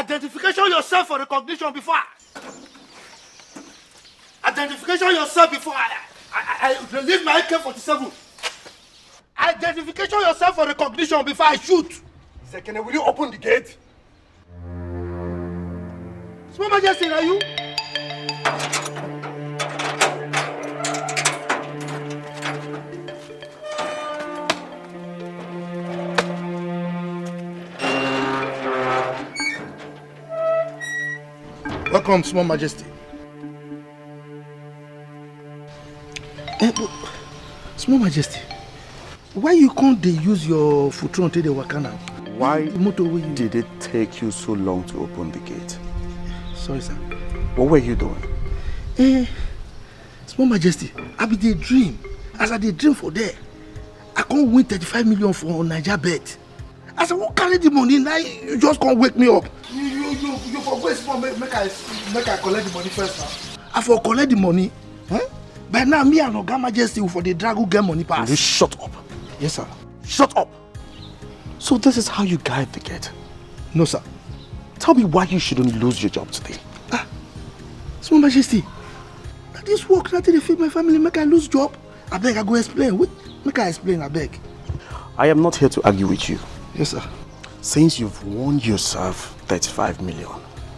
Identification yourself for recognition before Identification yourself before I release my AK-47. Identification yourself for recognition before I shoot. Second, will you open the gate? Small Majesty, are you? Welcome, Small Majesty. Small Majesty, why you can't they use your footron to the waka now? Why did it take you so long to open the gate? Sorry, sir. What were you doing? Small Majesty, I be the dream. As I did dream for there, I can't win 35 million for Niger bet. I said, what carry the money now? You just can't wake me up. You forget small. Make I collect the money first now. I for collect the money. Huh? But now me and Oga Majesty for the drag who get money pass. Will you shut up? Yes, sir. Shut up. So this is how you guide the gate? No, sir. Tell me why you shouldn't lose your job today. Small Majesty, this work not to feed my family, make I lose job. I beg, I go explain. Wait, make I explain, I beg. I am not here to argue with you. Yes, sir. Since you've won yourself 35 million,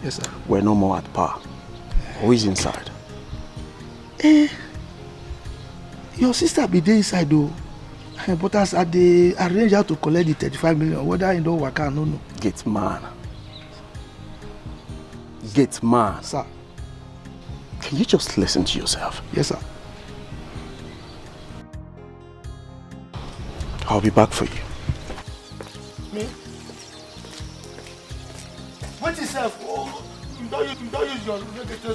yes, sir, we're no more at par. Who is inside? Your sister be there inside though. But as they arrange how to collect the 35 million, whether in the work or no. Gate man. Gate man. Sir. Can you just listen to yourself? Yes, sir. I'll be back for you. Me? What is that? Oh, you don't use your reggae to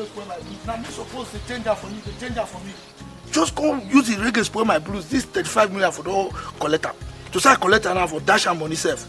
spoil my blues. Now, me supposed to change that for you, to change that for me. Just come use the reggae spoil my blues. This 35 million for the collector. To start collector now for dash and money self.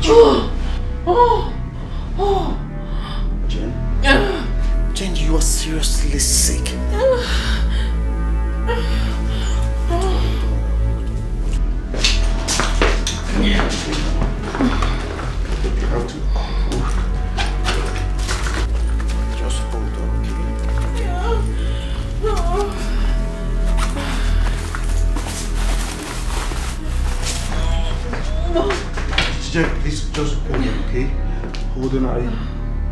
with you. Jane? Jane, you are seriously sick. Just hold on, okay? Jane, please just hold on, okay? Hold on,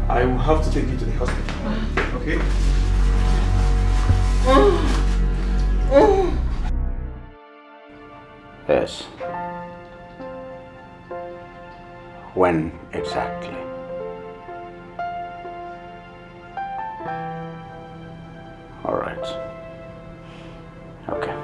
I will have to take you to the hospital, okay? Yes. When exactly? All right. Okay.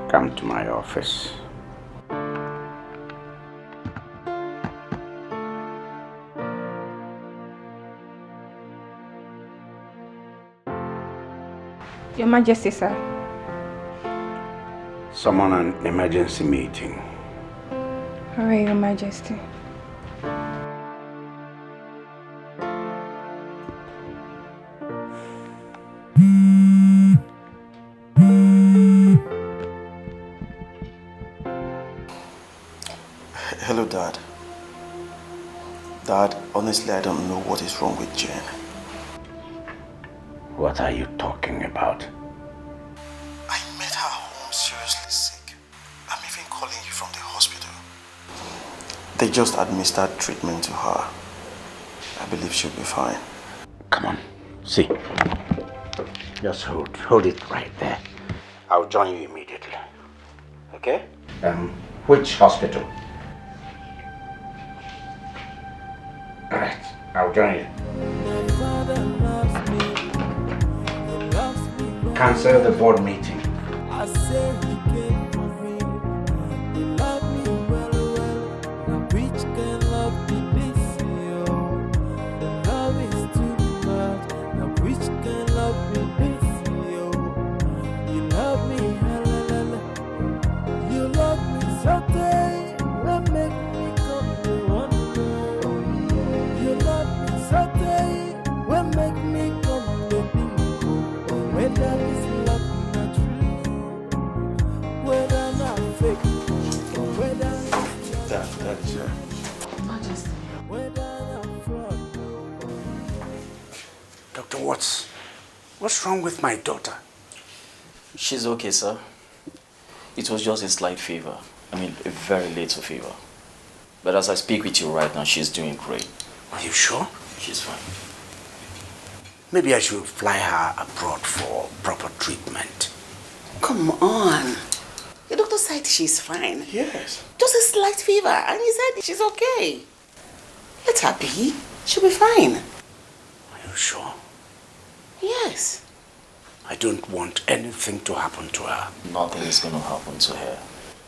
Come to my office. Your Majesty, sir. Summon an emergency meeting. All right, Your Majesty. Hello, Dad. Dad, honestly, I don't know what is wrong with Jane. What are you talking about? I met her home seriously sick. I'm even calling you from the hospital. They just administered treatment to her. I believe she'll be fine. Come on, see. Just hold it right there. I'll join you immediately. Okay? Which hospital? All right, I'll join you. Cancel the board meeting. I say he came for me. He loved me well. Now which can love me this year? The love is too much. Now which can love me this year? You love me, halalala. You love me so day. What make me come to one more? You love me so day. What make me come to bingo? Whether this love not true, whether not fake, or whether That's Majesty. whether not fraud. Doctor, what's wrong with my daughter? She's okay, sir. It was just a slight fever. I mean, a very little fever. But as I speak with you right now, she's doing great. Are you sure? She's fine. Maybe I should fly her abroad for proper treatment. Come on. The doctor said she's fine. Yes. Just a slight fever, and he said she's okay. Let her be. She'll be fine. Are you sure? Yes. I don't want anything to happen to her. Nothing is going to happen to her.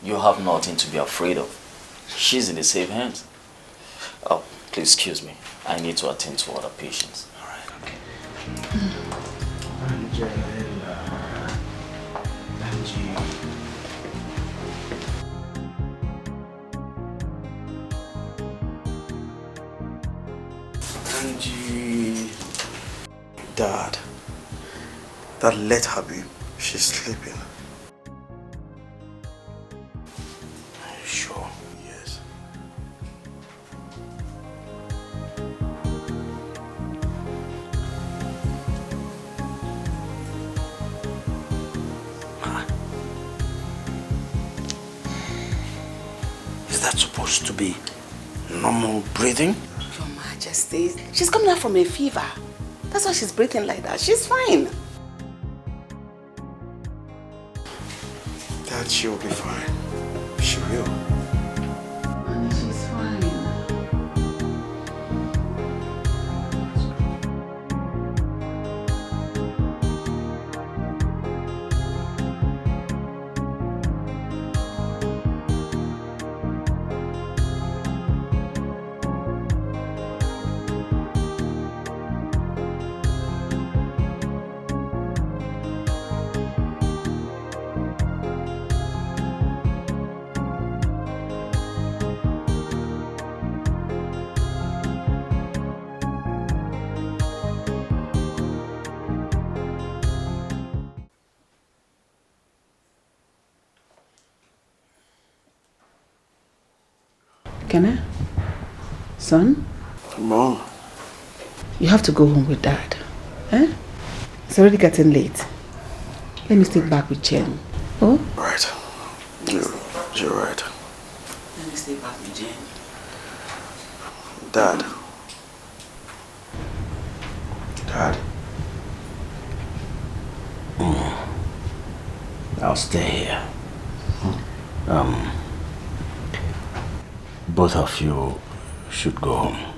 You have nothing to be afraid of. She's in the safe hands. Oh, please excuse me. I need to attend to other patients. All right, okay. Angie. Dad. Dad, let her be. She's sleeping. Are you sure? Yes. Is that supposed to be normal breathing? Your Majesty, she's coming out from a fever. That's why she's breathing like that. She's fine. Dad, she'll be fine. She will. Honey, she's fine. Kenna? Son? Mom. You have to go home with Dad. Eh? It's already getting late. Let me stay back with Jen. Oh? Right. You're right. Let me stay back with Jen. Dad. Dad. I'll stay here. Both of you should go home.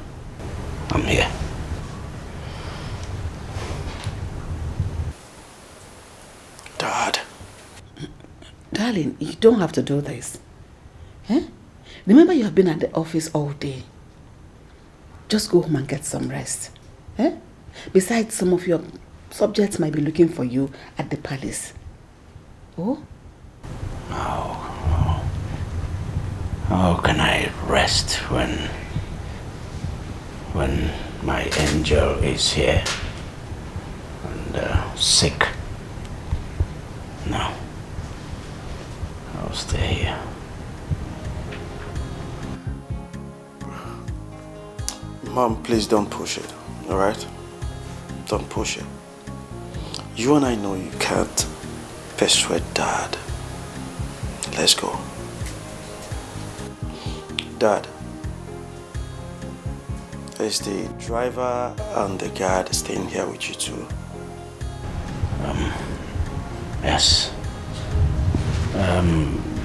I'm here. Dad. Darling, you don't have to do this. Eh? Remember, you have been at the office all day. Just go home and get some rest. Eh? Besides, some of your subjects might be looking for you at the palace. Oh? How can I rest when my angel is here and sick? No. I'll stay here. Mom, please don't push it, alright? Don't push it. You and I know you can't persuade Dad. Let's go. Dad, is the driver and the guard staying here with you too? Yes.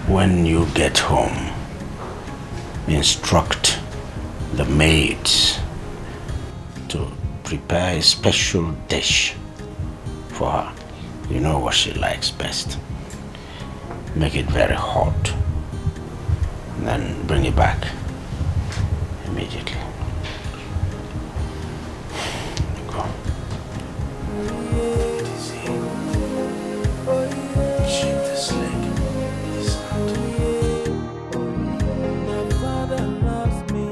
When you get home, instruct the maids to prepare a special dish for her. You know what she likes best. Make it very hot. And then bring it back immediately. Go. Shape this leg. This hand. My father loves me.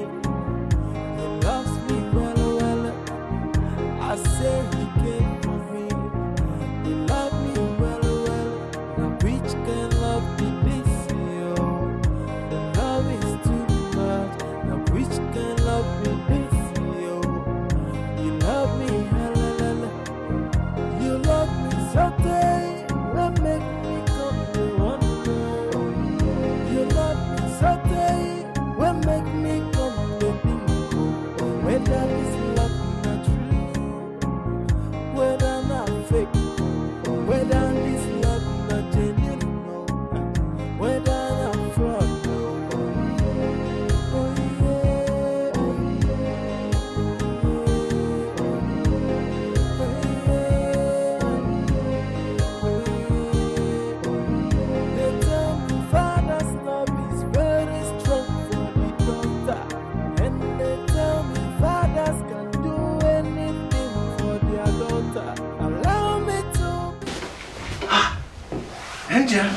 He loves me well. I say he came for me. He loved me well. Now which can love me this year? The love is too much. Now which can love me this year? You love me, you love me so day. What make me come to one? You love me so day. What make me come to bingo? Whether this love not true, whether not fake, whether this love not genuine, whether not fraud. They tell me father's love is very strong for the daughter, and they tell me fathers can do anything for their daughter. Allow me to. Angel.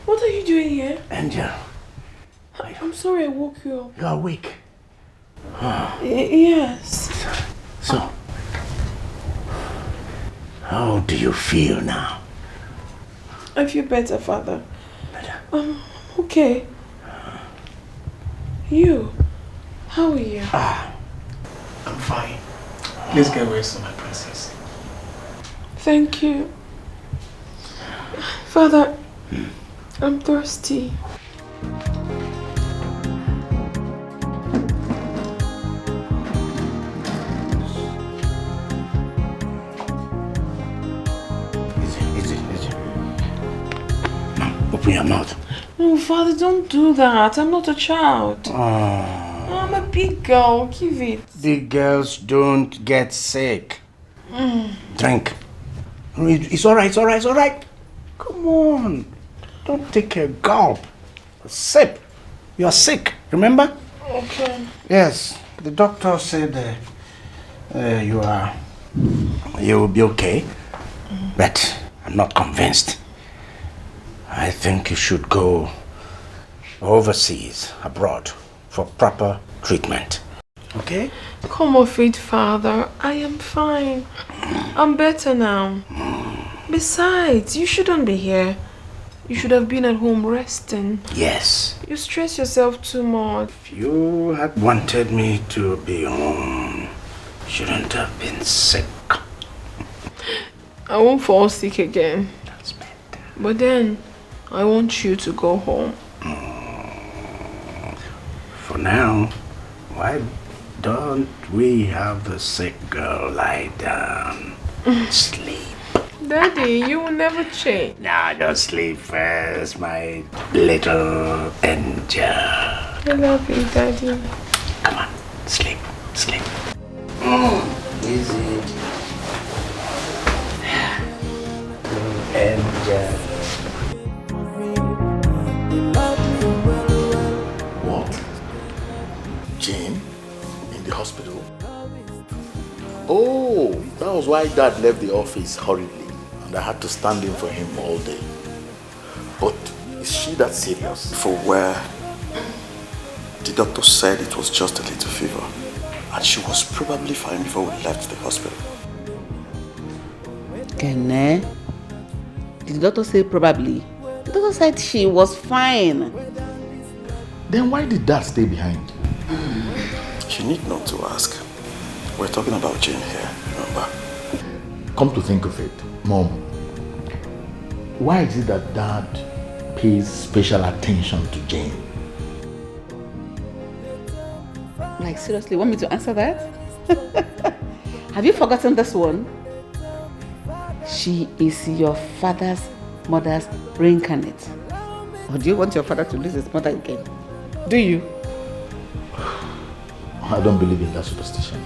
What are you doing here? Angel, I'm sorry I woke you up. you are awake. Yes. So, how do you feel now? I feel better, Father. Better? Okay. You? How are you? I'm fine. Please get rest, my princess. Thank you. Father, I'm thirsty. Easy. Now, open your mouth. No, Father, don't do that. I'm not a child. I'm a big girl. Give it. Big girls don't get sick. Drink. It's all right. Come on. Don't take a gulp. A sip. You are sick, remember? Okay. Yes. The doctor said you will be okay. But I'm not convinced. I think you should go overseas, abroad, for proper treatment. Okay? Come off it, Father. I am fine. I'm better now. Besides, you shouldn't be here. You should have been at home resting. Yes. You stress yourself too much. If you had wanted me to be home, shouldn't have been sick. I won't fall sick again. That's better. But then, I want you to go home. For now, why don't we have the sick girl lie down? Sleep. Daddy, you will never change. Now just sleep first, my little angel. I love you, Daddy. Come on, sleep, sleep. Easy. Angel. What? Jane? In the hospital? Oh, that was why Dad left the office hurriedly and I had to stand in for him all day. But is she that serious? For where the doctor said it was just a little fever and she was probably fine before we left the hospital. Kene? Did the doctor say probably? The doctor said she was fine. Then why did Dad stay behind? You need not to ask. We're talking about Jane here, remember? Come to think of it, Mom, why is it that Dad pays special attention to Jane? Like, seriously, want me to answer that? Have you forgotten this one? She is your mother's reincarnate. Or do you want your father to lose his mother again? Do you? I don't believe in that superstition.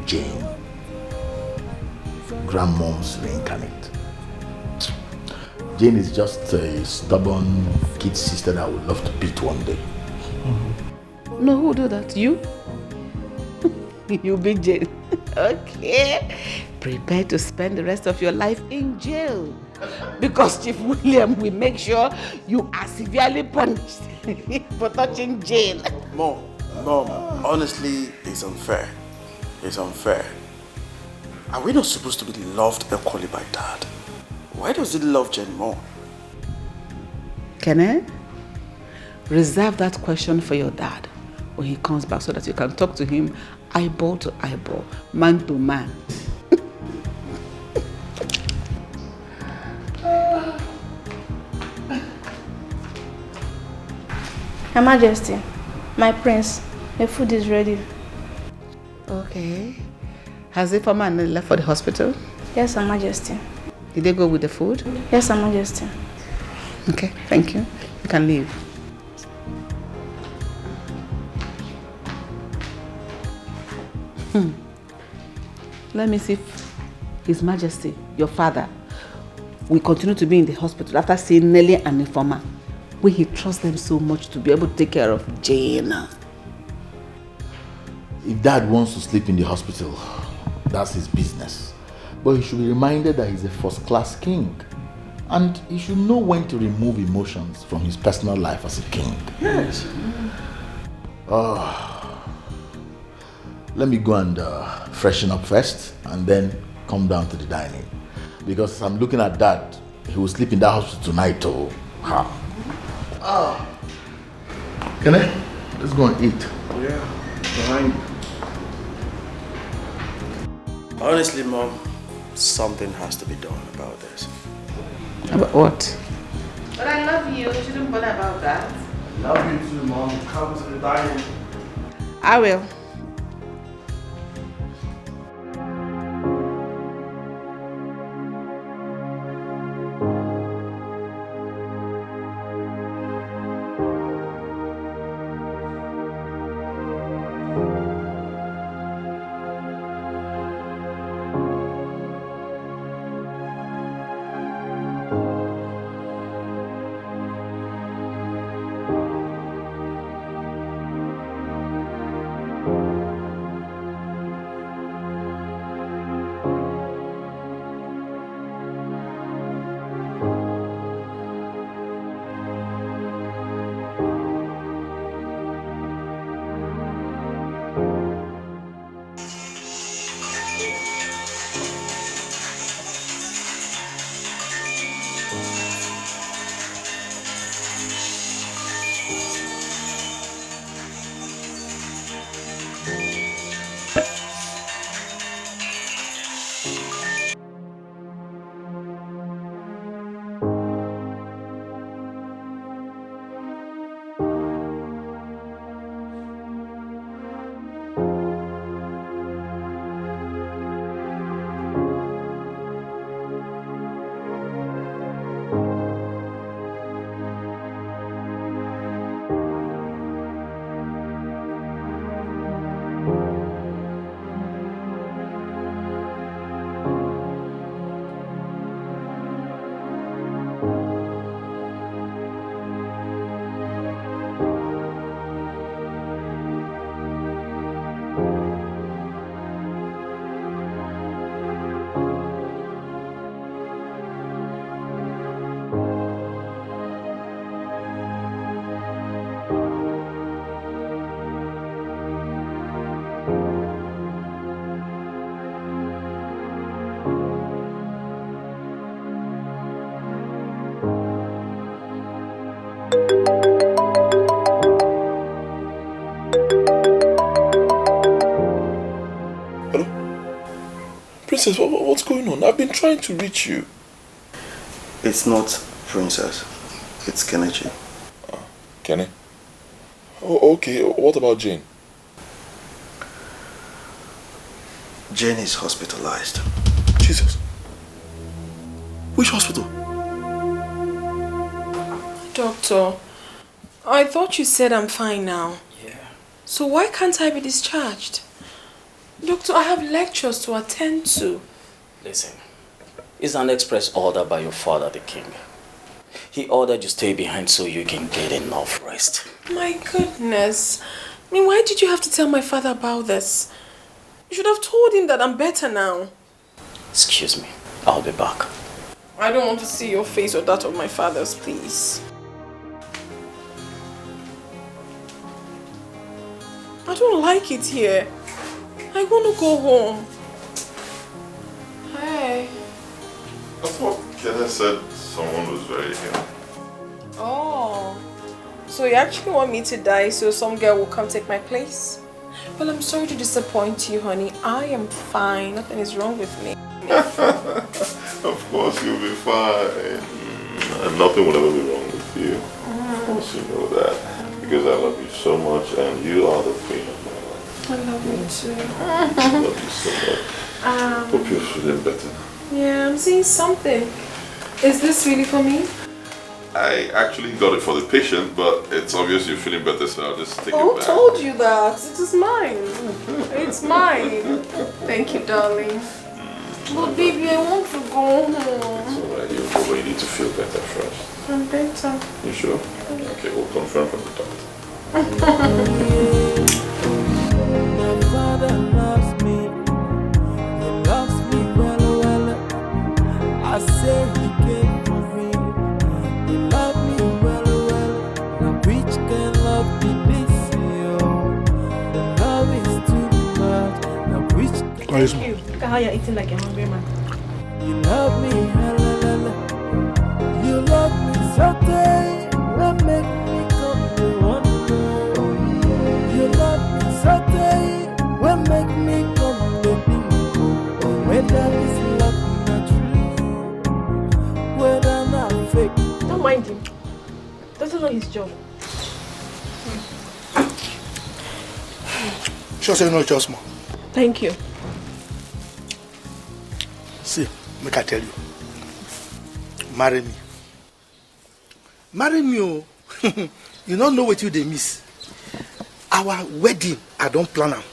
Jane, grandmom's reincarnate. Jane is just a stubborn kid sister that I would love to beat one day. No, who will do that? You? You beat Jane. Okay. Prepare to spend the rest of your life in jail. Because Chief William will make sure you are severely punished for touching Jane. Mom, honestly, it's unfair. It's unfair. Are we not supposed to be loved equally by Dad? Why does he love Jane more? Can I reserve that question for your dad when he comes back so that you can talk to him eyeball to eyeball, man to man? Her Majesty, my prince, the food is ready. Okay. Has the former left for the hospital? Yes, Her Majesty. Did they go with the food? Yes, Her Majesty. Okay, thank you. You can leave. Let me see if His Majesty, your father, will continue to be in the hospital after seeing Nelly and Informer, when he trusts them so much to be able to take care of Jane. If Dad wants to sleep in the hospital, that's his business. But he should be reminded that he's a first-class king. And he should know when to remove emotions from his personal life as a king. Yes. Let me go and freshen up first and then come down to the dining. Because I'm looking at Dad, he will sleep in that hospital tonight. Can I? Let's go and eat. Yeah, behind. Honestly, Mom, something has to be done about this. About what? But I love you. You shouldn't bother about that. Love you too, Mom. Come to the dining. I will. Princess, what's going on? I've been trying to reach you. It's not Princess. It's Kenichi. Kenny? Oh, okay. What about Jane? Jane is hospitalized. Jesus. Which hospital? Doctor, I thought you said I'm fine now. Yeah. So why can't I be discharged? Doctor, I have lectures to attend to. Listen, it's an express order by your father, the king. He ordered you stay behind so you can get enough rest. My goodness. I mean, why did you have to tell my father about this? You should have told him that I'm better now. Excuse me, I'll be back. I don't want to see your face or that of my father's, please. I don't like it here. I want to go home. Hey. I thought Kenneth said someone was very ill. Oh. So you actually want me to die so some girl will come take my place? Well, I'm sorry to disappoint you, honey. I am fine. Nothing is wrong with me. Of course you'll be fine. And nothing will ever be wrong with you. Of course you know that. Because I love you so much and you are the queen of my life. I love you too. I love you so much. Hope you're feeling better. Yeah, I'm seeing something. Is this really for me? I actually got it for the patient, but it's obvious you're feeling better, so I'll just take it Who back. told you that? It is mine. It's mine. Thank you, darling. But baby, I want to go home. It's alright, you probably need to feel better first. I'm better. You sure? Okay, we'll confirm from the doctor. My father loves me. He loves me well. I say he came for me. He loved me well. Now which can love me this year? The love is too much. Now which can Thank you. Look at how you're eating like a hungry man. you love me, you love me so day, will make me come to one more. You love me so day, will make me come to bingo. Whether this love not true, whether not fake. Don't mind him. Doesn't know his job. Sure say no just more. Thank you. See, make I tell you. Marry me. Marry me, oh. You don't know what you they miss. Our wedding, I don't plan am.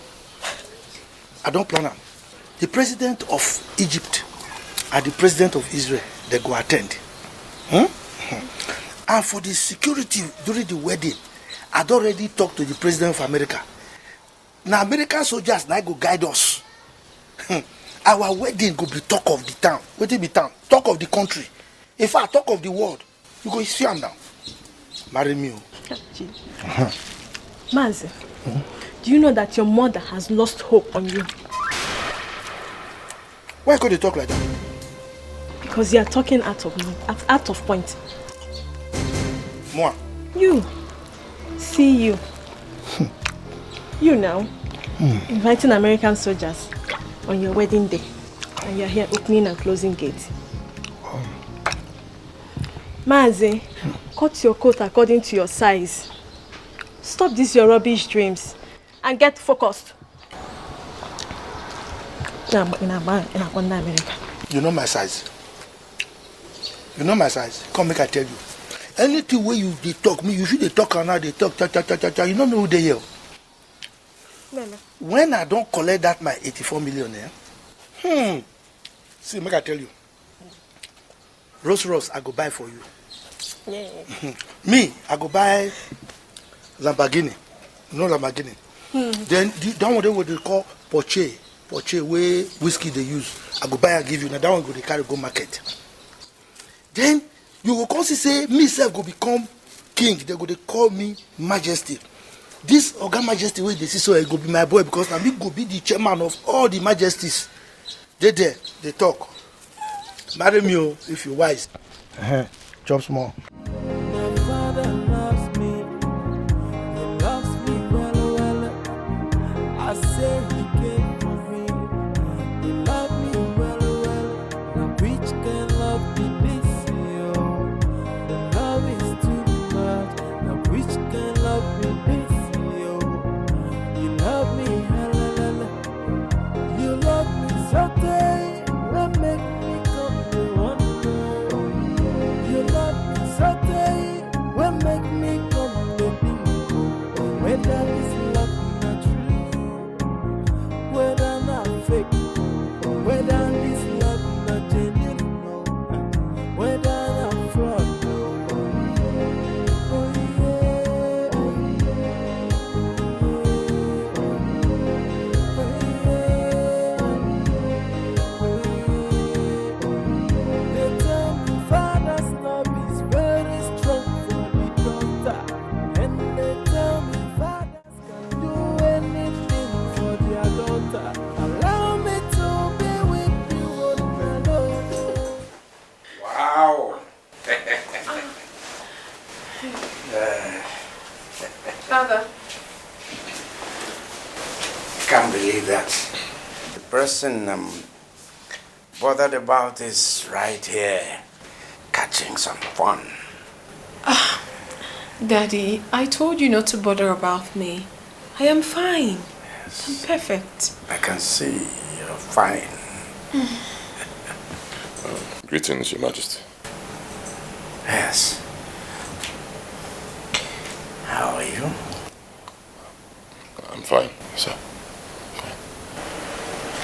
The president of Egypt and the president of Israel, they go attend. And for the security during the wedding, I'd already talked to the president of America. Now American soldiers now go guide us. Our wedding go be talk of the town. What it be town? Talk of the country. In fact, talk of the world. You go see am now. Marry me. Mazi, do you know that your mother has lost hope on you? Why could you talk like that? Because you are talking out of point. Moi. You. See you. You now. Inviting American soldiers on your wedding day. And you're here opening and closing gates. Mazi, cut your coat according to your size. Stop these your rubbish dreams and get focused. In America. You know my size. Come make I tell you. Anything where you they talk me, you should they talk and now they talk. You don't know who they are. When I don't collect that my 84 million, see, make I tell you. Rolls I go buy for you. Yeah. Me, I go buy Lamborghini. You know Lamborghini? Then that one what they call Porsche where whiskey they use. I go buy and give you. Now that one go they carry go market. Then you will come say me self go become king. They go they call me Majesty. This Oga Majesty way they see so I go be my boy because I me go be the chairman of all the majesties. They there, they talk. Marry me if you wise. Chop small. My father loves me. He loves me well. I say he came for me. He loved me well. can't believe that. The person I'm bothered about is right here, catching some fun. Daddy, I told you not to bother about me. I am fine. Yes. I'm perfect. I can see you're fine. Greetings, Your Majesty. Yes. How are you? I'm fine, sir. Fine.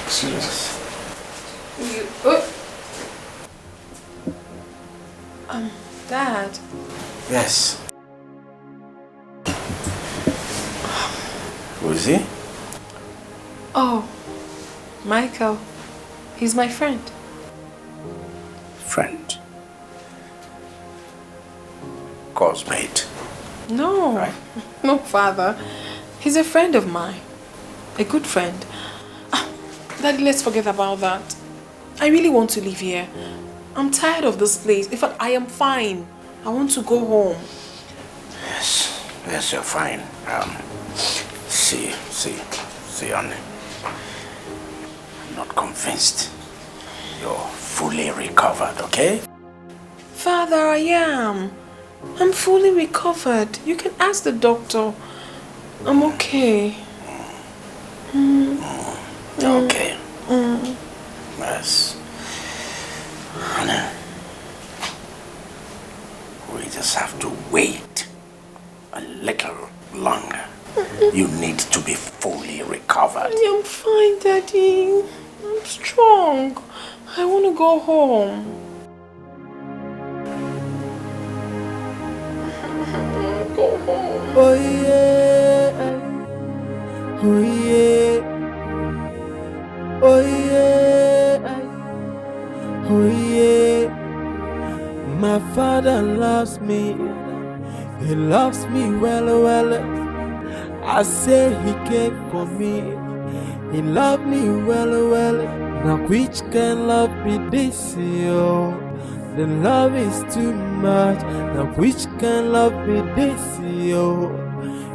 Excuse me. Dad. Yes. Who is he? Oh, Michael. He's my friend. Friend. Course mate. No, Right. no, Father. He's a friend of mine. A good friend. Daddy, let's forget about that. I really want to live here. I'm tired of this place. In fact, I am fine. I want to go home. Yes, yes, you're fine. See, honey. I'm not convinced. You're fully recovered, okay? Father, I am. I'm fully recovered. You can ask the doctor. I'm okay. Okay. Yes. Honey, we just have to wait a little longer. You need to be fully recovered. I'm fine, Daddy. I'm strong. I want to go home. Go home. Oh yeah, oh yeah, oh yeah, oh yeah. My father loves me, he loves me well. I say he came for me, he loved me well. Now which can love be this, yo? The love is too much. Now which can love be this, yo?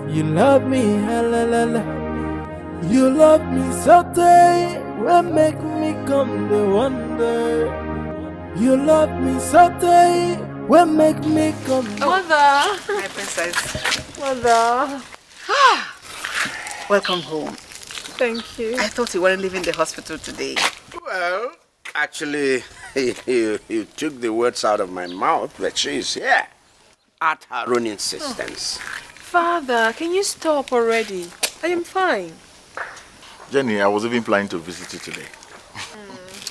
You love me, hella. You love me so tight, will make me come to wonder. You love me so tight, will make me come. Mother. My princess. Mother. Welcome home. Thank you. I thought you weren't leaving the hospital today. Well, actually, you took the words out of my mouth, but she's here. At her own insistence. Father, can you stop already? I am fine. Jenny, I was even planning to visit you today.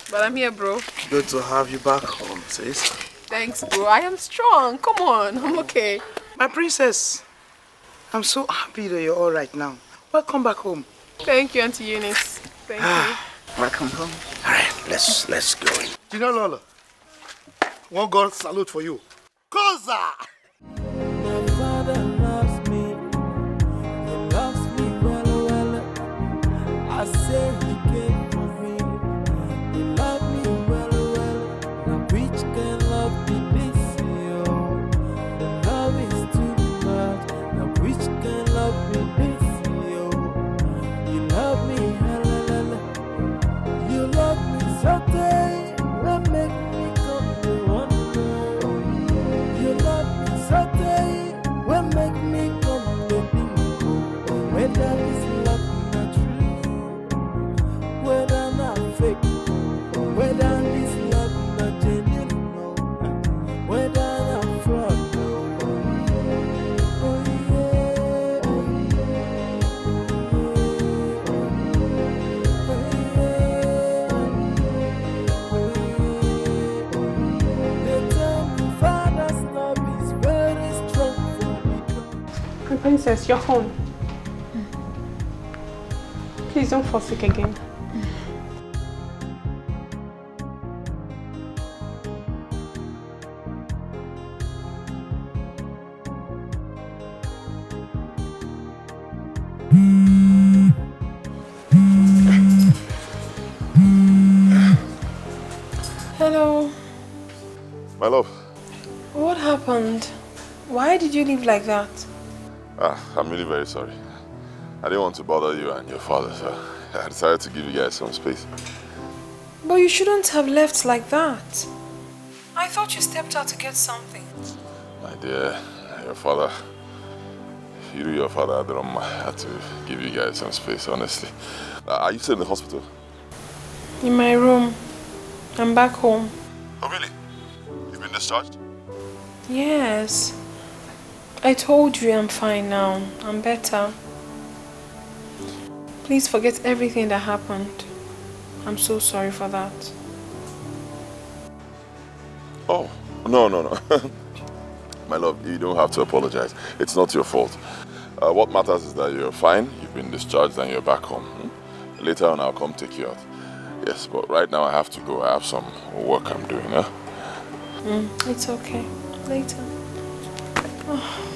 But I'm here, bro. Good to have you back home, sis. Thanks, bro. I am strong. Come on. I'm okay. My princess, I'm so happy that you're all right now. Welcome back home. Thank you, Auntie Eunice. Thank you. Welcome home. All right, let's go in. You know, Lola, one God salute for you. Koza! My father loves me, he loves me well. I say he came for me, he loved me well. Now which can love be this, yo? The love is too much. Now which can love be this, yo? You love me, hella. You love me so tight, will make me come to wonder. You love me so tight, will make me come to think. Whether this love not true, whether not fake, whether this love not genuine, no, whether not fraud. Oh yeah, oh They tell me father's love is very strong for me. My princess, you're home. Please don't fall sick again. Hello. My love, What happened? Why did you leave like that? I'm really very sorry. I didn't want to bother you and your father, so I decided to give you guys some space. But you shouldn't have left like that. I thought you stepped out to get something. My dear, your father... If you do your father, I don't have to give you guys some space, honestly. Are you still in the hospital? In my room. I'm back home. Oh, really? You've been discharged? Yes. I told you I'm fine now. I'm better. Please forget everything that happened. I'm so sorry for that. Oh, no. My love, you don't have to apologize. It's not your fault. What matters is that you're fine, you've been discharged, and you're back home. Later on, I'll come take you out. Yes, but right now I have to go. I have some work I'm doing, huh? It's okay. Later. Oh.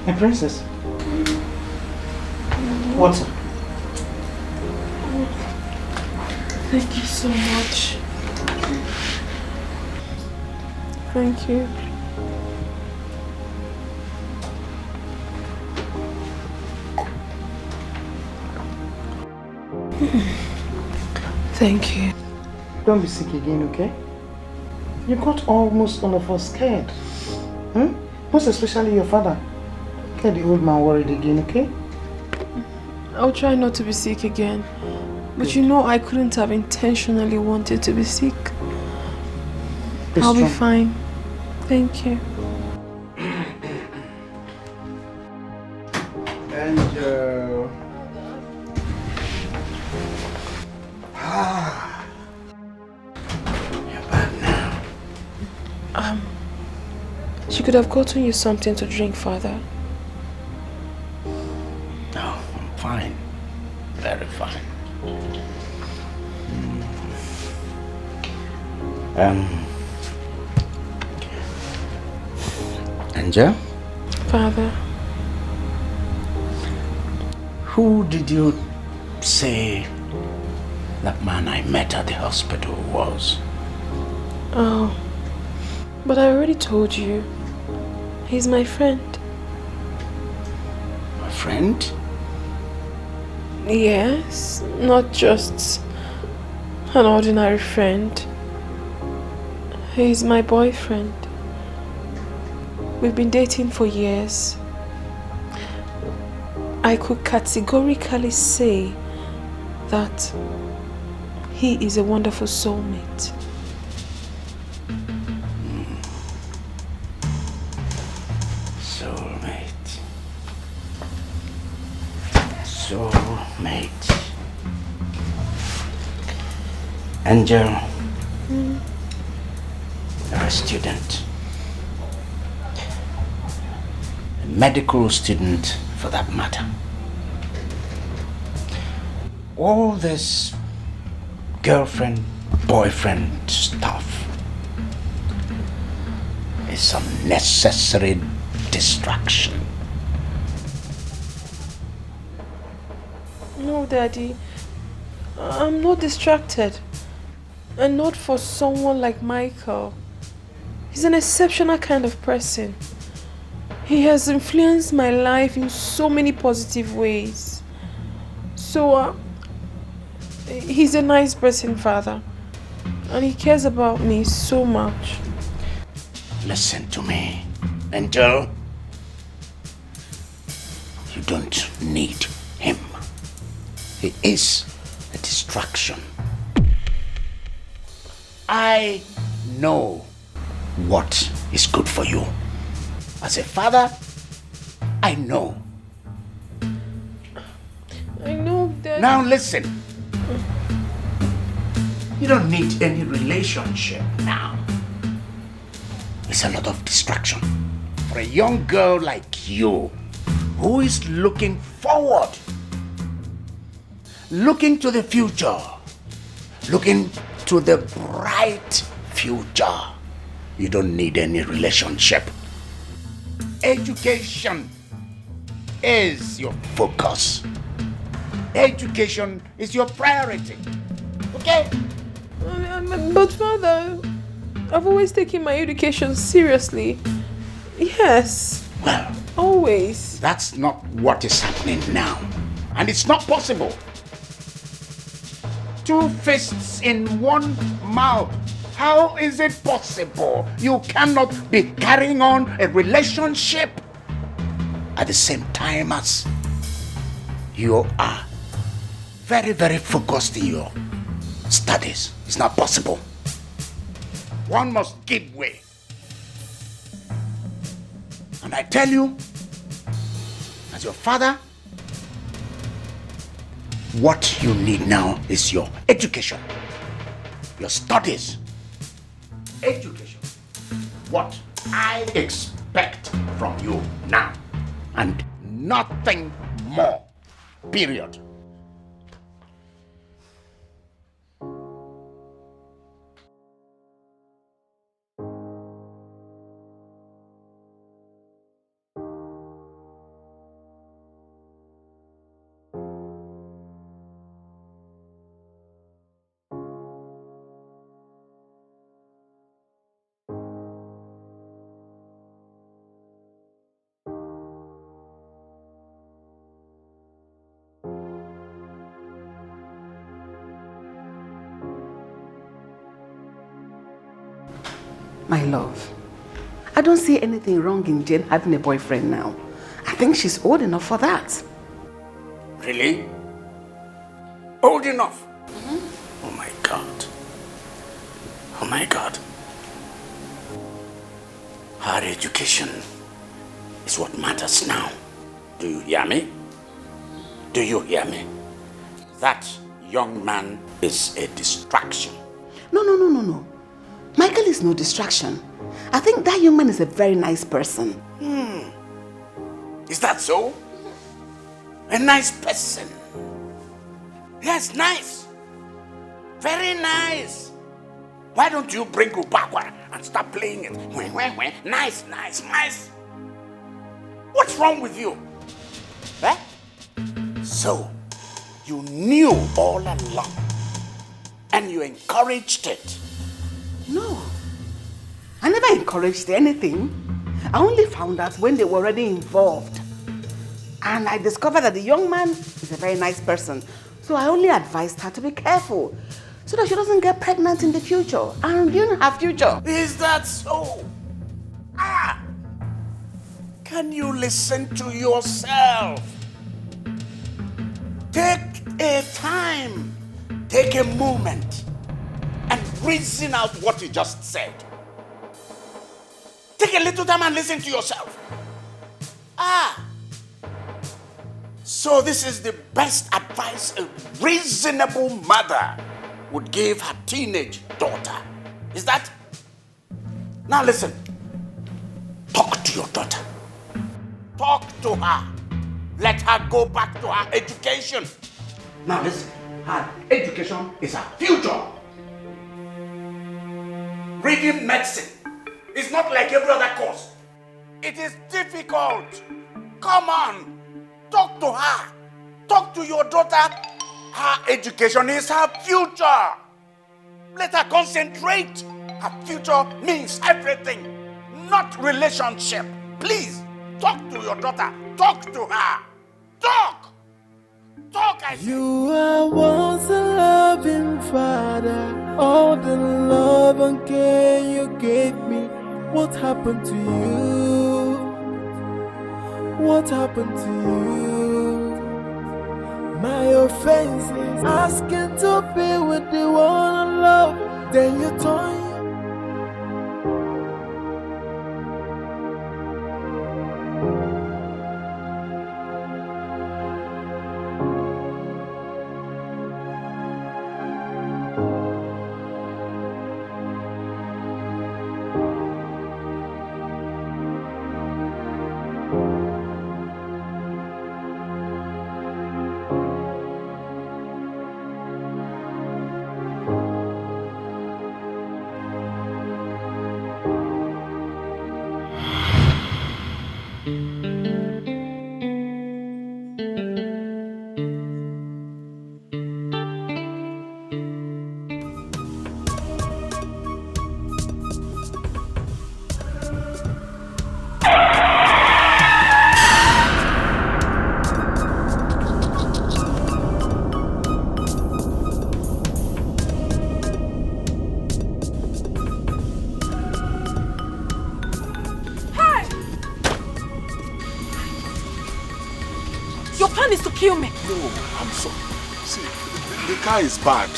My princess. What's up? Thank you so much. Thank you. Thank you. Don't be sick again, okay? You got almost all of us scared. Most especially your father. Get the old man worried again, okay? I'll try not to be sick again. But you know I couldn't have intentionally wanted to be sick. I'll be fine. Thank you. Angel. You're back now. She could have gotten you something to drink, Father. No, I'm fine. Very fine. Angel? Father. Who did you say that man I met at the hospital was? Oh, but I already told you. He's my friend. A friend? Yes, not just an ordinary friend. He's my boyfriend. We've been dating for years. I could categorically say that he is a wonderful soulmate. Soulmate. Angel, you're a student. A medical student, for that matter. All this girlfriend, boyfriend stuff is some necessary distraction. No, Daddy. I'm not distracted. And not for someone like Michael. He's an exceptional kind of person. He has influenced my life in so many positive ways. So, he's a nice person, Father. And he cares about me so much. Listen to me, Angel. You don't need him. He is a distraction. I know what is good for you. As a father, I know. I know that... Now listen. You don't need any relationship now. It's a lot of distraction for a young girl like you who is looking forward, looking to the future, looking to the bright future. You don't need any relationship. Education is your focus. Education is your priority. Okay? But Father, I've always taken my education seriously. Yes. Well, always. That's not what is happening now. And it's not possible. Two fists in one mouth. How is it possible? You cannot be carrying on a relationship at the same time as you are very, very focused in your studies. It's not possible. One must give way. And I tell you, as your father, what you need now is your education, your studies. Education. What I expect from you now, and nothing more. Period. My love, I don't see anything wrong in Jane having a boyfriend now. I think she's old enough for that. Really? Old enough? Mm-hmm. Oh my God. Oh my God. Her education is what matters now. Do you hear me? Do you hear me? That young man is a distraction. No. Michael is no distraction. I think that young man is a very nice person. Is that so? A nice person. Yes, nice. Very nice. Why don't you bring Ubakwa and start playing it? Nice. What's wrong with you? Eh? So, you knew all along and you encouraged it. No, I never encouraged anything. I only found out when they were already involved. And I discovered that the young man is a very nice person. So I only advised her to be careful so that she doesn't get pregnant in the future and ruin her future. Is that so? Can you listen to yourself? Take a time, take a moment, and reason out what you just said. Take a little time and listen to yourself. So this is the best advice a reasonable mother would give her teenage daughter. Is that? Now listen. Talk to your daughter. Talk to her. Let her go back to her education. Now listen. Her education is her future. Reading medicine is not like every other course. It is difficult. Come on. Talk to her. Talk to your daughter. Her education is her future. Let her concentrate. Her future means everything, not relationship. Please, talk to your daughter. Talk to her. Talk, I say. You are once a loving father. All the love and care you gave me. What happened to you? What happened to you? My offense is asking to be with the one I love. Then you turn. kill me. No, I'm sorry. See, the car is bad.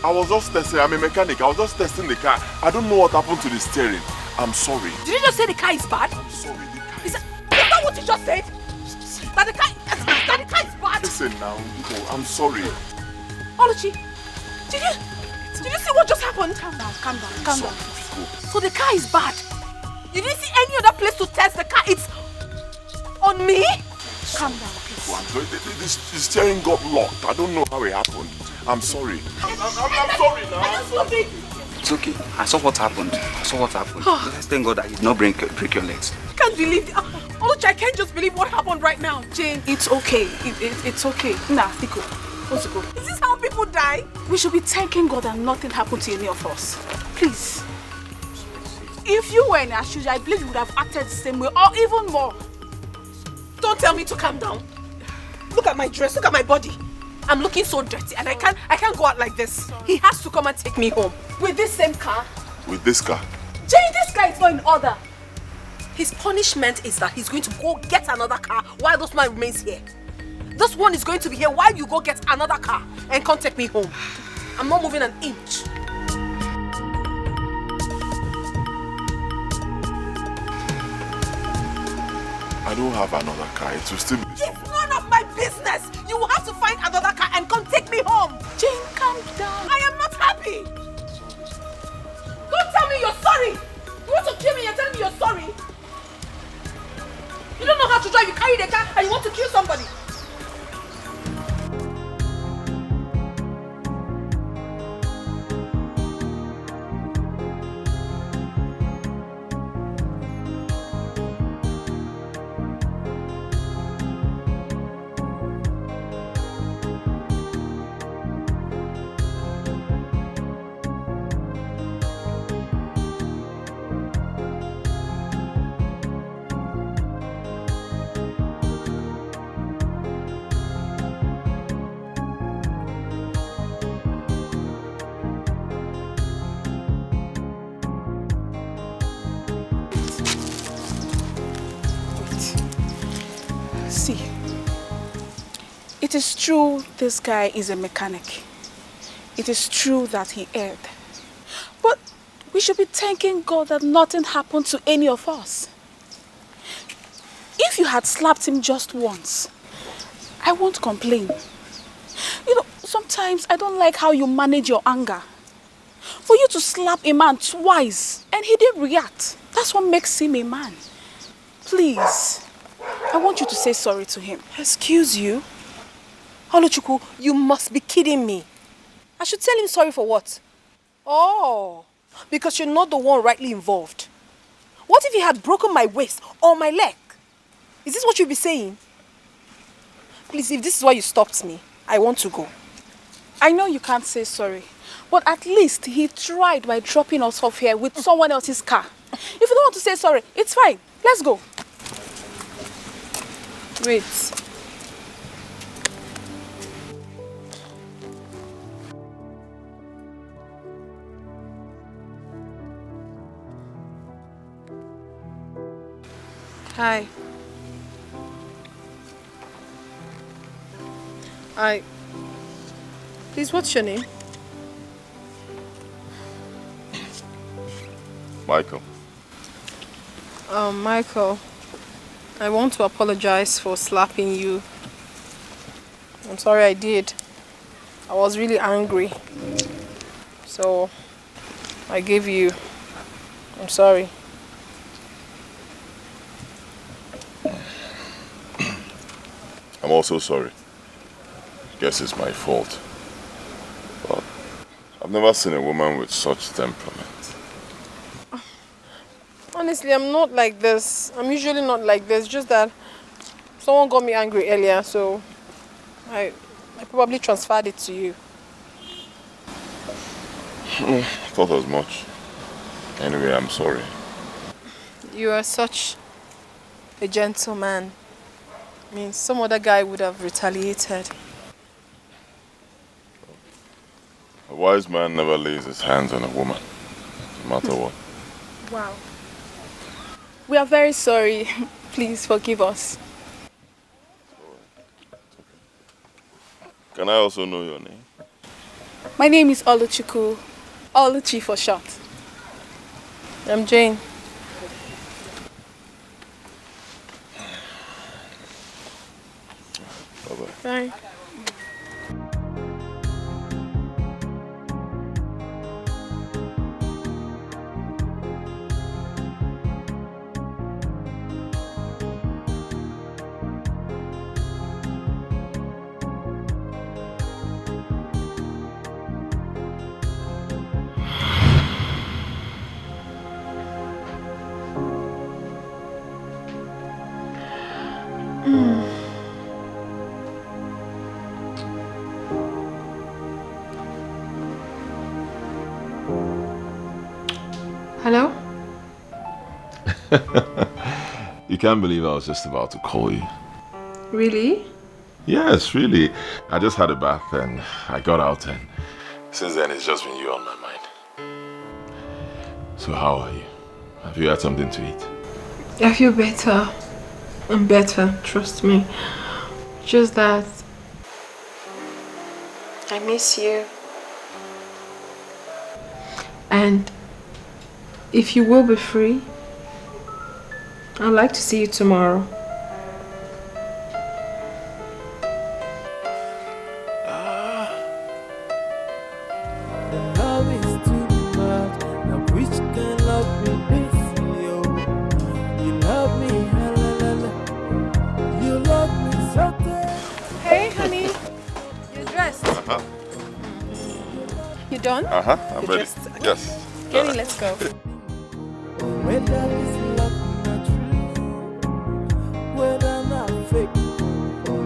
I was just testing. I'm a mechanic. I was just testing the car. I don't know what happened to the steering. I'm sorry. Did you just say the car is bad? I'm sorry. The car Is that what you just said? That the car is bad? Listen now, Nico, I'm sorry. Oluchi, did you see what just happened? Calm down. So the car is bad. You didn't see any other place to test the car. It's on me? Calm down, please. I'm sorry. The steering got locked. I don't know how it happened. I'm sorry. I'm sorry now. It's okay. I saw what happened. Let's thank God that you did not break your legs. I can't believe it. Oluchi, I can't just believe what happened right now. Jane, it's okay. It's okay. Nah, Nico. Let's go. Is this how people die? We should be thanking God that nothing happened to any of us. Please. If you were in our shoes, I believe you would have acted the same way or even more. Don't tell me to calm down. Look at my dress, look at my body. I'm looking so dirty and I can't go out like this. He has to come and take me home. With this same car? With this car? Jane, this car is not in order. His punishment is that he's going to go get another car while this man remains here. This one is going to be here while you go get another car and come take me home. I'm not moving an inch. I don't have another car. It will still be It's none of my business. You will have to find another car and come take me home. Jane, calm down. I am not happy. Don't tell me you're sorry. You want to kill me and tell me you're sorry. You don't know how to drive. You carry the car and you want to kill somebody. It is true this guy is a mechanic. It is true that he erred. But we should be thanking God that nothing happened to any of us. If you had slapped him just once, I won't complain. You know, sometimes I don't like how you manage your anger. For you to slap a man twice and he didn't react, that's what makes him a man. Please, I want you to say sorry to him. Excuse you? Oluchukwu, you must be kidding me. I should tell him sorry for what? Oh, because you're not the one rightly involved. What if he had broken my waist or my leg? Is this what you'll be saying? Please, if this is why you stopped me, I want to go. I know you can't say sorry, but at least he tried by dropping us off here with someone else's car. If you don't want to say sorry, it's fine. Let's go. Wait. Hi. Please, what's your name? Michael. Michael, I want to apologize for slapping you. I'm sorry I did. I was really angry. So, I gave you. I'm sorry. I'm also sorry. Guess it's my fault. But I've never seen a woman with such temperament. Honestly, I'm not like this. I'm usually not like this. Just that someone got me angry earlier, so I probably transferred it to you. I thought as much. Anyway, I'm sorry. You are such a gentleman. I mean, some other guy would have retaliated. A wise man never lays his hands on a woman, no matter what. Wow. We are very sorry. Please forgive us. Can I also know your name? My name is Oluchukwu. Oluchi for short. I'm Jane. Bye-bye. Bye. Hello? You can't believe I was just about to call you. Really? Yes, really. I just had a bath and I got out, and since then it's just been you on my mind. So how are you? Have you had something to eat? I feel better. I'm better, trust me. Just that I miss you. And if you will be free, I'd like to see you tomorrow. The love is too much. Now which can love me this, yo? You love me, la la la. You love me something. Hey, honey. You're dressed. Uh-huh. You done? Uh-huh. I'm You're ready. dressed. Okay. Yes. Kenny, let's go. Whether this love not true, whether not fake,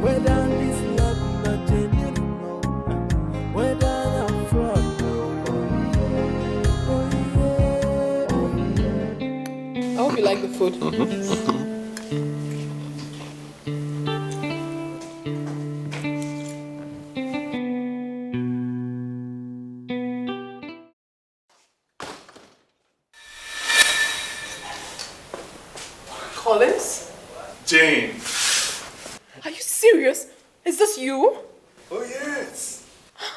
whether this love not genuine, whether not fraud. I hope you like the food. Collins? Jane. Are you serious? Is this you? Oh, yes.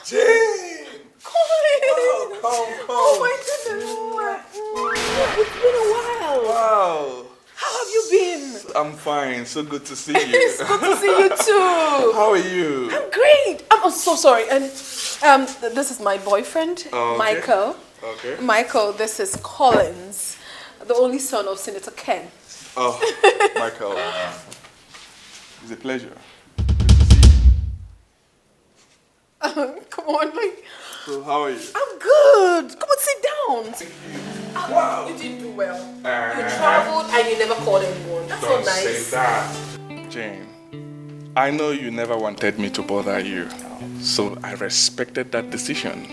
Jane. Collins! Come. Oh my goodness! It's been a while. Wow. How have you been? I'm fine. So good to see you. It's good to see you too. How are you? I'm great. I'm so sorry. And this is my boyfriend, Oh, okay. Michael. Okay. Michael, this is Collins, the only son of Senator Ken. Oh, Michael. It's a pleasure. Come on, like. So how are you? I'm good. Come on, sit down. Wow. You did do well. You traveled and you never called anyone. That's so Don't nice. say that. Jane, I know you never wanted me to bother you, so I respected that decision,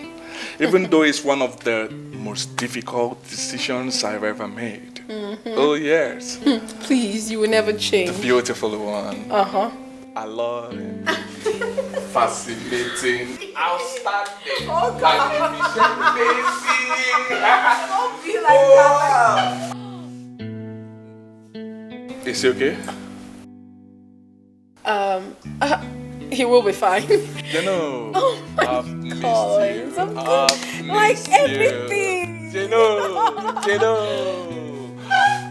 even though it's one of the most difficult decisions I've ever made. Oh yes. Please, you will never change. The beautiful one. Uh-huh. I love it. Fascinating. Outstanding. Oh, God. Magnificent. Don't be like that. Is he okay? He will be fine. You know, Oh my I've missed Collins, you. I'm good. I've Like missed everything. You know.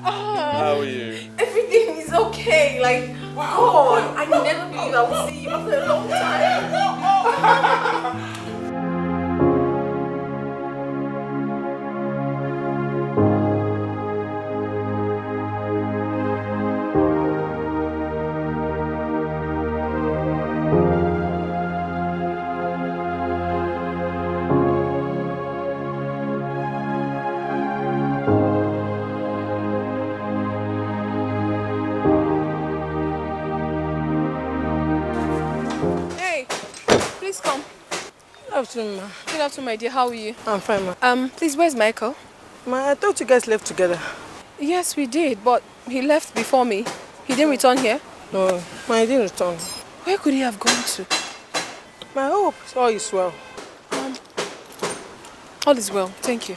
How are you? Everything is okay. Like, God, I never believed I would see you after a long time. Hey, please come. Good afternoon, ma. Good afternoon, my dear. How are you? I'm fine, ma. Please, where's Michael? Ma, I thought you guys left together. Yes, we did, but he left before me. He didn't return here. No, ma, he didn't return. Where could he have gone to? Ma, I hope all is well. All is well, thank you.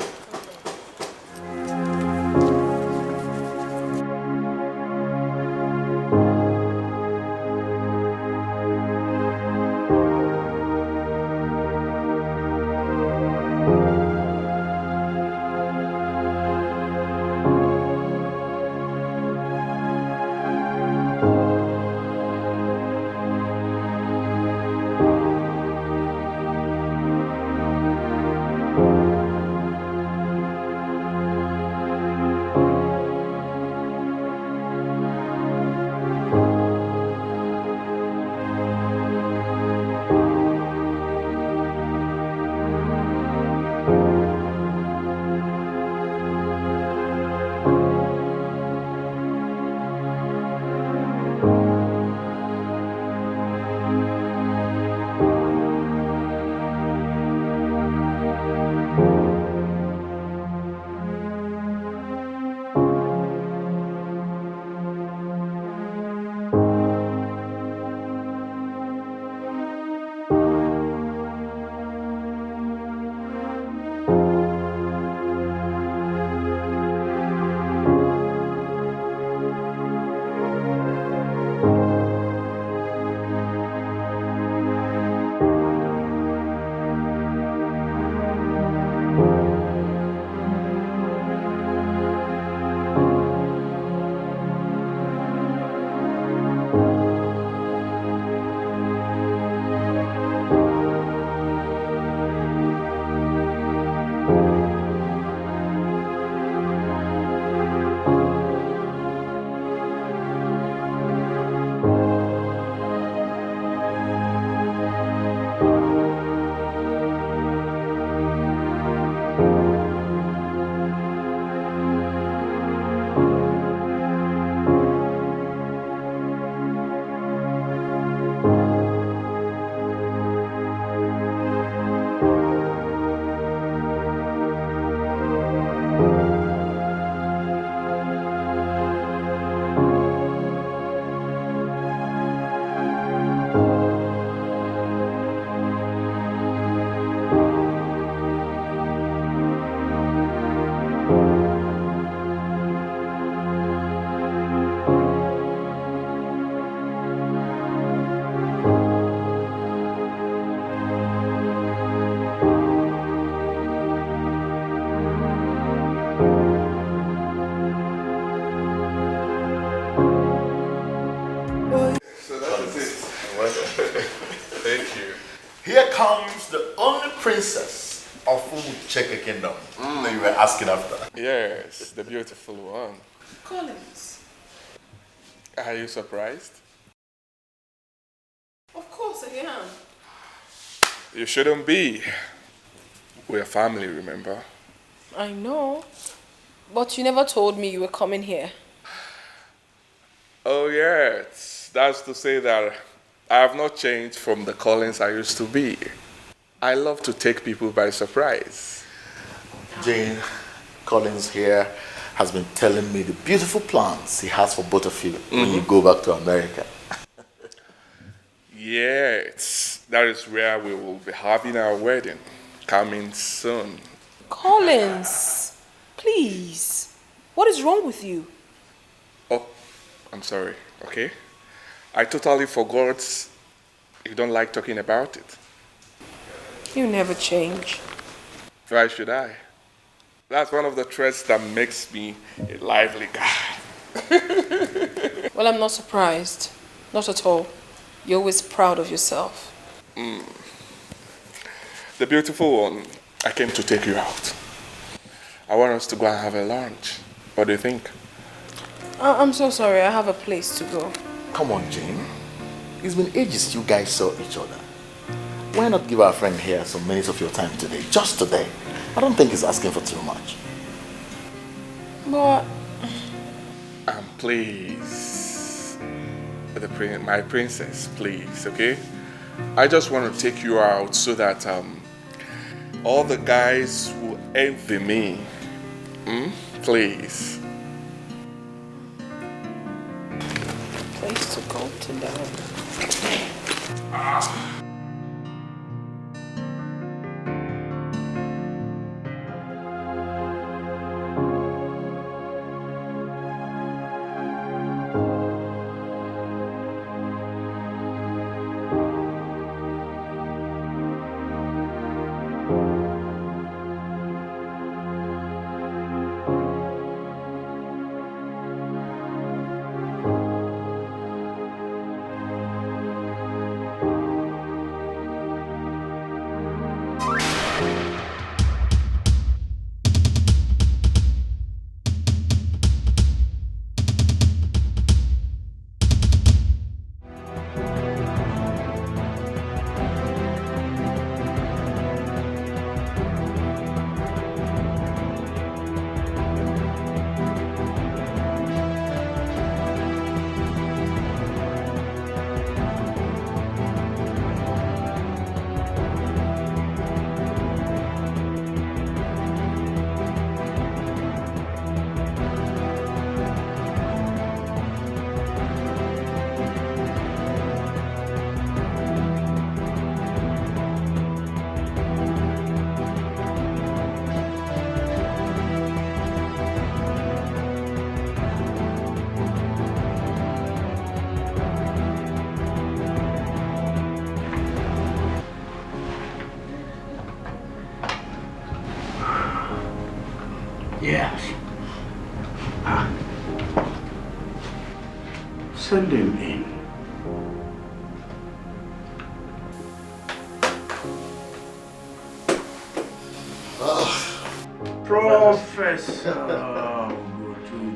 Here comes the only princess of Cheke Kingdom that you were asking after. Yes, the beautiful one. Collins. Are you surprised? Of course I am. You shouldn't be. We're family, remember? I know. But you never told me you were coming here. Oh, yes. That's to say that I have not changed from the Collins I used to be. I love to take people by surprise. Jane, Collins here has been telling me the beautiful plans he has for both of you when you go back to America. Yes, that is where we will be having our wedding. Coming soon. Collins, please. What is wrong with you? Oh, I'm sorry, okay? I totally forgot you don't like talking about it. You never change. Why should I? That's one of the traits that makes me a lively guy. Well, I'm not surprised. Not at all. You're always proud of yourself. The beautiful one, I came to take you out. I want us to go and have a lunch. What do you think? I'm so sorry. I have a place to go. Come on, Jane. It's been ages you guys saw each other. Why not give our friend here some minutes of your time today? Just today. I don't think he's asking for too much. But... Please. My princess, please, okay? I just want to take you out so that all the guys will envy me. Please. Place to go today. Yes. Send him in. Professor Gotuku.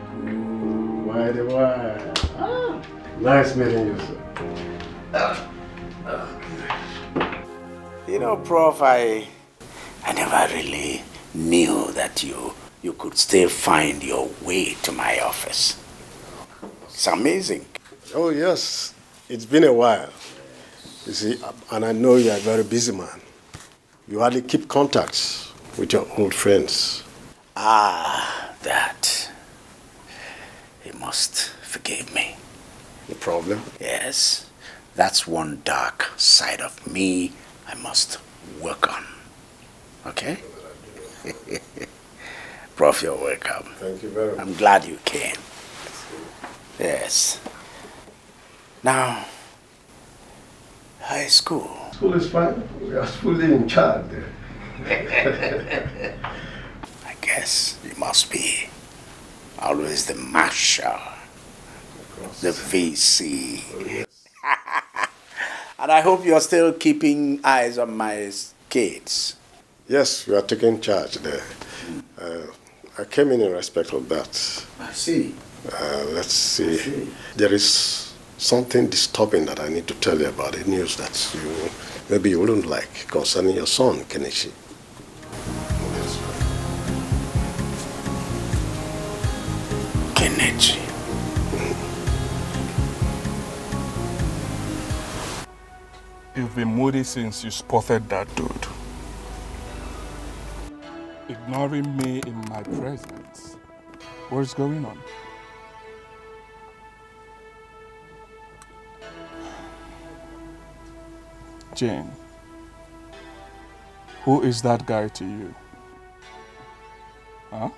Why the why? Nice meeting you, sir. You know, Prof, I never really knew that you could still find your way to my office. It's amazing. Oh, yes. It's been a while. You see, and I know you're a very busy man. You hardly keep contacts with your old friends. Ah, that. You must forgive me. No problem. Yes, that's one dark side of me I must work on. Okay? Prof, you're welcome. Thank you very much. I'm glad you came. Yes. Now, high school. School is fine. We are fully in charge there. I guess you must be always the marshal, the VC. Oh, yes. And I hope you're still keeping eyes on my kids. Yes, we are taking charge there. I came in respect of that. I see. Let's see. There is something disturbing that I need to tell you about. The news that maybe you wouldn't like concerning your son, Kenichi. Kenichi. You've been moody since you spotted that dude. Ignoring me in my presence. What's going on? Jane, who is that guy to you? Huh?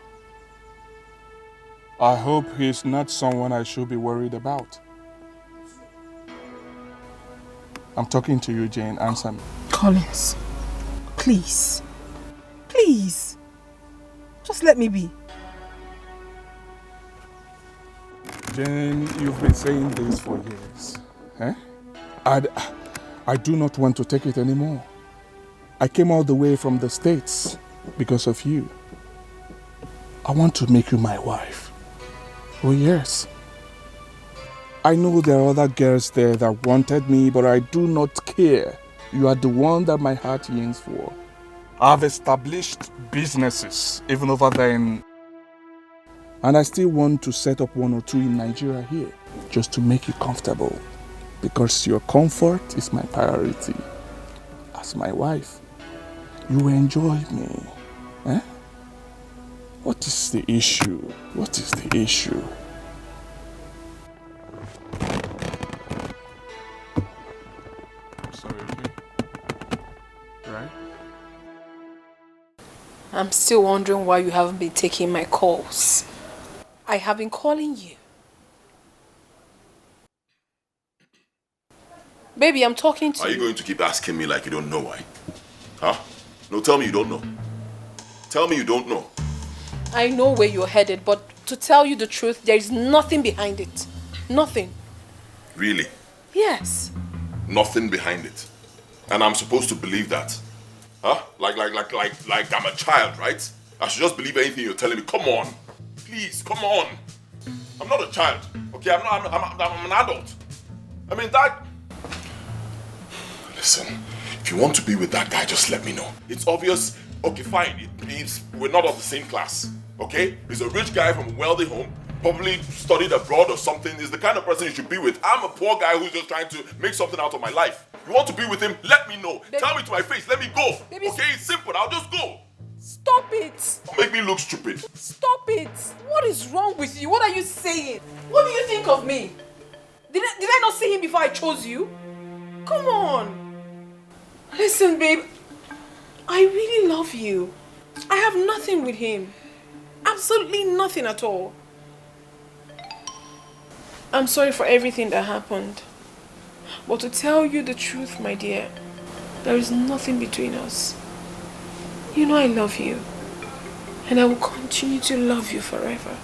I hope he's not someone I should be worried about. I'm talking to you, Jane. Answer me. Collins, please. Please. Just let me be. Jane, you've been saying this for years. Eh? I do not want to take it anymore. I came all the way from the States because of you. I want to make you my wife. Oh yes. I know there are other girls there that wanted me, but I do not care. You are the one that my heart yearns for. I've established businesses, even over there and I still want to set up 1 or 2 in Nigeria here, just to make you comfortable. Because your comfort is my priority. As my wife, you enjoy me. Eh? What is the issue? What is the issue? Sorry, okay? Right? I'm still wondering why you haven't been taking my calls. I have been calling you. Baby, I'm talking to you. Are you going to keep asking me like you don't know why? Huh? No, tell me you don't know. Tell me you don't know. I know where you're headed, but to tell you the truth, there is nothing behind it. Nothing. Really? Yes. Nothing behind it. And I'm supposed to believe that? Huh? Like I'm a child, right? I should just believe anything you're telling me. Come on. Please, come on. I'm not a child. Okay, I'm an adult. I mean, that... Listen, if you want to be with that guy, just let me know. It's obvious. Okay, fine. We're not of the same class. Okay? He's a rich guy from a wealthy home. Probably studied abroad or something. He's the kind of person you should be with. I'm a poor guy who's just trying to make something out of my life. You want to be with him? Let me know. Baby. Tell me to my face. Let me go. Baby. Okay? It's simple. I'll just go. Stop it. Don't make me look stupid. Stop it. What is wrong with you? What are you saying? What do you think of me? Did I not see him before I chose you? Come on. Listen, babe. I really love you. I have nothing with him. Absolutely nothing at all. I'm sorry for everything that happened. But to tell you the truth, my dear, there is nothing between us. You know I love you. And I will continue to love you forever.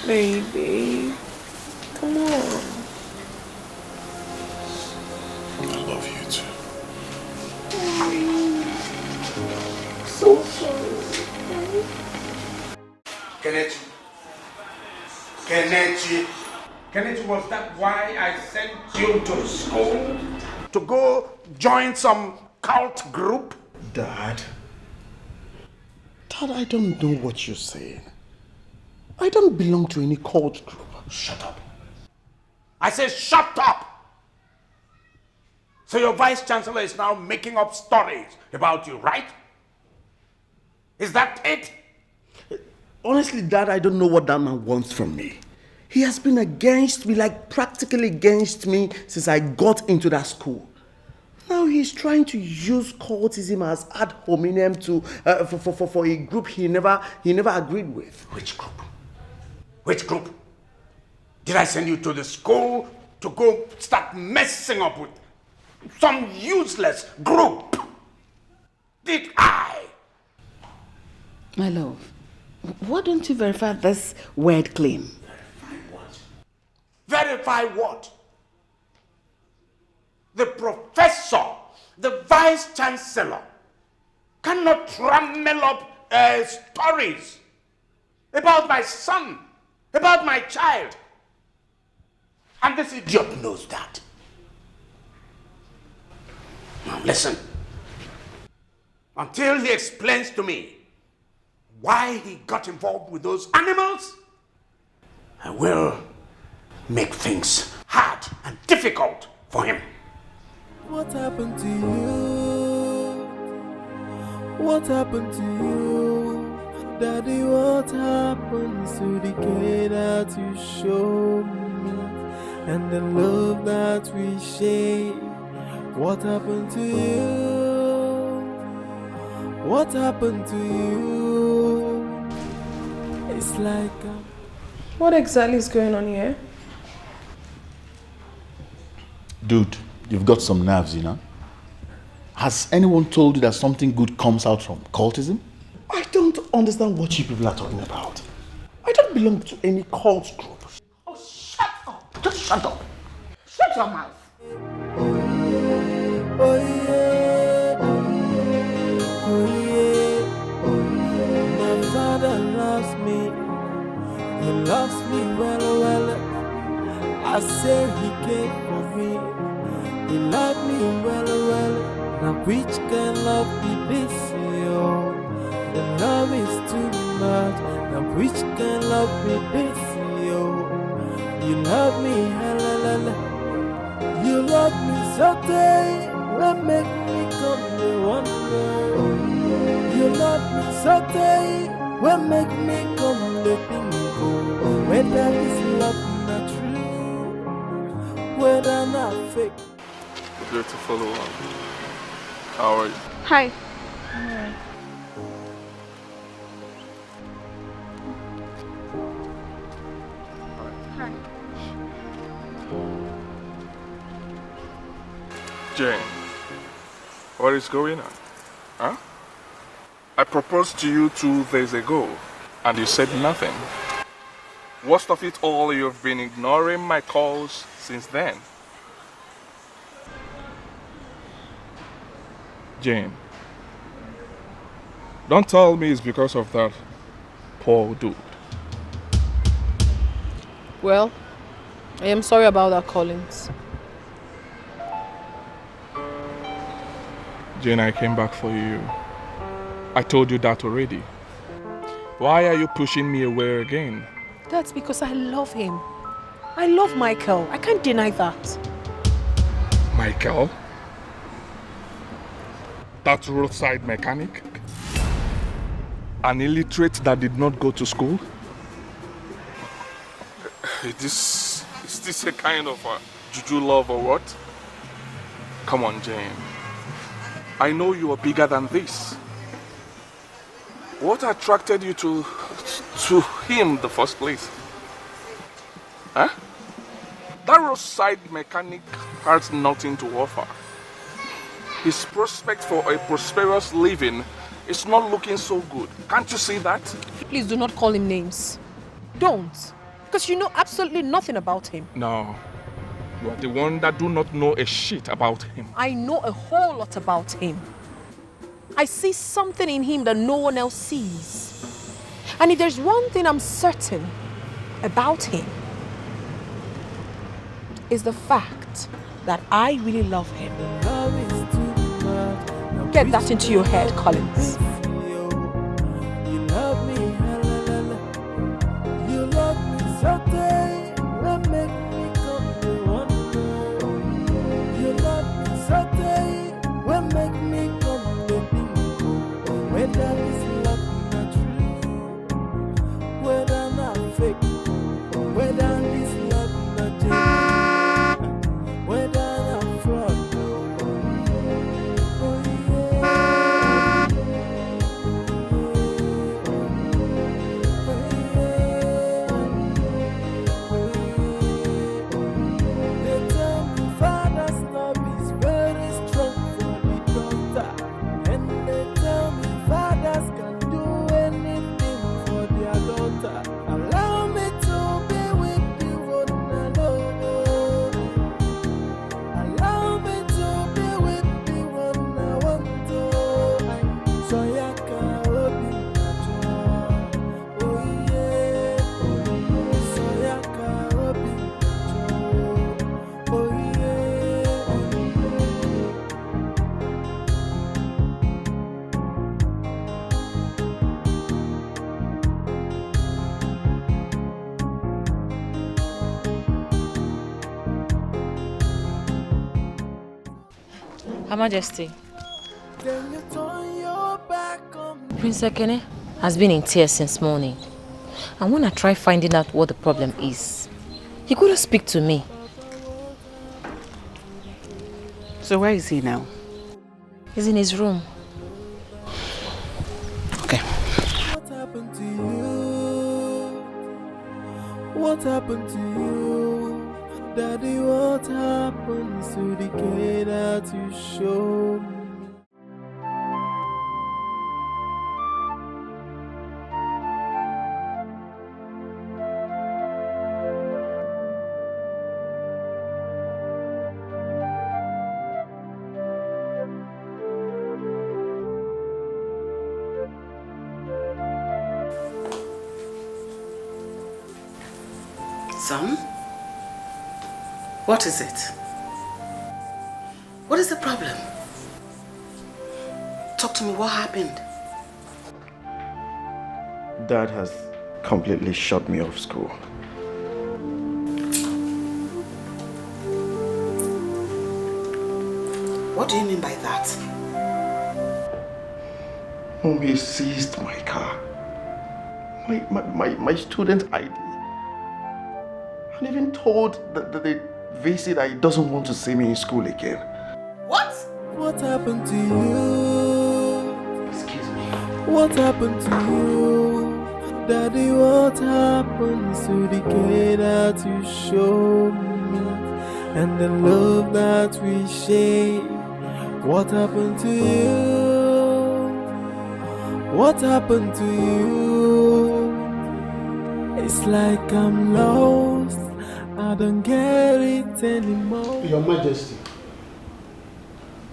Baby, come on. I love you too. So sorry. Kenichi, was that why I sent you to school? To go join some cult group? Dad, I don't know what you're saying. I don't belong to any cult group. Shut up. I say shut up! So your vice chancellor is now making up stories about you, right? Is that it? Honestly, Dad, I don't know what that man wants from me. He has been against me, like practically against me, since I got into that school. Now he's trying to use cultism as ad hominem to for a group he never agreed with. Which group? Which group? Did I send you to the school to go start messing up with some useless group? Did I? My love, why don't you verify this weird claim? Verify what? the professor, the vice chancellor cannot trammel up stories about my son, about my child. And this idiot knows that. Now listen. Until he explains to me why he got involved with those animals, I will make things hard and difficult for him. What happened to you? What happened to you? Daddy, what happened to the care that you showed me and the love that we shared? What happened to you? What happened to you? It's like What exactly is going on here? Dude, you've got some nerves, you know? Has anyone told you that something good comes out from cultism? I don't understand what you people are talking about. I don't belong to any cult group. Oh, shut up! Just shut up! Shut your mouth! oh yeah, oh yeah, oh yeah. My father loves me. He loves me well. I say he cared for me. He loved me well. Now which can love be this, yo? The love is too much. Now which can love be this, yo? You love me, hella. You love me so day. What make me come the wonder? You love me so day. What make me come the bingo? Whether this love not true, whether not fake. Good to follow up. How are you? Hi. Hi. Jane, what is going on? Huh? I proposed to you 2 days ago, and you said nothing. Worst of it all, you've been ignoring my calls since then. Jane, don't tell me it's because of that poor dude. Well, I am sorry about that, Collins. Jane, I came back for you. I told you that already. Why are you pushing me away again? That's because I love him. I love Michael. I can't deny that. Michael? That roadside mechanic? An illiterate that did not go to school? Is this a kind of a juju love or what? Come on, Jane. I know you are bigger than this. What attracted you to him in the first place? Huh? That roadside mechanic has nothing to offer. His prospect for a prosperous living is not looking so good. Can't you see that? Please do not call him names. Don't. Because you know absolutely nothing about him. No. You are the one that do not know a shit about him. I know a whole lot about him. I see something in him that no one else sees. And if there's one thing I'm certain about him, is the fact that I really love him. Get that into your head, Collins. You love me, you love me so day. What make me come the wonder? You love me so day. What make me come the bingo? Whether this love not true, whether not fake, whether this love not genuine, whether not fraud. Her Majesty. Then you turn your back on me. Prince Ekene has been in tears since morning. And when I try finding out what the problem is, he couldn't speak to me. So where is he now? He's in his room. Okay. What happened to you? What happened to you? Daddy, what happened to the kid that you showed me? Son? What is it? What is the problem? Talk to me, what happened? Dad has completely shut me off school. What do you mean by that? Mom, he seized my car. My student ID. And even told the VC that he doesn't want to see me in school again. What? What happened to you? Excuse me. What happened to you? Daddy, what happened to the kid that you showed me? And the love that we share? What happened to you? What happened to you? It's like I'm lost. I don't get it anymore. Your Majesty,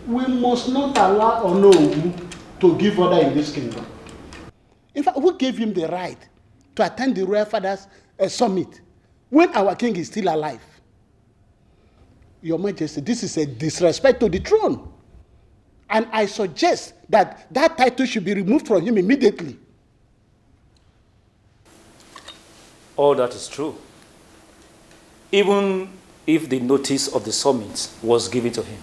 we must not allow Onowu to give order in this kingdom. In fact, who gave him the right to attend the Royal Father's summit when our king is still alive? Your Majesty, this is a disrespect to the throne. And I suggest that that title should be removed from him immediately. All that is true. Even if the notice of the summit was given to him,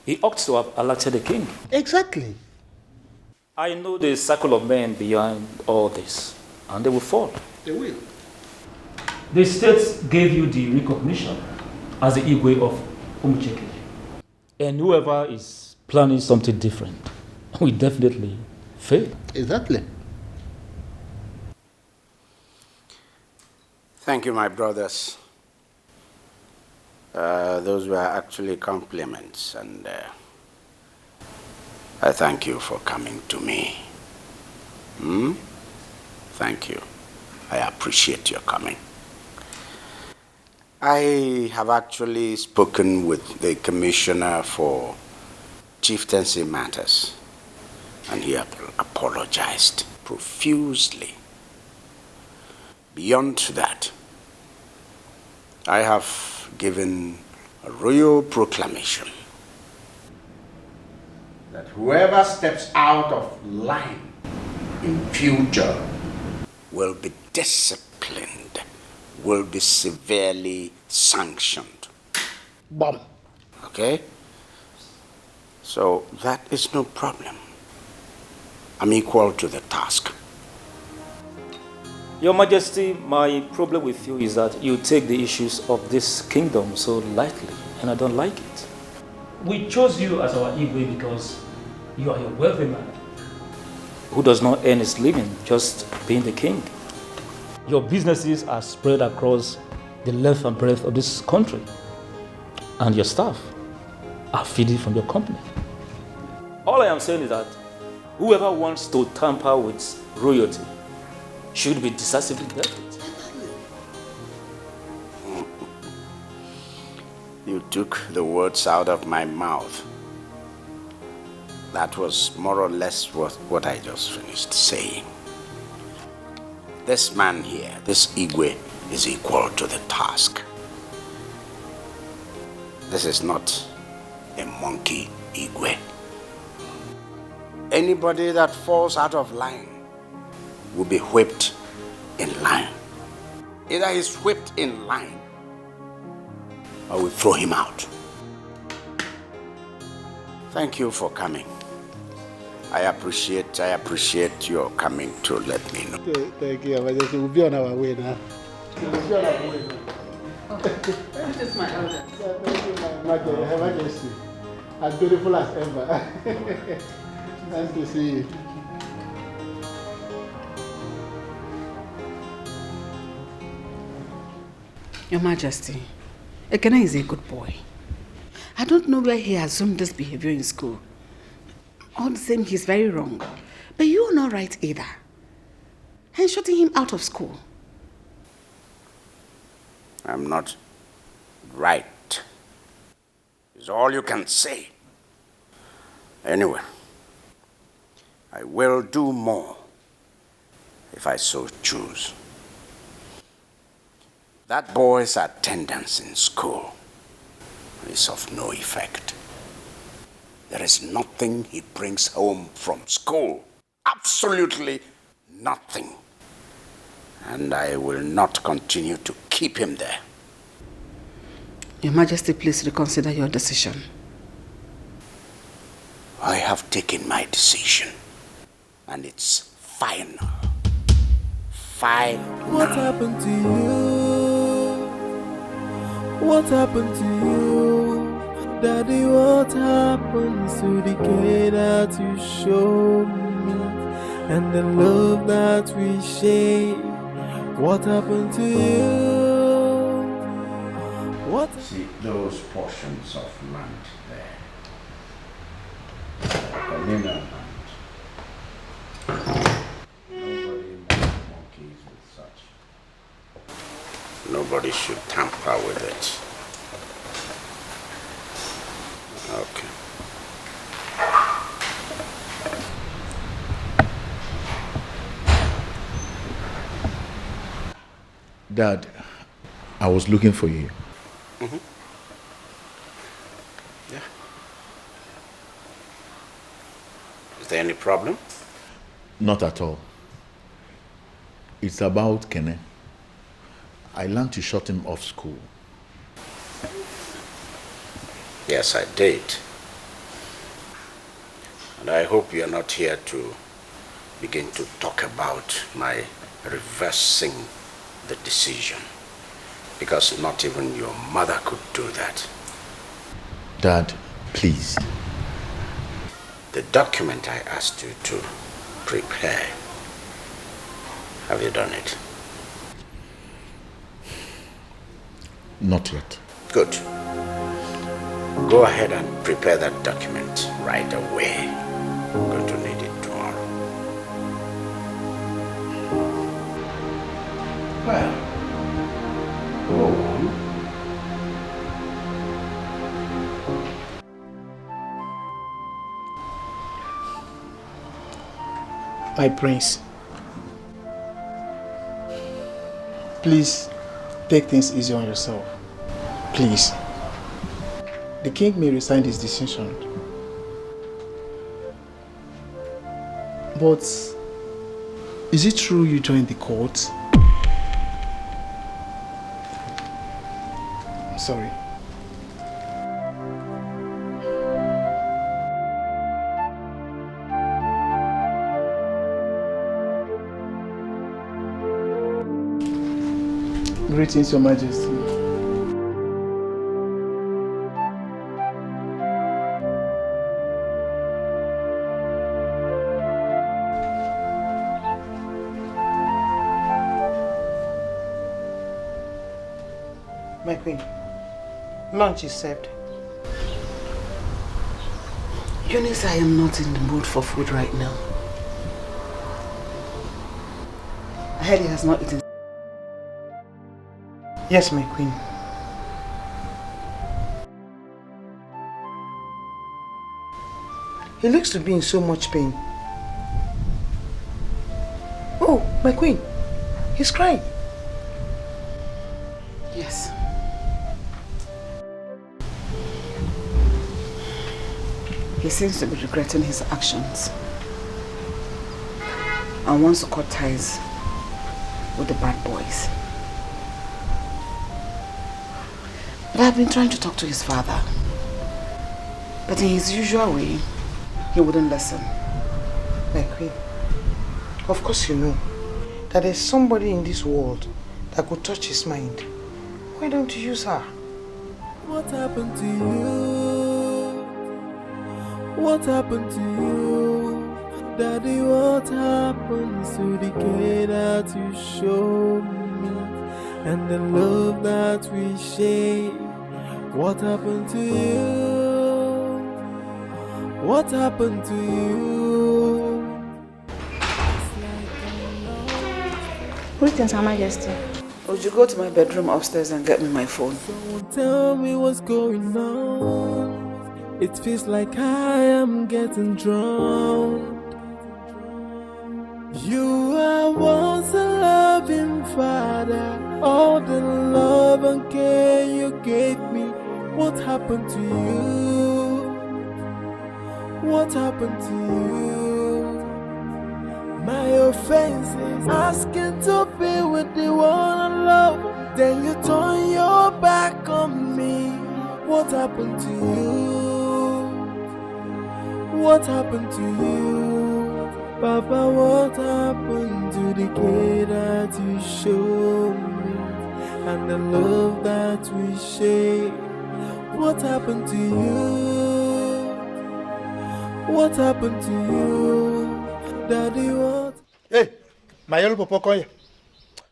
he ought to have elected a king. Exactly. I know the circle of men behind all this, and they will fall. They will. The states gave you the recognition as the Igwe of Umucheke. And whoever is planning something different will definitely fail. Exactly. Thank you, my brothers. Those were actually compliments, and I thank you for coming to me. Thank you. I appreciate your coming. I have actually spoken with the Commissioner for Chieftaincy Matters, and he apologized profusely. Beyond that, I have given a royal proclamation that whoever steps out of line in future will be disciplined, will be severely sanctioned. Bomb. Okay? So that is no problem. I'm equal to the task. Your Majesty, my problem with you is that you take the issues of this kingdom so lightly, and I don't like it. We chose you as our Igwe because you are a wealthy man who does not earn his living just being the king. Your businesses are spread across the length and breadth of this country, and your staff are feeding from your company. All I am saying is that whoever wants to tamper with royalty should be decisively dealt with. You took the words out of my mouth. That was more or less what I just finished saying. This man here, this Igwe, is equal to the task. This is not a monkey Igwe. Anybody that falls out of line will be whipped in line. Either he's whipped in line or we throw him out. Thank you for coming. I appreciate your coming to let me know. Thank you, Majesty. We'll be on our way now. We'll be on our way now. This is my elder. Thank you, my Majesty. As beautiful as ever. Nice to see you. Your Majesty, Ekene is a good boy. I don't know where he assumed this behavior in school. All the same, he's very wrong. But you're not right either. And shutting him out of school. I'm not right. Is all you can say. Anyway, I will do more if I so choose. That boy's attendance in school is of no effect. There is nothing he brings home from school. Absolutely nothing. And I will not continue to keep him there. Your Majesty, please reconsider your decision. I have taken my decision. And it's final. Final. What happened to you? What happened to you? Daddy, what happened to the care that you showed me? And the love that we share? What happened to you? What? See those portions of land there. Communal land. Nobody monkeys with such. Nobody should tamper with it. Okay. Dad, I was looking for you. Mm-hmm. Yeah. Is there any problem? Not at all. It's about Kene. I learned to shut him off school. Yes, I did. And I hope you're not here to begin to talk about my reversing the decision. Because not even your mother could do that. Dad, please. The document I asked you to prepare, have you done it? Not yet. Good. Go ahead and prepare that document right away. I'm going to need it tomorrow. Well, go on. My prince, please take things easy on yourself. Please. The king may resign his decision. But is it true you joined the court? I'm sorry. Greetings, Your Majesty. My queen, lunch is served. Eunice, I am not in the mood for food right now. I heard he has not eaten. Yes, my queen. He looks to be in so much pain. Oh, my queen, he's crying. Yes. He seems to be regretting his actions and wants to cut ties with the bad boys. But I've been trying to talk to his father, But in his usual way, he wouldn't listen. My queen, of course you know that there's somebody in this world that could touch his mind. Why don't you use her? What happened to you? What happened to you? Daddy, what happened to the care that you showed me and the love that we share? What happened to you? What happened to you? Greetings, Her Majesty. Would you go to my bedroom upstairs and get me my phone? Someone tell me what's going on. It feels like I am getting drowned. You are once a loving father. All the love and care you gave me. What happened to you? What happened to you? My offense is asking to be with the one I love. Then you turn your back on me. What happened to you? What happened to you? Papa, what happened to the care that you showed me and the love that we share? What happened to you? What happened to you? Daddy, what? Hey, my yellow papa, come here.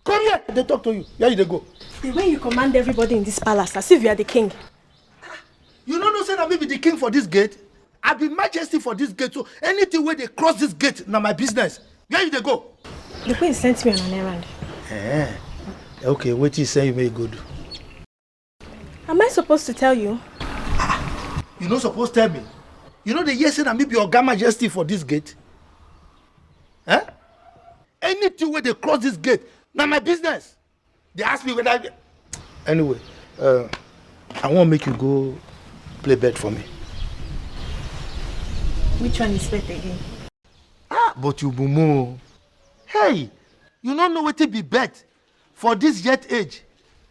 Come here, they talk to you. Where you go? The way you command everybody in this palace, as if you are the king. You don't know say that me be the king for this gate? I be majesty for this gate, so anything where they cross this gate, now my business. Where you they go? The queen sent me on an errand. Eh. Okay, what you say you may good. Am I supposed to tell you? You not supposed to tell me. You know the yes say that me be your majesty for this gate? Eh? Anything where they cross this gate, now my business. They ask me whether I... Anyway, I want to make you go play bet for me. Which one is bet again? Ah, but you bumo. Hey, you don't know what to be bet for this yet age.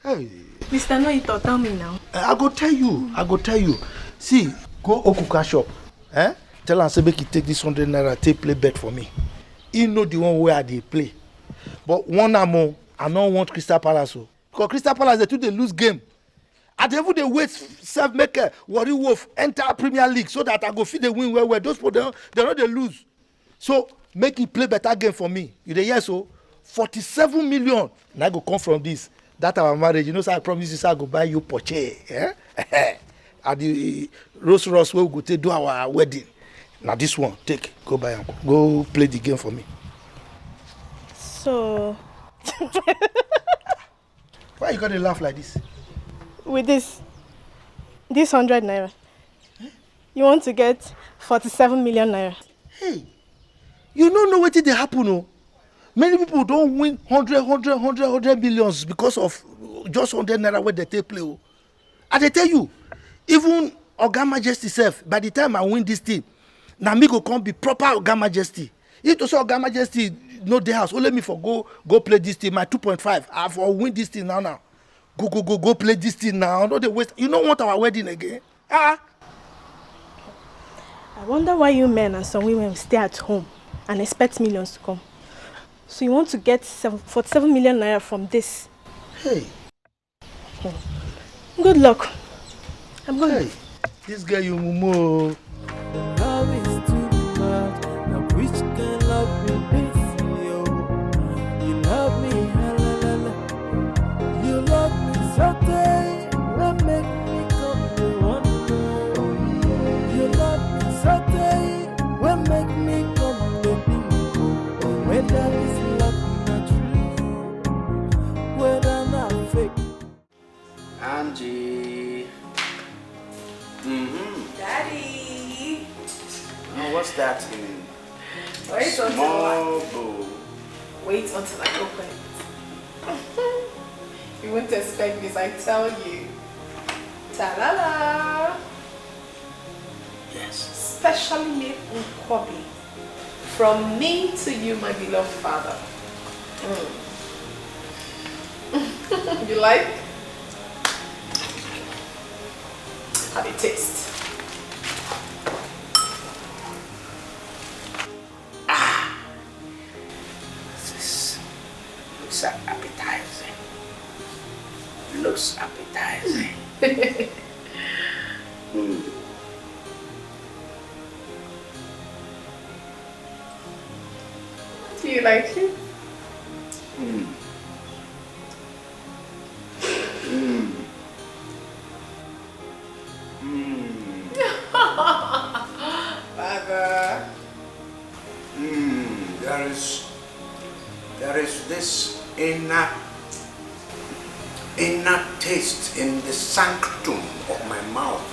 Hey. Mr. Noito, tell me now. I go tell you. See, go Okuka shop. Eh? Tell am say make you take this 100 naira, take play bet for me. He know the one where they play. But one more, I don't want Crystal Palace. Because Crystal Palace, they lose game. And they would wait, self make Worry Wolf enter Premier League so that I go feed the win where those people they know they lose. So make it play better game for me. You dey hear so? 47 million. And I go come from this. That our marriage. You know, so I promise you, so I go buy you Porsche. Eh? At the Rolls Royce where we go to do our wedding. Now this one, take, go buy and go play the game for me. So... Why you gonna laugh like this? With this 100 naira, you want to get 47 million naira. Hey, you don't know what did happen, no? Many people don't win 100 millions because of just 100 naira where they take play. Oh. And they tell you, even Oga Majesty self, by the time I win this thing, now me go come be proper Oga Majesty. If to say Oga Majesty no the house, only me for go play this thing, my 2.5, I for win this thing now. Go play this thing now. No, they waste. You don't want our wedding again? Ah. I wonder why you men and some women stay at home and expect millions to come. So you want to get 47 million naira from this? Hey. Good luck. I'm going. Hey, this girl you mumu. Love is too much. Now which can love me this? Yo, you love me, you love me so day. What make me come to wonder? You love me so day. What make me come to think? Whether this love not true, whether not fake. Angie. Daddy. Now what's that in Wait small bowl? Wait until I open it. You won't expect this, I tell you. Ta-la-la! Yes. Specially made Nkwobi. From me to you, my beloved father. You like? Have a taste. Do you like it? Father. There is this inner taste in the sanctum of my mouth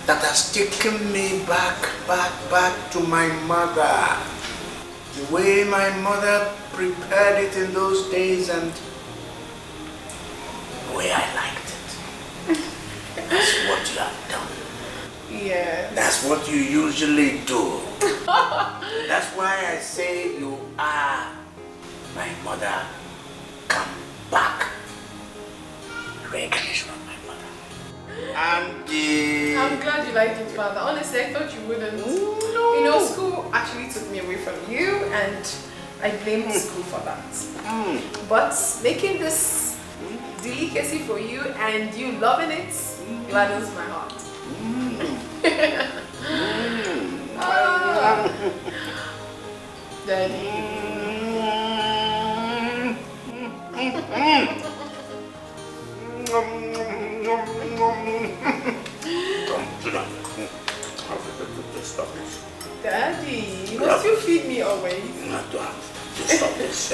that has taken me back to my mother. The way my mother prepared it in those days and the way I liked it. That's what you have done. Yes. That's what you usually do. That's why I say you are my mother. Come back. Recognition of my mother. And I'm glad you liked it, Father. Honestly, I thought you wouldn't. No. You know, school actually took me away from you, and I blamed school for that. But making this delicacy for you and you loving it gladdens my heart. Daddy. Stop this. Daddy, must you feed me always? Not to have to stop this.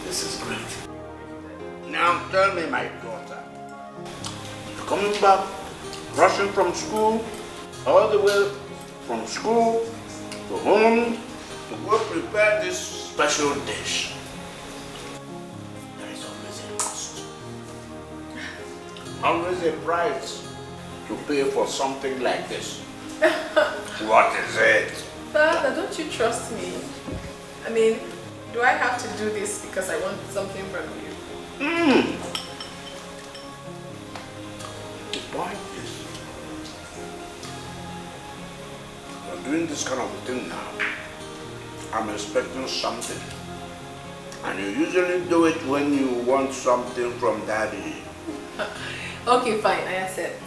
This is great. Now tell me, my daughter, coming back, rushing from school, all the way from school to home, to go prepare this special dish. There is always a cost. Always a price to pay for something like this. What is it? Father, don't you trust me? I mean, do I have to do this because I want something from you? The point is, you're doing this kind of thing now. I'm expecting something. And you usually do it when you want something from Daddy. Okay, fine, I accept.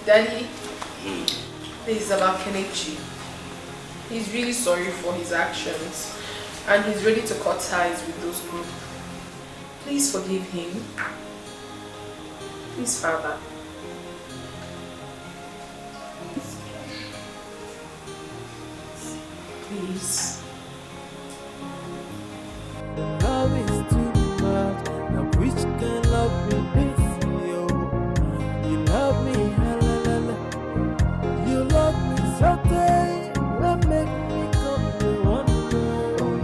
Daddy, this is about Kenichi. He's really sorry for his actions and he's ready to cut ties with those group. Please forgive him. Please, Father. Please. The love is too much. Now which can love me this, yo? You love me, you love me so day. What make me come to one more?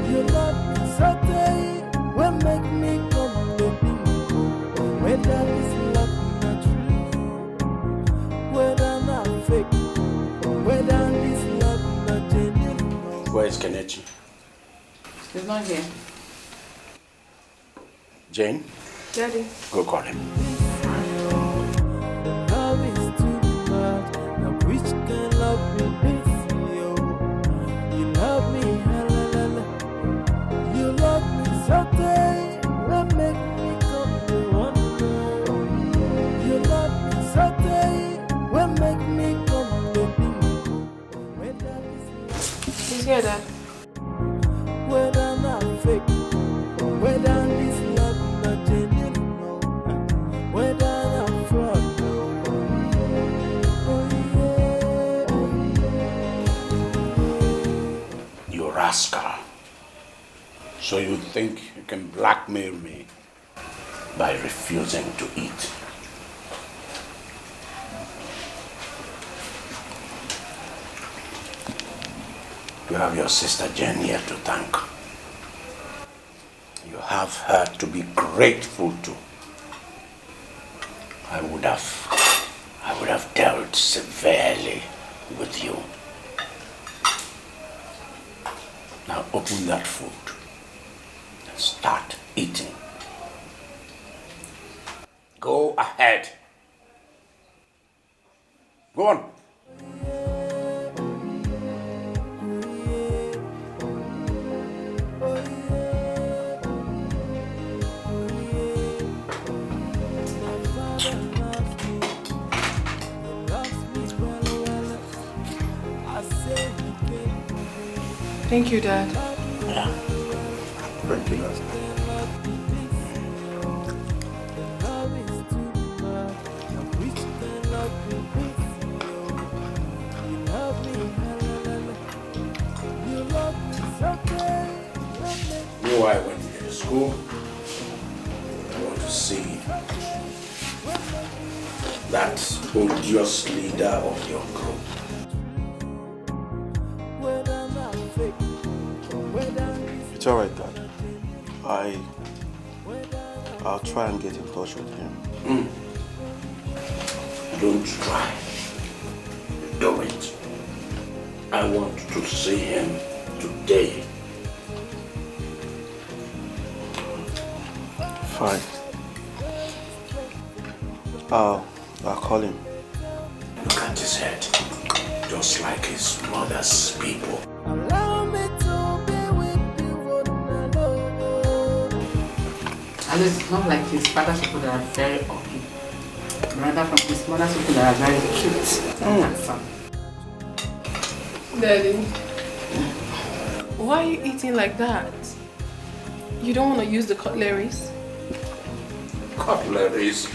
You love me so day. What make me come to bingo? Whether this love not true, whether not fake, whether this love not genuine. Where is Kenichi? He's not here. Jane? Daddy. Go call him. The love is too much. Now which can love me this, yo? You love me, you love me so day. What make me come to one more? You love me so day. What make me come to bingo? He's here, Dad. Whether not fake, whether this love not genuine, whether not fraud. You rascal. So you think you can blackmail me by refusing to eat? You have your sister Jen here to thank. You have her to be grateful to. I would have dealt severely with you. Now open that food and start eating. Go ahead. Go on. Thank you, Dad. Yeah. Thank you, Dad. You know why I went to your school? I want to see that odious leader of your group. It's alright, Dad. I'll try and get in touch with him. Don't try. Do it. I want to see him today. Fine. I'll call him. Look at his head. Just like his mother's people. At least it's not like his father's people that are very ugly. Rather from his mother's people that are very cute and handsome. Daddy, why are you eating like that? You don't want to use the cutleries? Cutleries?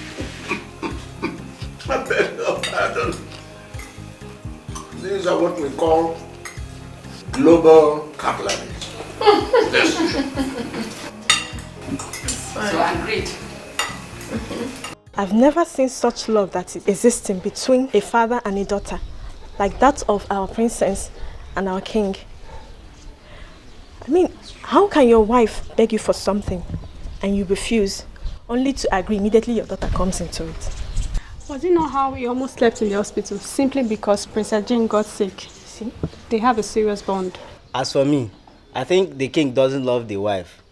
I beg your pardon. These are what we call global cutleries. So agreed. I've never seen such love that is existing between a father and a daughter, like that of our princess and our king. I mean, how can your wife beg you for something and you refuse, only to agree immediately your daughter comes into it? Was it not how he almost slept in the hospital simply because Princess Jane got sick? See, they have a serious bond. As for me, I think the king doesn't love the wife.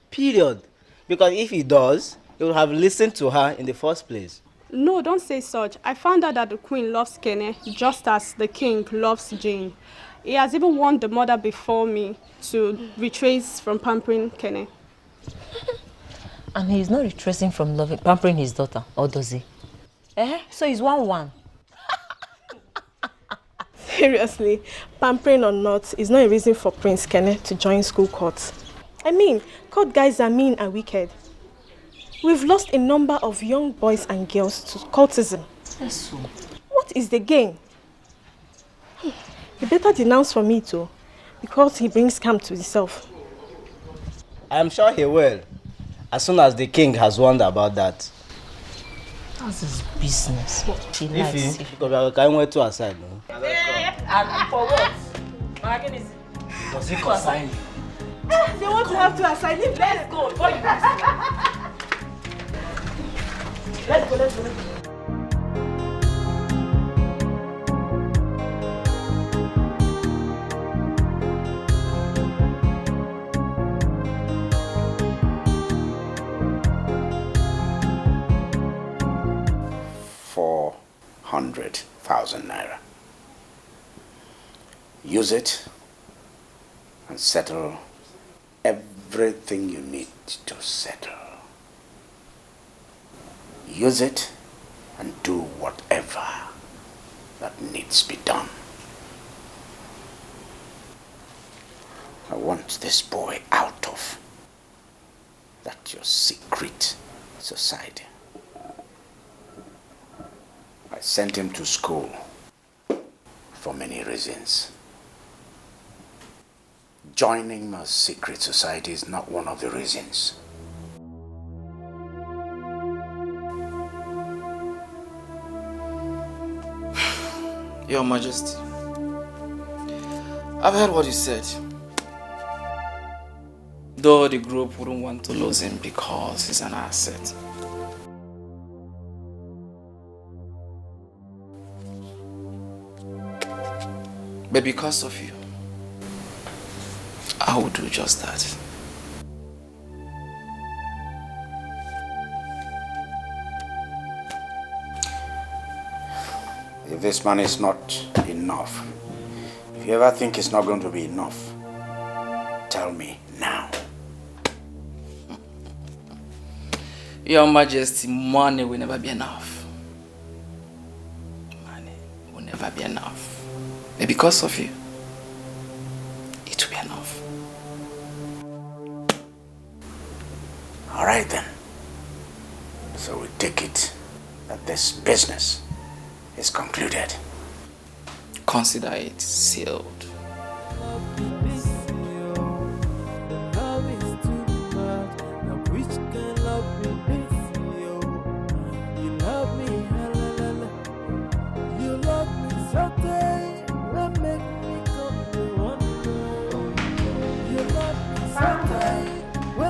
Period. Because if he does, he would have listened to her in the first place. No, don't say such. I found out that the queen loves Kene just as the king loves Jane. He has even warned the mother before me to retrace from pampering Kene. And he's not retracing from pampering his daughter, or does he? So he's 1-1. Seriously, pampering or not is not a reason for Prince Kene to join school courts. I mean, court guys are mean and wicked. We've lost a number of young boys and girls to cultism. Yes, so. What is the gain? You better denounce for me too, because he brings scam to himself. I'm sure he will, as soon as the king has warned about that. That's his business. She likes If it. he can wait to aside, no? And for what? Does he consign you? They want to have to assign him. Let's go. Let's go. ₦400,000. Use it and settle everything you need to settle. Use it and do whatever that needs to be done. I want this boy out of that your secret society. I sent him to school for many reasons. Joining my secret society is not one of the reasons. Your Majesty, I've heard what you said. Though the group wouldn't want to lose him because he's an asset. But because of you, I will do just that. If this money is not enough, if you ever think it's not going to be enough, tell me now. Your Majesty, money will never be enough. Money will never be enough. But because of you, it will be enough. All right then. So we take it that this business is concluded. Consider it sealed.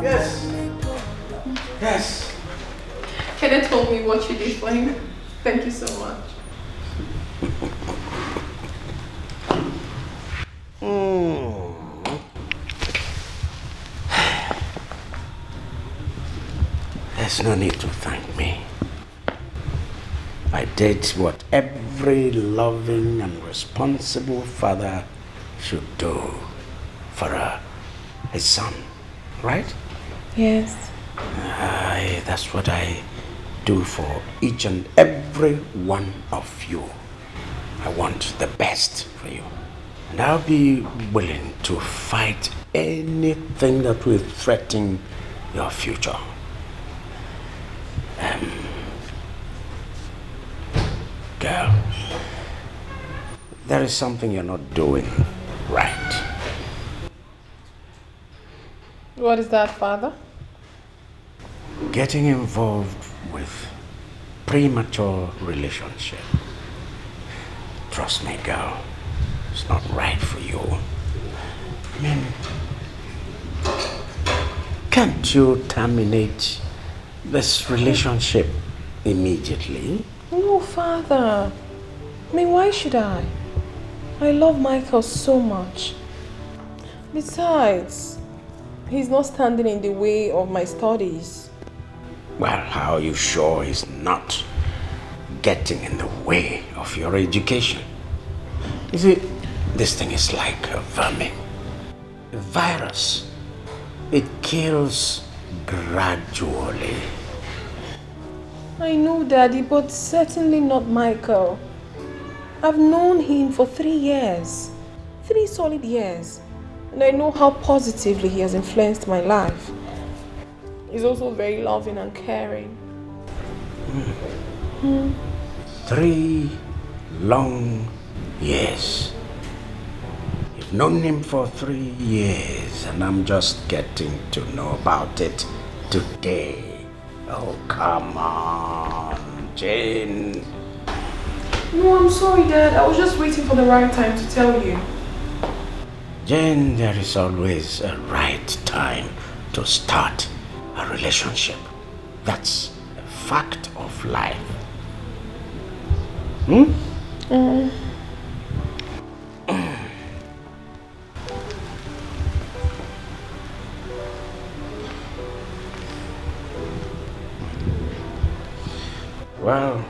Yes. Yes. Can you tell me what you did for him? Thank you so much. There's no need to thank me. I did what every loving and responsible father should do for his son, right? Yes. That's what I do for each and every one of you. I want the best for you. And I'll be willing to fight anything that will threaten your future. Girl, there is something you're not doing right. What is that, Father? Getting involved with premature relationship. Trust me, girl, it's not right for you. I mean, can't you terminate this relationship immediately? No, Father. I mean, why should I? I love Michael so much. Besides, he's not standing in the way of my studies. Well, how are you sure he's not getting in the way of your education? You see, this thing is like a vermin. A virus. It kills gradually. I know, Daddy, but certainly not Michael. I've known him for 3 years. 3 solid years. And I know how positively he has influenced my life. He's also very loving and caring. 3 long years. You've known him for 3 years, and I'm just getting to know about it today. Oh, come on, Jane. No, I'm sorry, Dad. I was just waiting for the right time to tell you. Jane, there is always a right time to start a relationship. That's a fact of life. Well,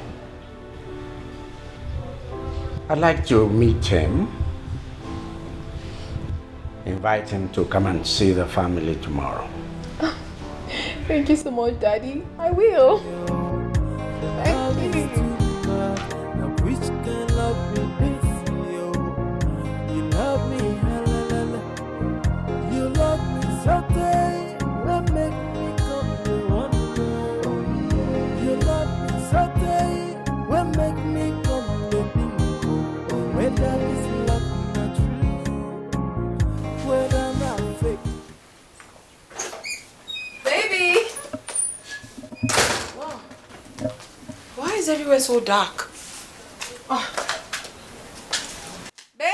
I'd like to meet him. Invite him to come and see the family tomorrow. Thank you so much, Daddy. I will. Thank you. Baby! Wow. Why is everywhere so dark? Oh. Babe?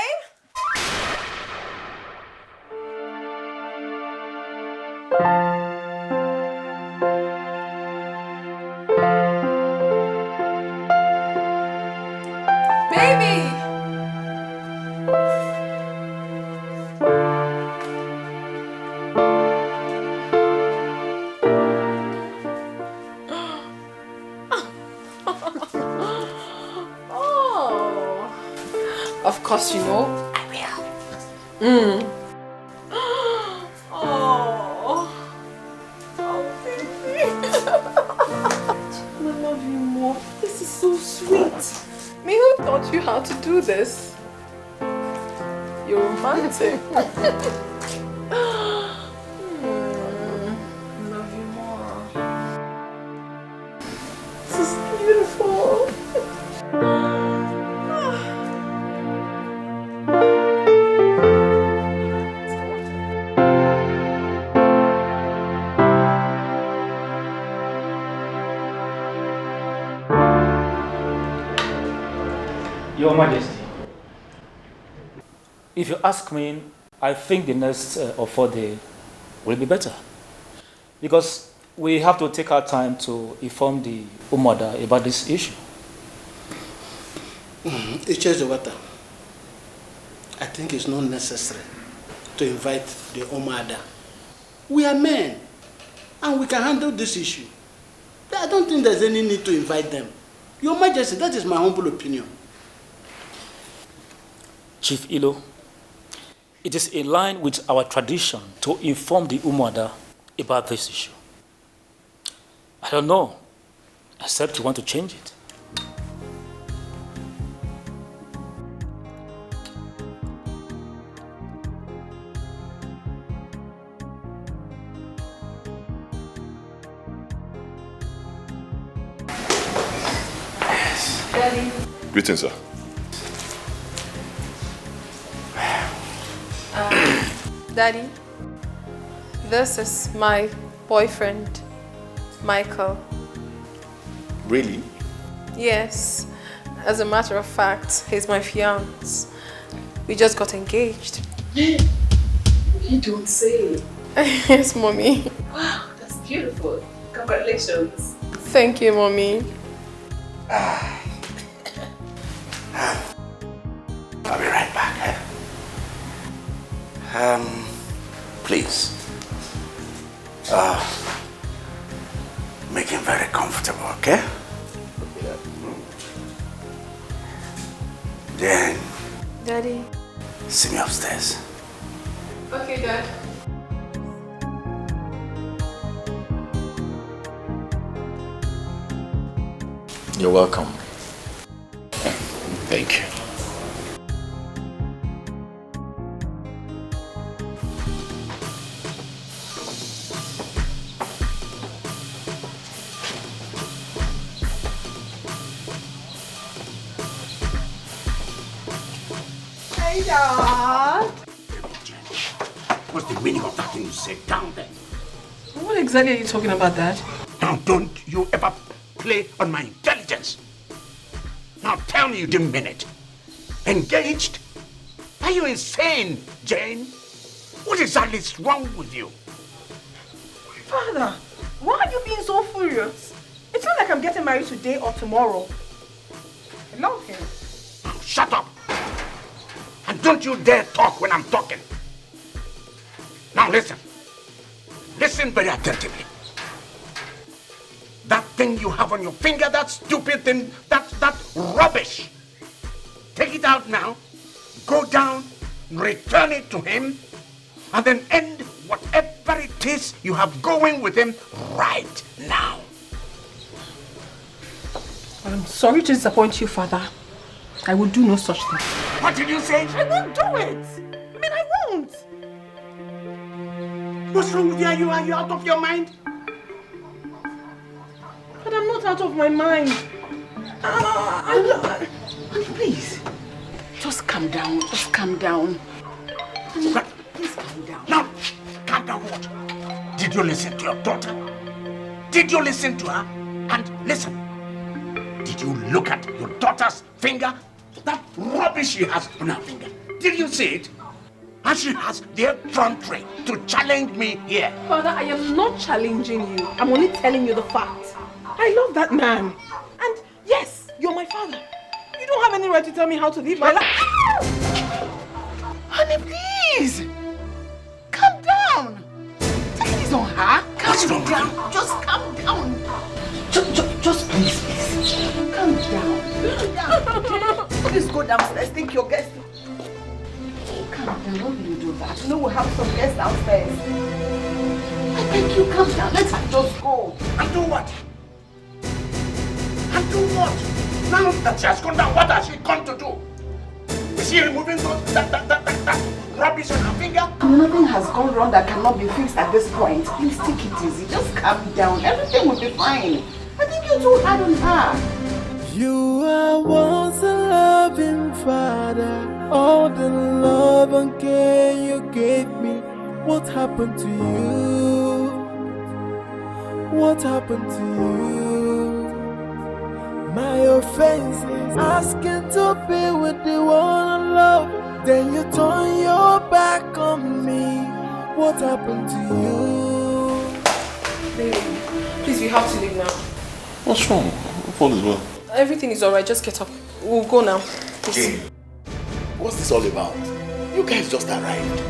Baby! Of course, you know, I will. Oh, baby. I love you more. This is so sweet. Me, who taught you how to do this? You're romantic. Your Majesty, if you ask me, I think the next or 4 days will be better. Because we have to take our time to inform the Umada about this issue. Ichezowata, I think it's not necessary to invite the Umada. We are men, and we can handle this issue. I don't think there's any need to invite them. Your Majesty, that is my humble opinion. Chief Ilo, it is in line with our tradition to inform the Umada about this issue. I don't know, except you want to change it. Daddy. Greetings, sir. Daddy, this is my boyfriend, Michael. Really? Yes, as a matter of fact, he's my fiance. We just got engaged. You don't say. Yes, Mommy. Wow, that's beautiful. Congratulations. Thank you, Mommy. I'll be right back. Please. Make him very comfortable, okay? Then, Daddy. see me upstairs. Okay, Dad. You're welcome. Thank you. Hey, Dad. What's the meaning of that thing you said down there? What exactly are you talking about, Dad? Now, don't you ever play on my intelligence. Now, tell me you didn't mean it. Engaged? Are you insane, Jane? What exactly is wrong with you? Father, why are you being so furious? It's not like I'm getting married today or tomorrow. I love him. Now, shut up. And don't you dare talk when I'm talking. Now listen. Listen very attentively. That thing you have on your finger, that stupid thing, that rubbish. Take it out now. Go down, return it to him, and then end whatever it is you have going with him right now. I'm sorry to disappoint you, Father. I will do no such thing. What did you say? I won't do it. I mean, I won't. What's wrong with you? Are you out of your mind? But I'm not out of my mind. Please, just calm down. Just calm down. Please calm down. Now, calm down what? Did you listen to your daughter? Did you listen to her? And listen, did you look at your daughter's finger? That rubbish she has on her finger. Did you see it? And she has the effrontery to challenge me here. Father, I am not challenging you. I'm only telling you the facts. I love that man. And yes, you're my father. You don't have any right to tell me how to live my life. Honey, please. Calm down. Take it easy on her. Calm down. Just calm down. Just please. Calm down. Please go downstairs. Think your guest. Calm down. Why will you do that? You know we'll have some guests downstairs. I beg you, calm down. Let her just go. And do what? And do what? Now that she has gone down, what has she gone to do? Is she removing that rubbish on her finger? Nothing has gone wrong that cannot be fixed at this point. Please take it easy. Just calm down. Everything will be fine. I think you're too hard on her. You are once a loving father. All the love and care you gave me. What happened to you? What happened to you? My offense is asking to be with the one I love. Then you turn your back on me. What happened to you? Baby, please, we have to leave now. What's wrong? What is wrong? Everything is alright, just get up. We'll go now. Jane, what's this all about? You guys just arrived.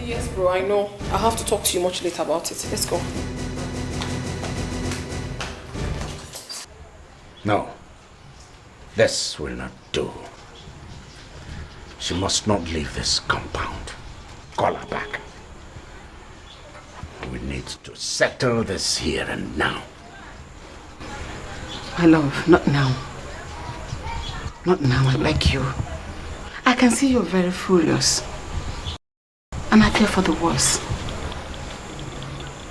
Yes, bro, I know. I'll have to talk to you much later about it. Let's go. No, this will not do. She must not leave this compound. Call her back. We need to settle this here and now. My love, not now. Not now, I like you. I can see you're very furious. And I fear for the worst.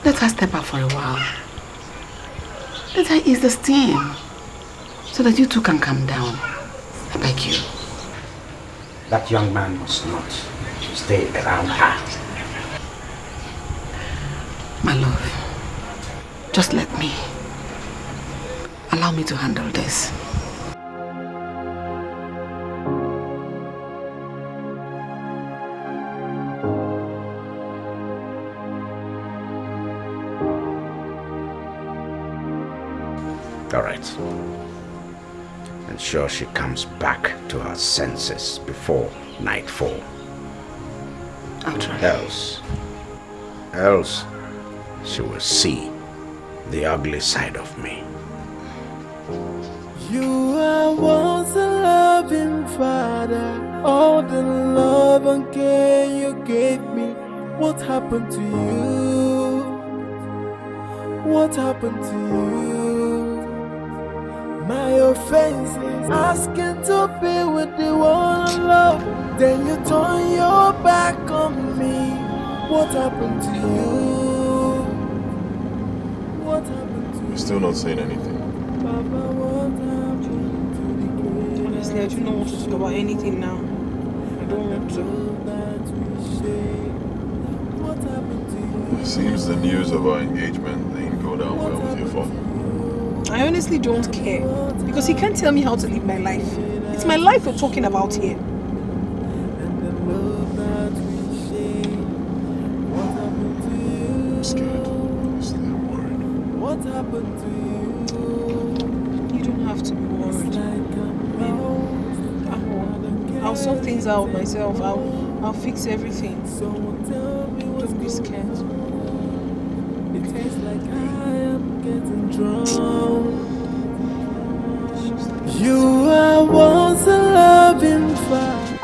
Let her step out for a while. Let her ease the steam. So that you two can calm down. I beg you. That young man must not stay around her. My love, just let me. Allow me to handle this. All right. Ensure she comes back to her senses before nightfall. I'll try. Else, she will see the ugly side of me. You are once a loving father. All the love and care you gave me. What happened to you? What happened to you? My offense is asking to be with the one I love. Then you turn your back on me. What happened to you? What happened to you? You're still not saying anything. Papa, what happened to the girl? Honestly, I do not want to talk about anything now. I don't want to. What happened to you? It seems the news of our engagement didn't go down well with your father. I honestly don't care. Because he can't tell me how to live my life. It's my life we're talking about here. I'm scared. Honestly, I'm worried. What happened to you? You don't have to be worried. I'll sort things out myself. I'll fix everything. Don't be scared. It tastes like I am getting drunk. You are once a loving father.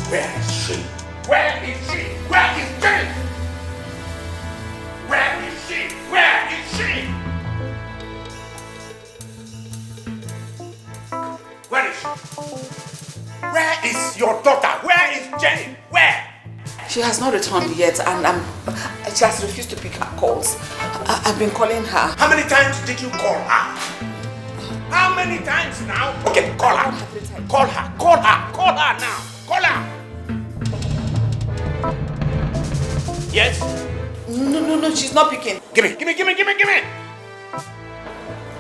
Where is she? Where is she? Where is Jane? Where is she? Where is she? Where is she? Where is your daughter? Where is Jane? Where? She has not returned yet, and she has refused to pick her calls. I've been calling her. How many times did you call her? How many times now? Okay, call her. Call her. Call her. Call her now. Call her. Yes? No, she's not picking. Give me.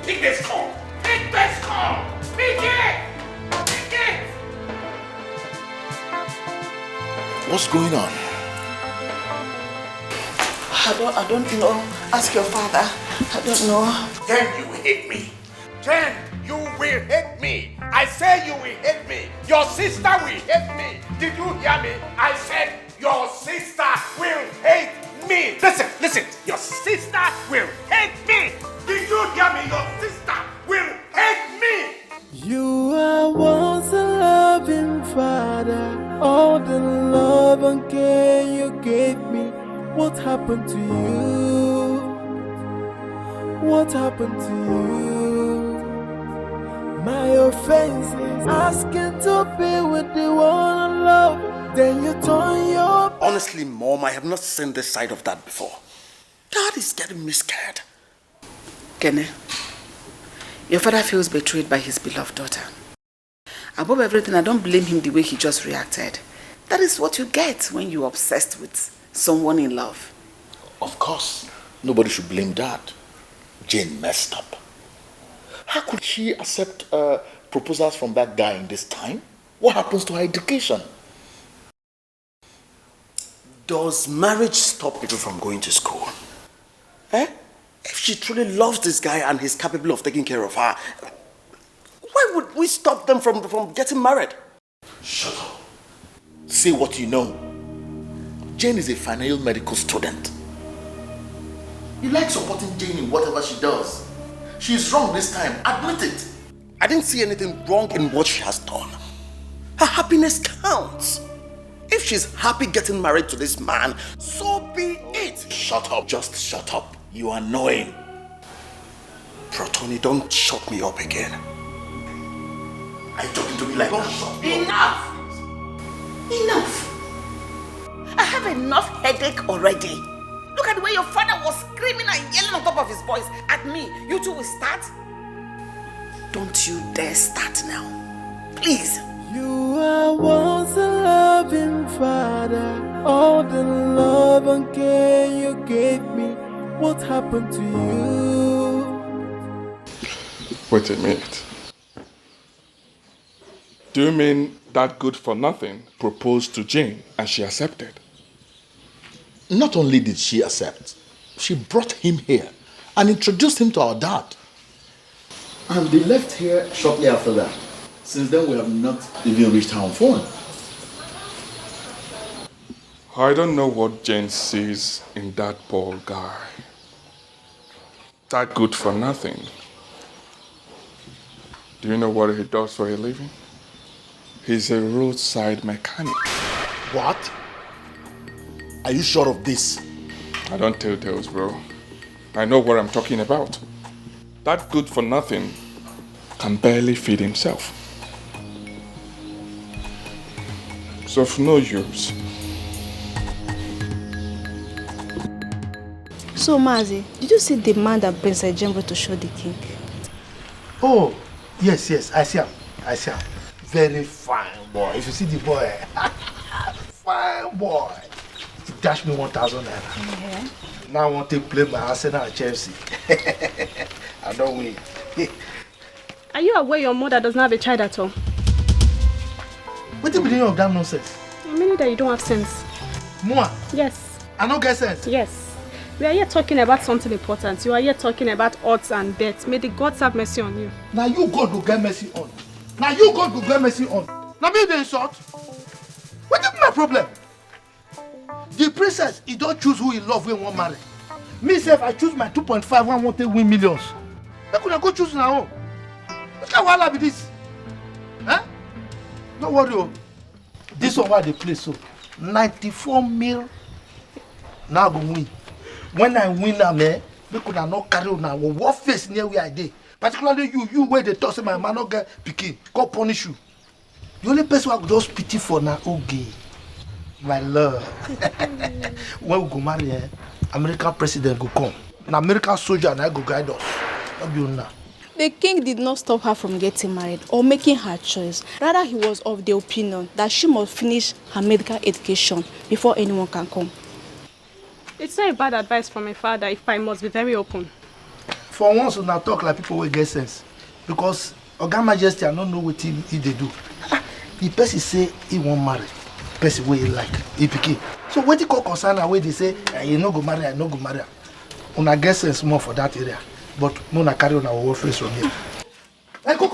Pick this call. Pick this call. Pick it. Pick it. What's going on? I don't know. Ask your father. I don't know. Then you will hate me. Then you will hate me. I say you will hate me. Your sister will hate me. Did you hear me? I said your sister will hate me. Listen. Your sister will hate me. Did you hear me? Your sister will hate me. You are once a loving father. All the love and care you gave me. What happened to you? What happened to you? My offense is asking to be with the one I love. Then you turn your... Honestly, Mom, I have not seen this side of that before. Dad is getting me scared. Kene, your father feels betrayed by his beloved daughter. Above everything, I don't blame him the way he just reacted. That is what you get when you're obsessed with someone in love. Of course. Nobody should blame Dad. Jane messed up. How could she accept proposals from that guy in this time? What happens to her education? Does marriage stop people from going to school? If she truly loves this guy and he's capable of taking care of her, why would we stop them from getting married? Shut up. Say what you know. Jane is a final year medical student. You like supporting Jane in whatever she does. She's wrong this time. Admit it. I didn't see anything wrong in what she has done. Her happiness counts. If she's happy getting married to this man, so be it. Shut up. Just shut up. You are annoying. Protoni, don't shut me up again. Are you talking to me like that? Enough! I have enough headache already. Look at the way your father was screaming and yelling on top of his voice at me. You two will start? Don't you dare start now. Please. You are once a loving father. All the love and care you gave me. What happened to you? Wait a minute. Do you mean that good for nothing proposed to Jane and she accepted? Not only did she accept, she brought him here and introduced him to our dad. And they left here shortly after that. Since then, we have not even reached her on phone. I don't know what Jane sees in that poor guy. That good for nothing. Do you know what he does for a living? He's a roadside mechanic. What? Are you sure of this? I don't tell tales, bro. I know what I'm talking about. That good for nothing can barely feed himself. It's of no use. So, Mazi, did you see the man that brings a Jembo to show the king? Oh, yes, I see him. Very fine boy. If you see the boy, fine boy. He dashed me 1,000 naira. Yeah. Now I want to play my Arsenal and Chelsea. I don't win. Are you aware your mother does not have a child at all? What do you mean of that nonsense? I mean that you don't have sense. Moi? Yes. I don't get sense? Yes. We are here talking about something important. You are here talking about odds and death. May the gods have mercy on you. Now you God will get mercy on. Now me the insult. What is my problem? The princess, he don't choose who he love when he want marry. Me self, I choose my 2.5 when I want to win millions. I could go choose now. What kind of wahala be this? Huh? Don't worry. Oh. This one why they play so. 94 mil. Now I go win. When I win now, man, we could not carry on now. What face near where I did? Particularly you where they toss my man not get picky. Go punish you. The only person I could just pity for now, okay. My love. When we go marry, American president go come. An American soldier and I go guide us. What be now? The king did not stop her from getting married or making her choice. Rather, he was of the opinion that she must finish her medical education before anyone can come. It's not a bad advice from my father if I must be very open. For once, we now talk like people will get sense. Because Oga Majesty, I don't know what he they do. The person say he won't marry. The person way he like, he picky. So what you call concern where they say, you no go marry, I no go marry. Una get sense more for that area. But no na carry on our war face from here. Hey, go.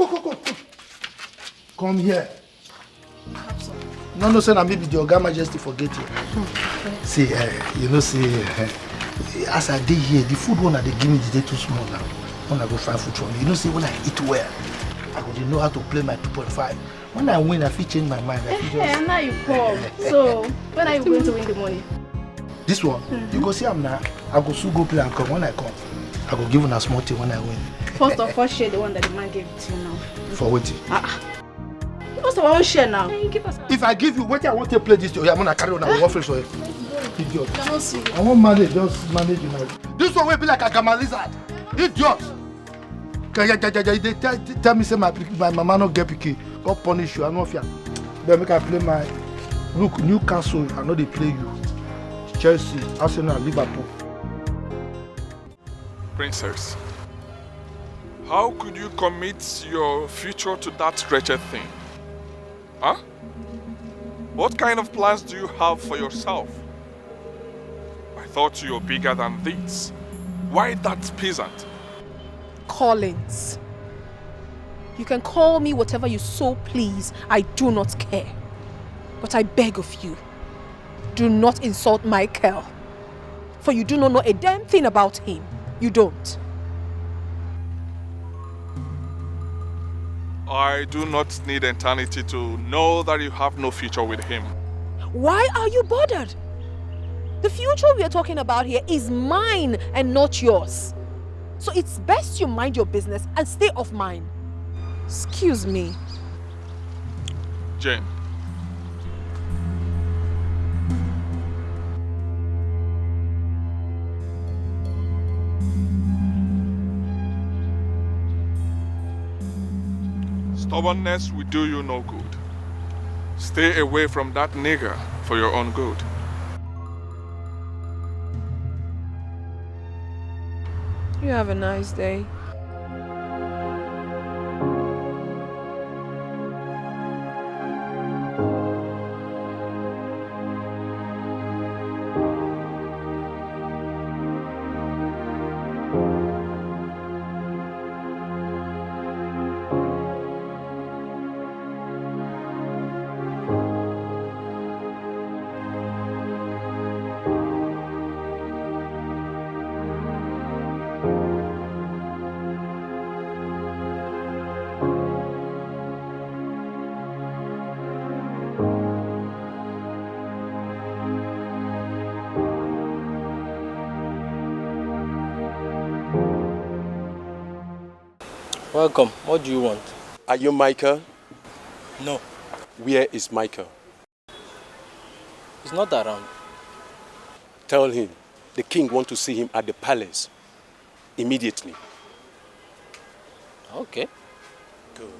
Come here. No, sir, maybe the Oga Majesty forget you. See, you know, as I did here, the food one that they give me is too small now. When I go find food from me, you know, see, when I eat well, I go know how to play my 2.5. When I win, I feel change my mind. Hey, now you come. So, when are you going to win the money? This one, you go see I'm now. I go soon go play and come. When I come, I go give you a small thing when I win. First of all, share the one that the man gave to you now. For what? First of all, share now. If I give you what I want to play this, I'm gonna carry on our office for it. Idiot. I won't manage, just manage you now. This one will be like a gamma lizard. Idiot. They tell me say my mama not get picky. God punish you. I know fear. Then make I play my look Newcastle. I know they play you. Chelsea, Arsenal, Liverpool. Princess, How could you commit your future to that wretched thing? Huh? What kind of plans do you have for yourself? I thought you were bigger than this. Why that peasant? Collins. You can call me whatever you so please. I do not care. But I beg of you, do not insult Michael. For you do not know a damn thing about him. You don't. I do not need eternity to know that you have no future with him. Why are you bothered? The future we are talking about here is mine and not yours. So it's best you mind your business and stay off mine. Excuse me. Jane. Stubbornness will do you no good. Stay away from that nigger for your own good. You have a nice day. Welcome. What do you want? Are you Michael? No. Where is Michael? He's not around. Tell him the king wants to see him at the palace immediately. Okay. Good.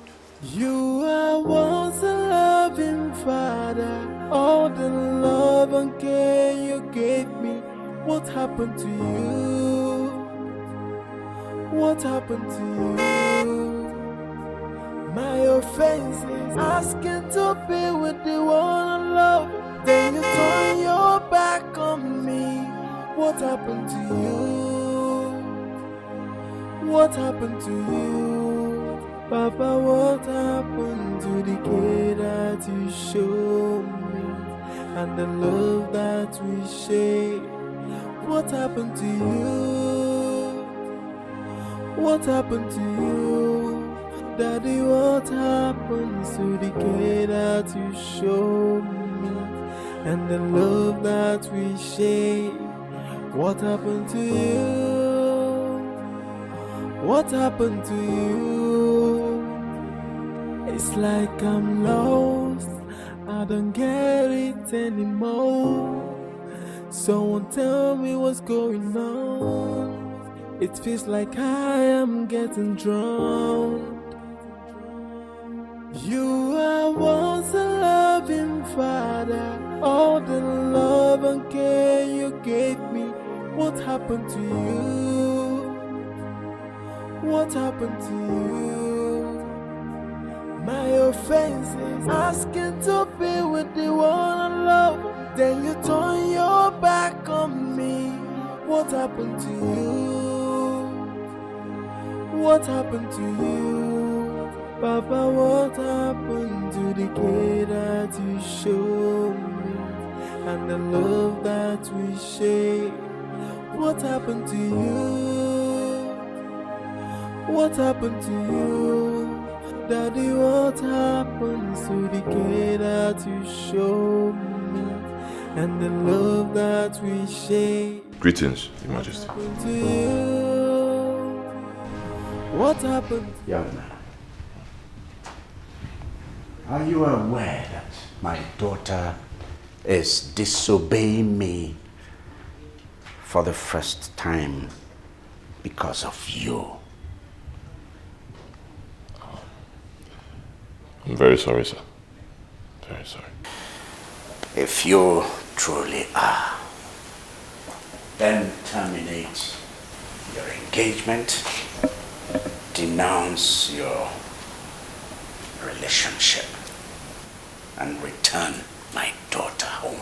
You are once a loving father. All the love and care you gave me. What happened to you? What happened to you? My offenses, asking to be with the one I love. Then you turn your back on me. What happened to you? What happened to you? Papa, what happened to the care that you showed me? And the love that we shared? What happened to you? What happened to you? Daddy, what happened to the care that you showed me? And the love that we shared? What happened to you? What happened to you? It's like I'm lost, I don't get it anymore. Someone tell me what's going on. It feels like I am getting drowned. You are once a loving father. All the love and care you gave me. What happened to you? What happened to you? My offenses, asking to be with the one I love. Then you turn your back on me. What happened to you? What happened to you? Papa, what happened to the care that you showed me? And the love that we shared? What happened to you? What happened to you? Daddy, what happened to the care that you showed me? And the love that we shared? Greetings, Your Majesty. What happened to you? What happened? Young man, are you aware that my daughter is disobeying me for the first time because of you? I'm very sorry, sir. Very sorry. If you truly are, then terminate your engagement denounce your relationship and return my daughter home.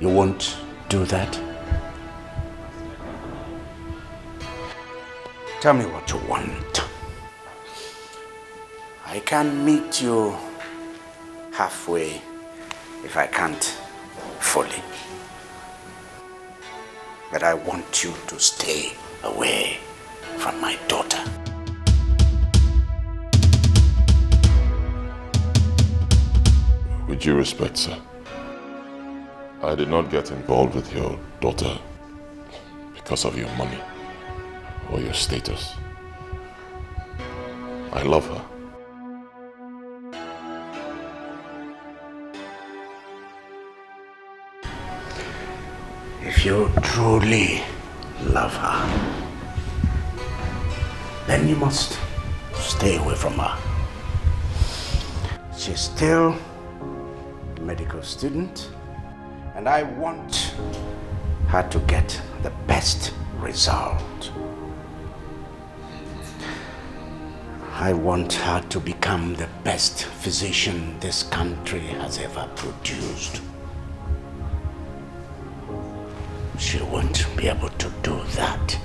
You won't do that? Tell me what you want. I can meet you halfway if I can't fully. But I want you to stay away from my daughter. With due respect, sir, I did not get involved with your daughter because of your money or your status. I love her. If you truly love her, then you must stay away from her. She's still a medical student, and I want her to get the best result. I want her to become the best physician this country has ever produced. She won't be able to do that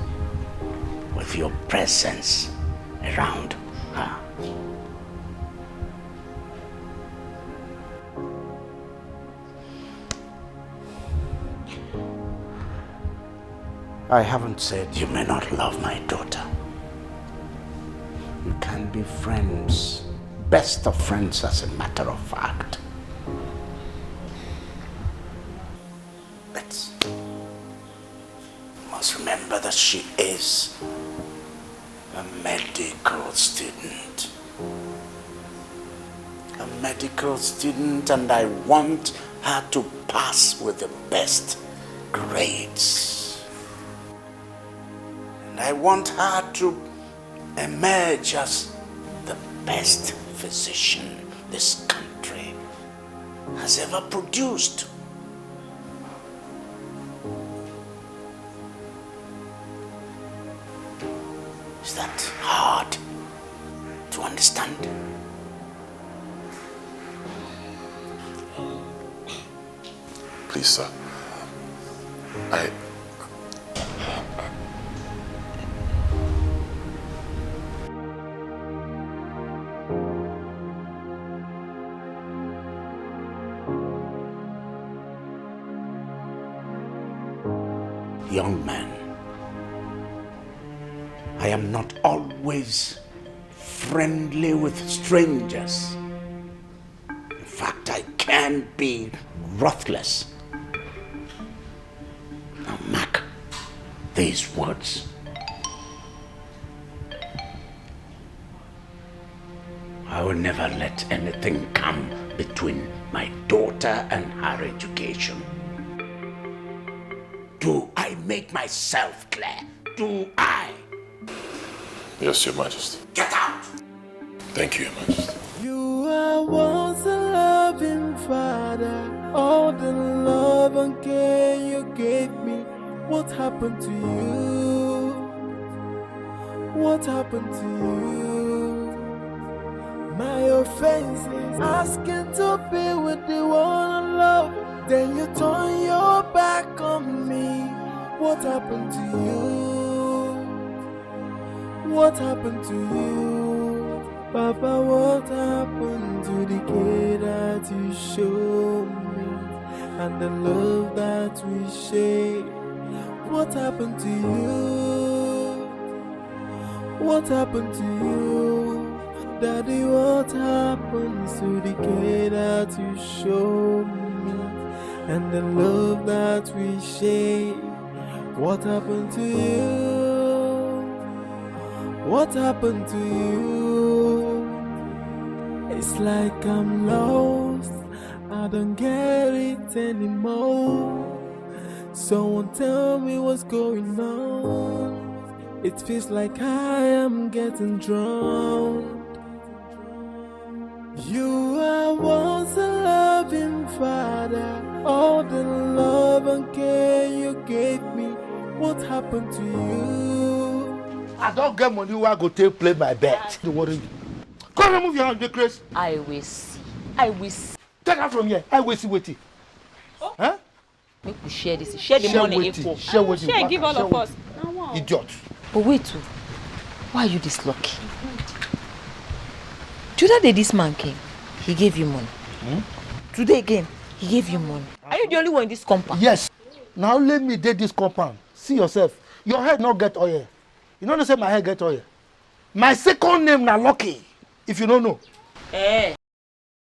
with your presence around her. I haven't said you may not love my daughter. You can be friends, best of friends as a matter of fact. But you must remember that she is a medical student. A medical student, and I want her to pass with the best grades. And I want her to emerge as the best physician this country has ever produced. Is that hard to understand? Please, sir. Young man, I am not always friendly with strangers. In fact, I can be ruthless. Now mark these words. I will never let anything come between my daughter and her education. Do I make myself clear? Do I? Yes, Your Majesty. Get out! Thank you, Your Majesty. You are once a loving father. All the love and care you gave me. What happened to you? What happened to you? My offense is asking to be with the one I love. Then you turn your back on me. What happened to you? What happened to you? Papa, what happened to the care that you showed me? And the love that we share? What happened to you? What happened to you? Daddy, what happened to the care that you showed me? And the love that we share? What happened to you? What happened to you? It's like I'm lost, I don't get it anymore. Someone tell me what's going on. It feels like I am getting drowned. You are once a loving father. All the love and care what happened to you. I don't get money where I go take play my bet. Don't worry. Come on, move your hand, Grace. I will see. I will see. Take her from here. I will see waiting. Oh. Huh? Make we share this. Share the money equal. Share waiting. Share, give all of us. Idiot. But wait, why are you this lucky? The other day this man came, he gave you money. Today again, he gave you money. Are you the only one in this compound? Yes. Now let me date this compound. See yourself. Your head not get oil. You know they say my head get oil. My second name na Lucky. If you don't know.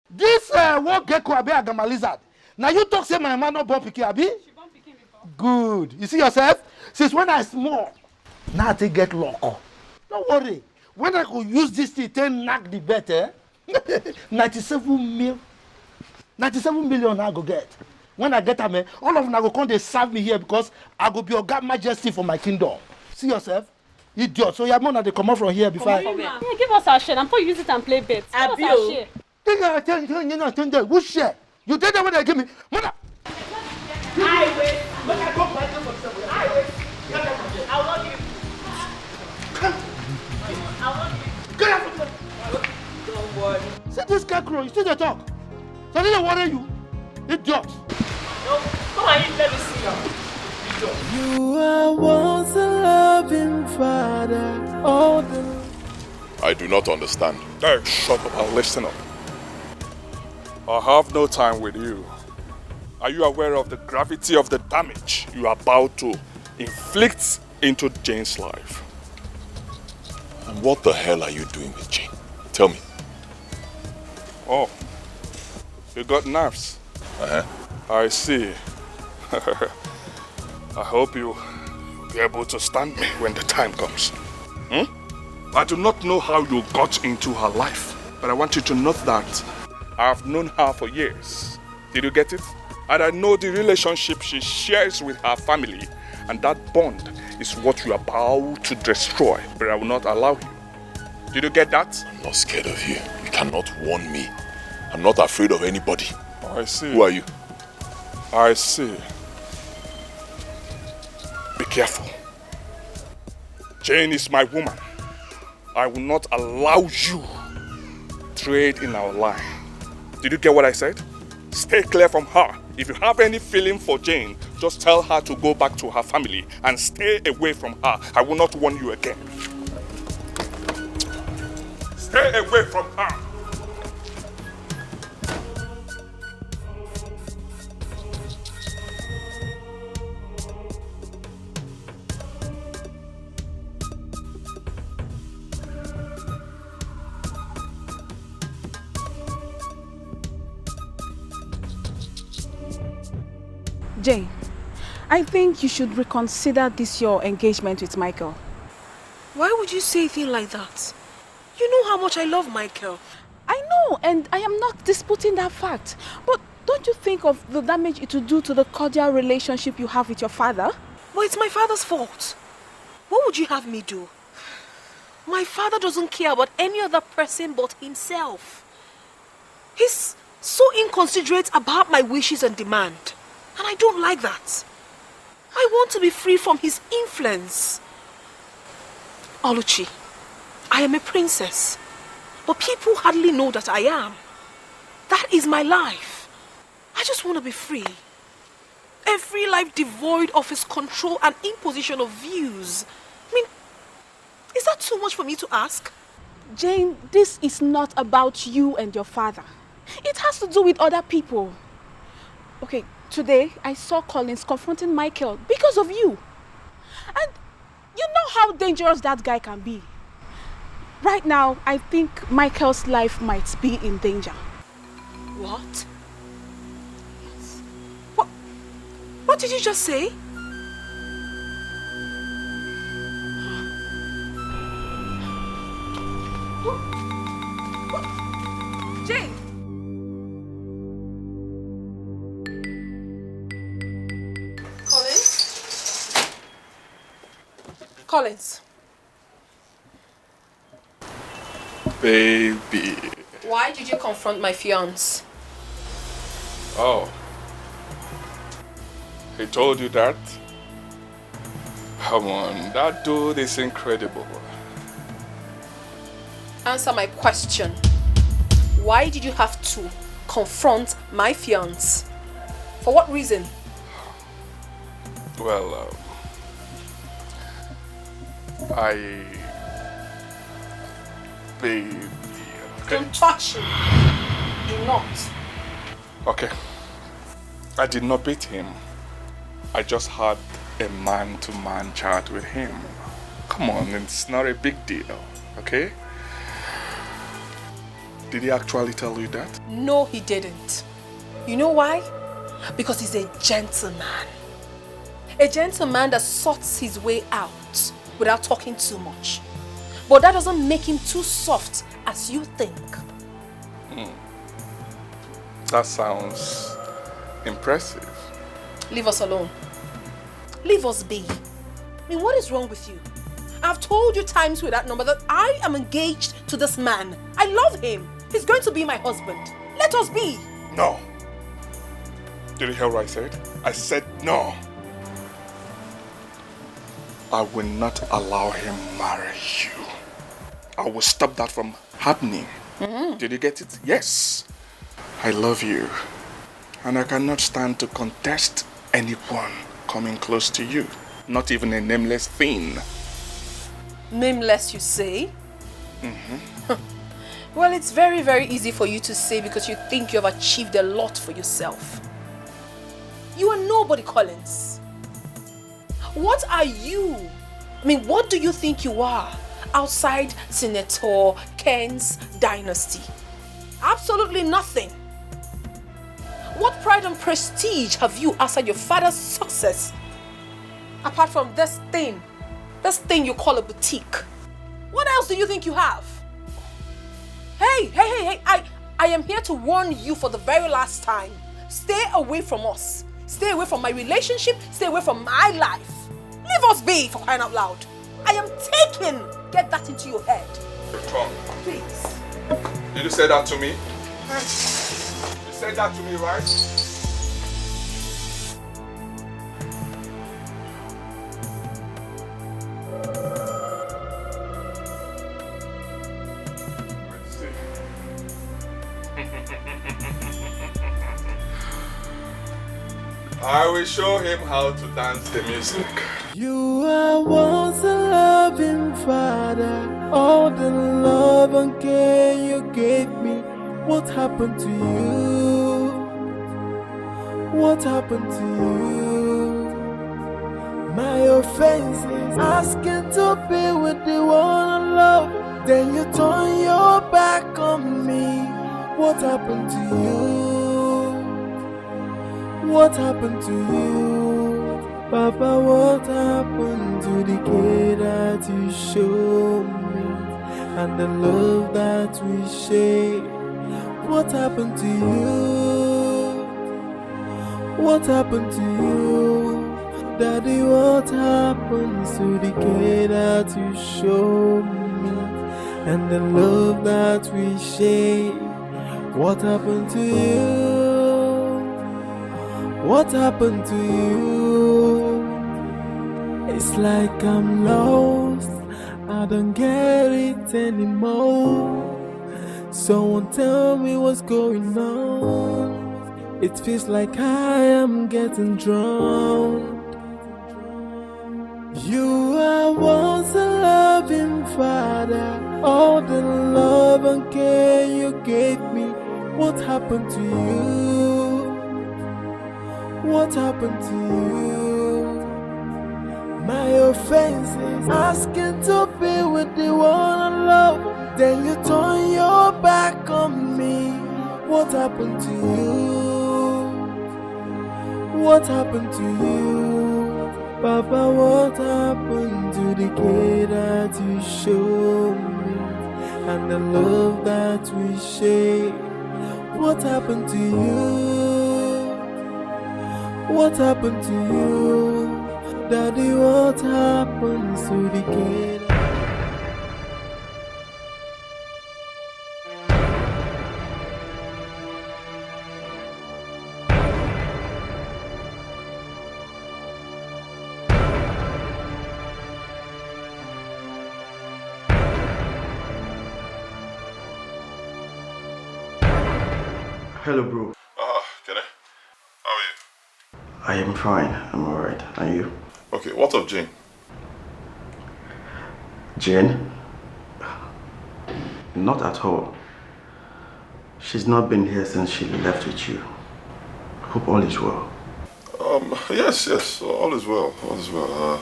This what gecko abi agama lizard. Now you talk say my man not born pikin abi? Good. You see yourself? Since when I small, now I take get luck. Don't worry. When I could use this thing, then knock the bet, 97 million I go get. When I get them, all of them go come they serve me here because I go be your God Majesty for my kingdom. See yourself? Idiot. So your money they come out from here before. Yeah, give us our share. I'm going to use it and play bets. Give us our share. Who share? You did that when they give me. Mother. I will. But I go buy them for myself. I will. I want you. I want you. Get out from there. Don't worry. See this scarecrow, you still they talk. So they don't worry you. Idiot. No, come on, let me see you. You are once a loving father. All the I do not understand. Hey, shut up and listen up. I have no time with you. Are you aware of the gravity of the damage you are about to inflict into Jane's life? And what the hell are you doing with Jane? Tell me. Oh, you got nerves. I see. I hope you'll be able to stand me when the time comes. I do not know how you got into her life, but I want you to note that I've known her for years. Did you get it? And I know the relationship she shares with her family, and that bond is what you are about to destroy, but I will not allow you. Did you get that? I'm not scared of you. You cannot warn me. I'm not afraid of anybody. I see. Who are you? I see. Be careful. Jane is my woman. I will not allow you trade in our line. Did you get what I said? Stay clear from her. If you have any feeling for Jane, just tell her to go back to her family and stay away from her. I will not warn you again. Stay away from her. Jane, I think you should reconsider this your engagement with Michael. Why would you say a thing like that? You know how much I love Michael. I know, and I am not disputing that fact. But don't you think of the damage it will do to the cordial relationship you have with your father? But it's my father's fault. What would you have me do? My father doesn't care about any other person but himself. He's so inconsiderate about my wishes and demand. And I don't like that. I want to be free from his influence. Oluchi, I am a princess. But people hardly know that I am. That is my life. I just want to be free. A free life devoid of his control and imposition of views. I mean, is that too much for me to ask? Jane, this is not about you and your father. It has to do with other people. Okay, today I saw Collins confronting Michael because of you. And you know how dangerous that guy can be. Right now, I think Michael's life might be in danger. What? What did you just say? Jane! Collins? Baby. Why did you confront my fiancé? Oh. He told you that? Come on, that dude is incredible. Answer my question. Why did you have to confront my fiancé? For what reason? Well, baby. Okay. Don't touch him. Do not. Okay. I did not beat him. I just had a man-to-man chat with him. Come on, it's not a big deal, okay? Did he actually tell you that? No, he didn't. You know why? Because he's a gentleman. A gentleman that sorts his way out without talking too much. But that doesn't make him too soft as you think. That sounds impressive. Leave us alone. Leave us be. I mean, what is wrong with you? I've told you times with that number that I am engaged to this man. I love him. He's going to be my husband. Let us be. No. Did you hear what I said? I said no. I will not allow him marry you. I will stop that from happening. Did you get it? Yes. I love you. And I cannot stand to contest anyone coming close to you. Not even a nameless thing. Nameless, you say? Well, it's very, very easy for you to say because you think you have achieved a lot for yourself. You are nobody, Collins. What are you? I mean, what do you think you are outside Senator Ken's dynasty? Absolutely nothing. What pride and prestige have you outside your father's success? Apart from this thing you call a boutique. What else do you think you have? Hey, I am here to warn you for the very last time. Stay away from us. Stay away from my relationship. Stay away from my life. Leave us be, for crying out loud. I am taken. Get that into your head. Tom. Please. Did you say that to me? You said that to me, right? I will show him how to dance the music. You are once a loving father. All the love and care you gave me. What happened to you? What happened to you? My offense is asking to be with the one I love. Then you turn your back on me. What happened to you? What happened to you? Papa, what happened to the care that you showed me and the love that we shared? What happened to you? What happened to you? Daddy, what happened to the care that you showed me and the love that we shared? What happened to you? What happened to you? It's like I'm lost. I don't get it anymore. Someone tell me what's going on. It feels like I am getting drowned. You are once a loving father. All the love and care you gave me. What happened to you? What happened to you? My offense is asking to be with the one I love. Then you turn your back on me. What happened to you? What happened to you? Papa, what happened to the care that you showed me and the love that we shared? What happened to you? What happened to you? Daddy, what happened to the kid? Hello, bro. Can I? How are you? I am fine. I'm alright. And you? Okay, what of Jane? Jane? Not at all. She's not been here since she left with you. Hope all is well. Yes, all is well, all is well.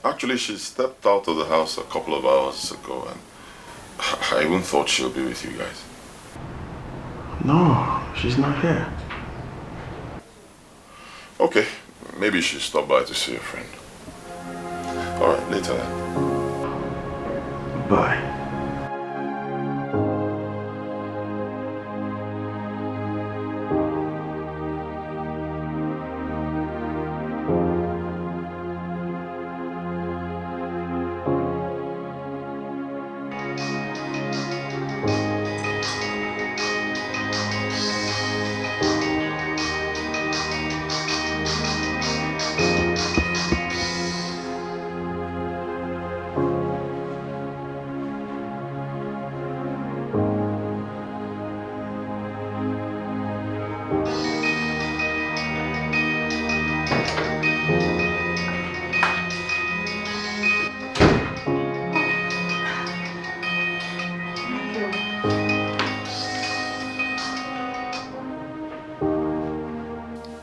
Actually, she stepped out of the house a couple of hours ago, and I even thought she'll be with you guys. No, she's not here. Okay, maybe she stopped by to see a friend. Alright, later then. Bye.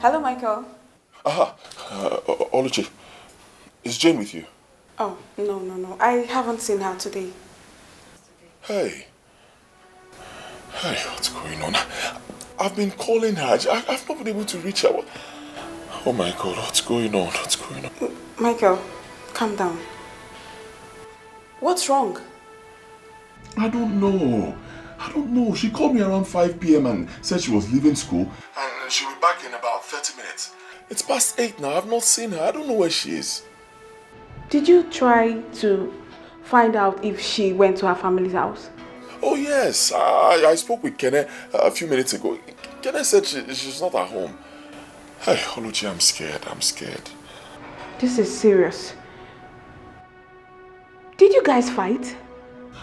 Hello, Michael. Aha, Oluchi, is Jane with you? Oh, no. I haven't seen her today. Hey, what's going on? I've been calling her. I've not been able to reach her. Oh my God, what's going on? What's going on? Michael, calm down. What's wrong? I don't know. She called me around 5 p.m. and said she was leaving school and she'll be back in about 30 minutes. It's past 8 now. I've not seen her. I don't know where she is. Did you try to find out if she went to her family's house? Oh yes, I spoke with Kenneth a few minutes ago. Kenneth said she's not at home. Hey, Oluchi, I'm scared. This is serious. Did you guys fight?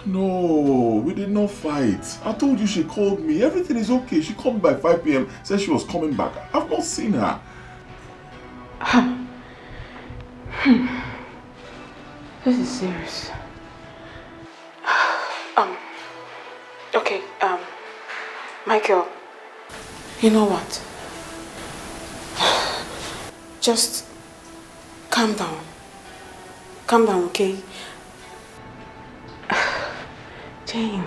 No, we did not fight. I told you she called me. Everything is okay. She called me by 5 p.m. Said she was coming back. I've not seen her. This is serious. Okay, Michael, you know what? Just calm down. Calm down, okay? Jane,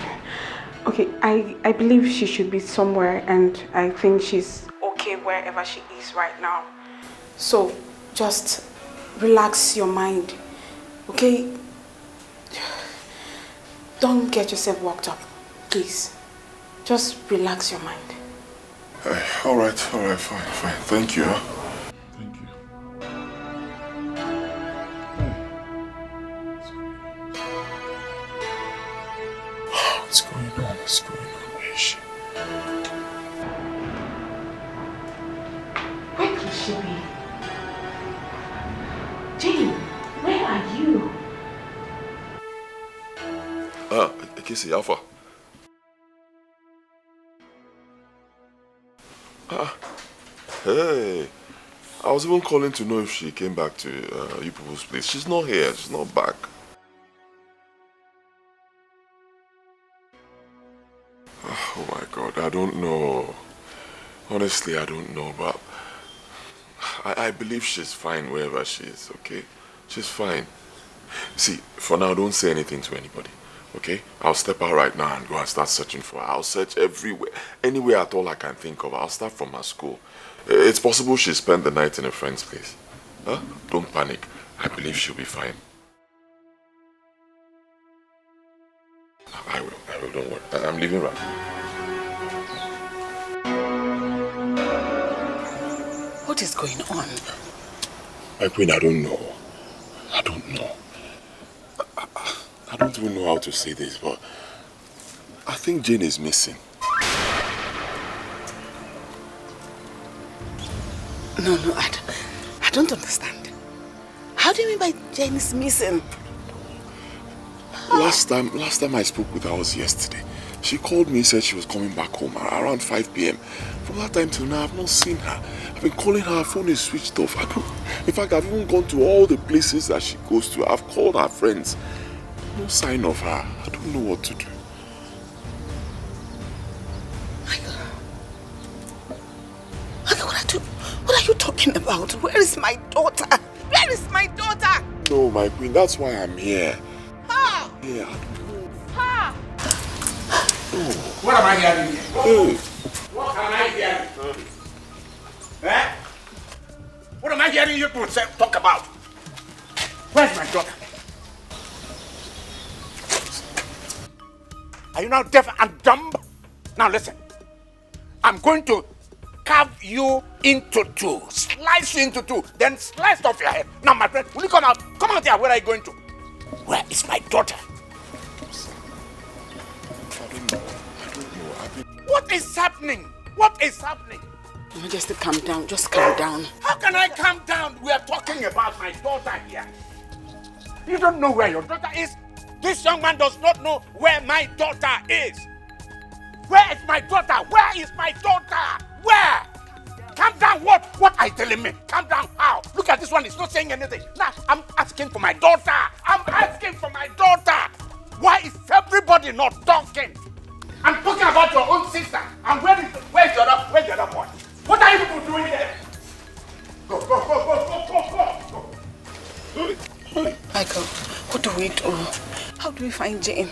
okay, I believe she should be somewhere and I think she's okay wherever she is right now. So, just relax your mind, okay? Don't get yourself worked up, please. Just relax your mind. All right, fine. Thank you. Thank you. What's going on? Where is she? Where could she be? Jane, where are you? Kissy, Alpha. Hey, I was even calling to know if she came back to you people's place. She's not here. She's not back. Oh my God, I don't know. Honestly, I don't know, but I believe she's fine wherever she is, okay? She's fine. See, for now, don't say anything to anybody, okay? I'll step out right now and go and start searching for her. I'll search everywhere, anywhere at all I can think of. I'll start from her school. It's possible she spent the night in a friend's place. Huh? Don't panic. I believe she'll be fine. I will, don't worry. I'm leaving right now. What is going on? My queen, I don't know. I don't even know how to say this, but I think Jane is missing. No, I don't understand. How do you mean by Jane is missing? Last time I spoke with her was yesterday. She called me, said she was coming back home around 5 p.m. From that time till now, I've not seen her. I've been calling her phone is switched off. In fact, I've even gone to all the places that she goes to. I've called her friends. No sign of her. I don't know what to do. What are you talking about? Where is my daughter? Where is my daughter? No, my queen, that's why I'm here. Ha! Yeah. Ha! What am I hearing here? Hey. What am I hearing? Eh? What am I hearing you people talk about? Where's my daughter? Are you now deaf and dumb? Now listen. I'm going to carve you into two, slice you into two, then slice off your head. Now, my friend, will you come out? Come out here. Where are you going to? Where is my daughter? What is happening? What is happening? Majesty, calm down. Just calm down. How can I calm down? We are talking about my daughter here. You don't know where your daughter is? This young man does not know where my daughter is. Where is my daughter? Where is my daughter? Where? Calm down. What are you telling me? Calm down. How? Look at this one. He's not saying anything. Now, I'm asking for my daughter. I'm asking for my daughter. Why is everybody not talking? I'm talking about your own sister. And where's the other boy? What are you people doing there? Go. Michael, what do we do? How do we find Jane?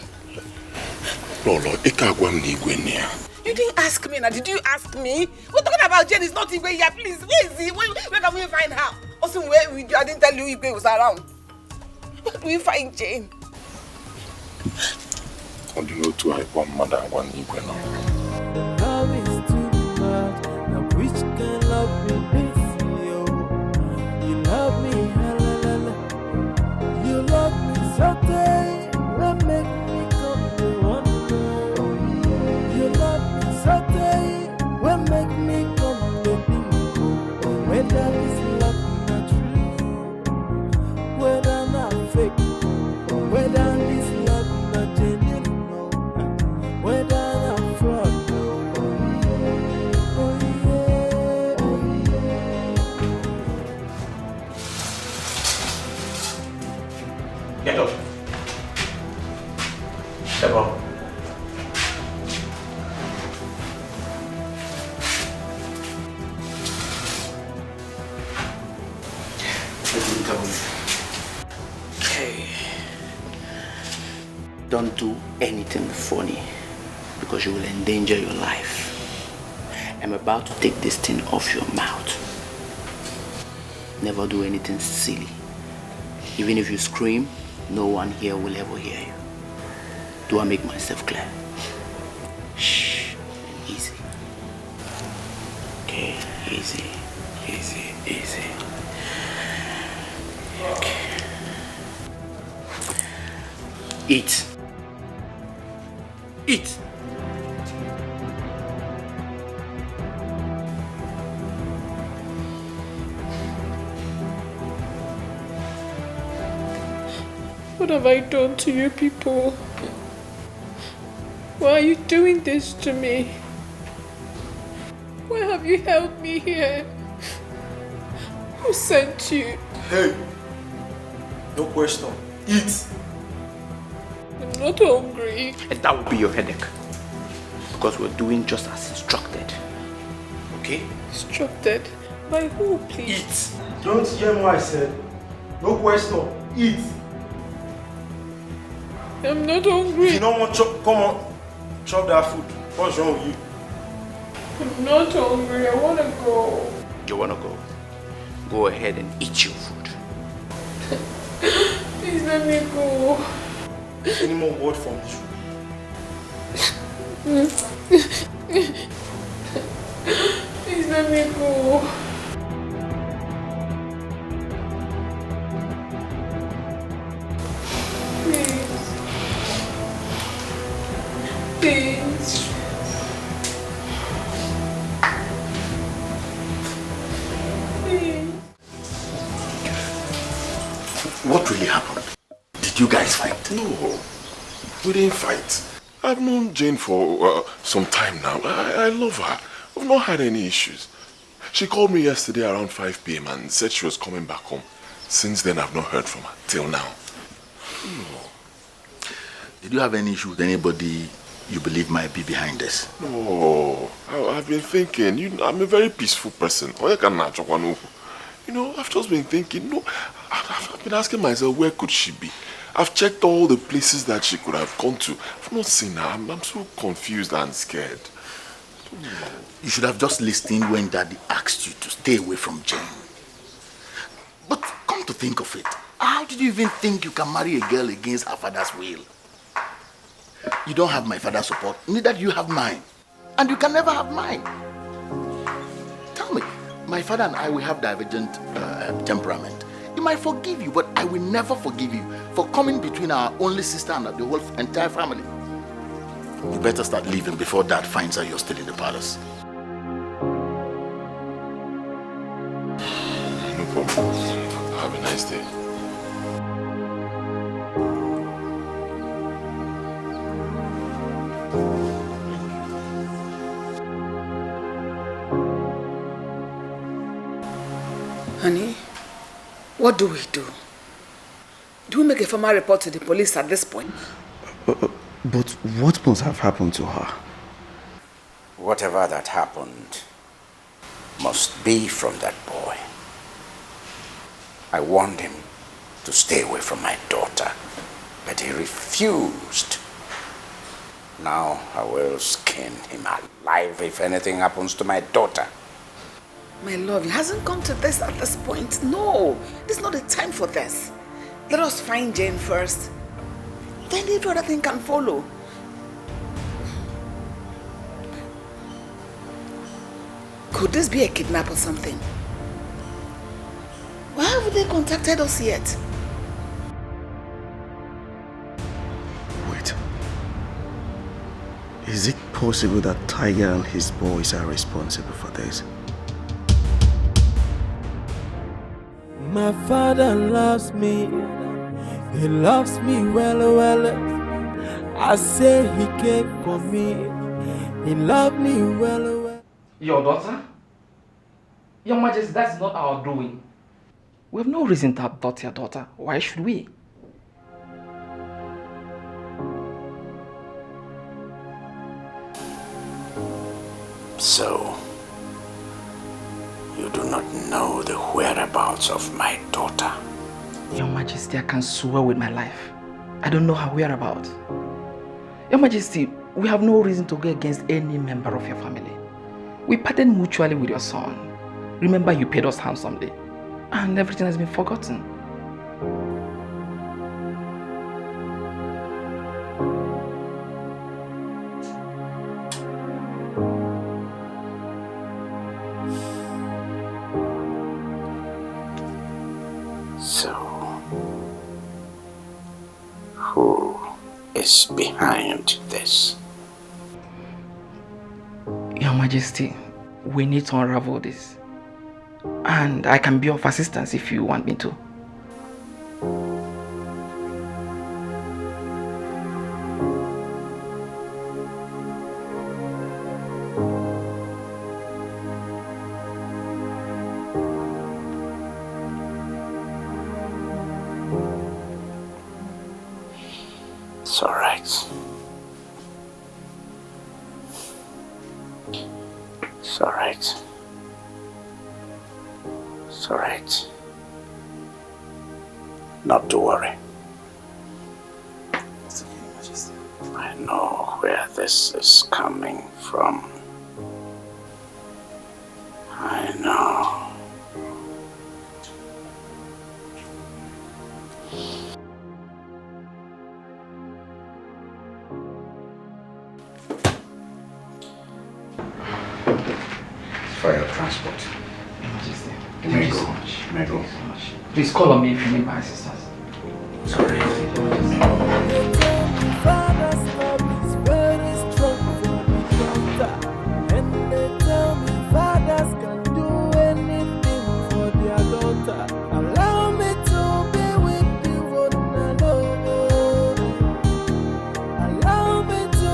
Lolo, you didn't ask me now. Did you ask me? We're talking about Jane. It's not Igwe here. Please, where is he? Where can we find her? Also, I didn't tell you Igwe was around. Where do we find Jane? How do you know two one mother and one Igwe now? The love is too much. Now which can love me this, yo? You love me, you love me so day. Will make me come to wonder. You love me so day. Will make me come to think. Whether this love not true, whether not fake, whether this love not genuine, whether not fraud. Get up. Step up. Okay. Don't do anything funny because you will endanger your life. I'm about to take this thing off your mouth. Never do anything silly. Even if you scream, no one here will ever hear you. Do I make myself clear? Shh, easy. Okay, easy. Okay. Eat. What have I done to you people? Why are you doing this to me? Why have you held me here? Who sent you? Hey! No question. Eat! I'm not hungry. And that will be your headache. Because we're doing just as instructed. Okay? Instructed? By who, please? Eat! Don't hear what I said. No question. Eat! I'm not hungry. If you don't want chop, come on. Chop that food. What's wrong with you? I'm not hungry. I want to go. You want to go? Go ahead and eat your food. Please let me go. Any more word from you? Please let me go. Please. What really happened? Did you guys fight? No, we didn't fight. I've known Jane for some time now. I love her. We've not had any issues. She called me yesterday around 5 p.m. and said she was coming back home. Since then, I've not heard from her till now. Did you have any issue with anybody you believe might be behind this? No, I've been thinking. I'm a very peaceful person. I've just been thinking. No, I've been asking myself, where could she be? I've checked all the places that she could have gone to. I've not seen her. I'm so confused and scared. You should have just listened when Daddy asked you to stay away from Jane. But come to think of it, how did you even think you can marry a girl against her father's will? You don't have my father's support, neither do you have mine. And you can never have mine. Tell me, my father and I will have divergent temperament. He might forgive you, but I will never forgive you for coming between our only sister and the whole entire family. You better start leaving before Dad finds out you're still in the palace. No problem. Have a nice day. Honey, what do we do? Do we make a formal report to the police at this point? But what must have happened to her? Whatever that happened must be from that boy. I warned him to stay away from my daughter, but he refused. Now I will skin him alive if anything happens to my daughter. My love, it hasn't come to this at this point. No, this is not the time for this. Let us find Jane first. Then every other thing can follow. Could this be a kidnap or something? Why haven't they contacted us yet? Wait. Is it possible that Tiger and his boys are responsible for this? My father loves me. He loves me well. I say he came for me. He loved me well. Your daughter? Your Majesty, that's not our doing. We have no reason to abduct your daughter. Why should we? So, you do not know the whereabouts of my daughter. Your Majesty, I can swear with my life. I don't know her whereabouts. Your Majesty, we have no reason to go against any member of your family. We parted mutually with your son. Remember, you paid us handsomely. And everything has been forgotten. So, who is behind this? Your Majesty, we need to unravel this. And I can be of assistance if you want me to. It's all right. It's all right. It's all right. Not to worry. I know where this is coming from. I know. For your transport. Your Majesty. Thank you so much. Thank you so much. Please call on me if you need my assistance. Sorry. Father's love is very strong for the daughter. And they tell me fathers can do anything for their daughter. Allow me to be with you one alone. Allow me to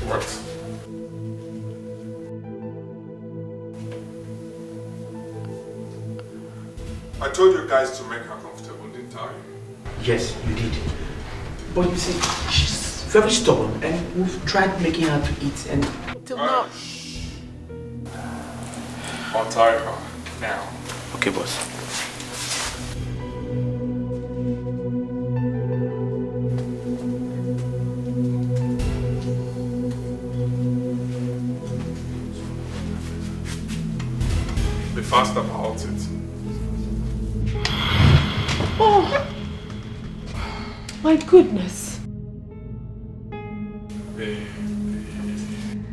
What? I told you guys to make her comfortable, didn't I? Yes, you did. But you see, she's very stubborn and we've tried making her to eat and... Till now. Untie her now. Okay, boss. Be fast about it. Oh, my goodness. Baby.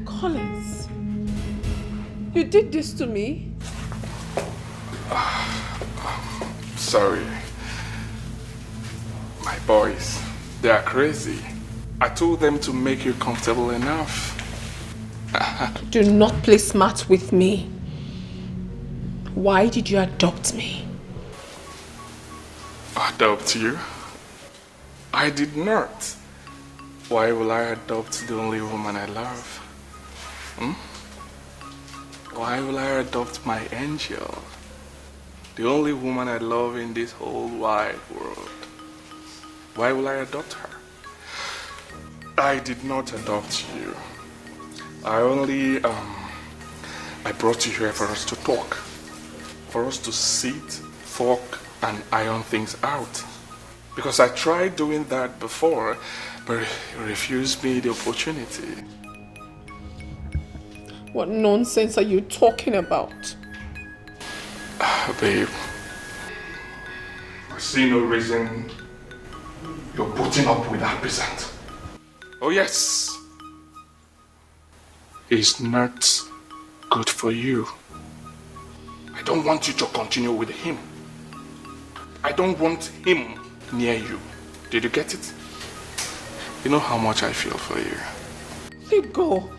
Collins, you did this to me? Sorry. My boys, they are crazy. I told them to make you comfortable enough. Do not play smart with me. Why did you adopt me? Adopt you? I did not. Why will I adopt the only woman I love? Why will I adopt my angel? The only woman I love in this whole wide world. Why will I adopt her? I did not adopt you. I only, I brought you here for us to talk. For us to sit, talk, and iron things out. Because I tried doing that before, but you refused me the opportunity. What nonsense are you talking about? Babe, I see no reason you're putting up with that peasant. Oh yes, he's not good for you. I don't want you to continue with him. I don't want him near you. Did you get it? You know how much I feel for you. Let go.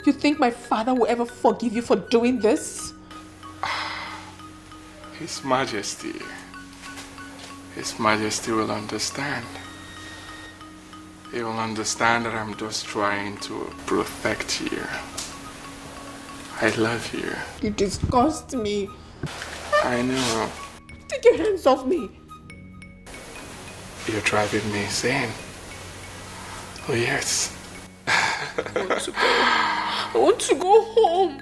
You think my father will ever forgive you for doing this? His Majesty will understand. He will understand that I'm just trying to protect you. I love you. You disgust me. I know. Take your hands off me. You're driving me insane. Oh yes. I want to go home.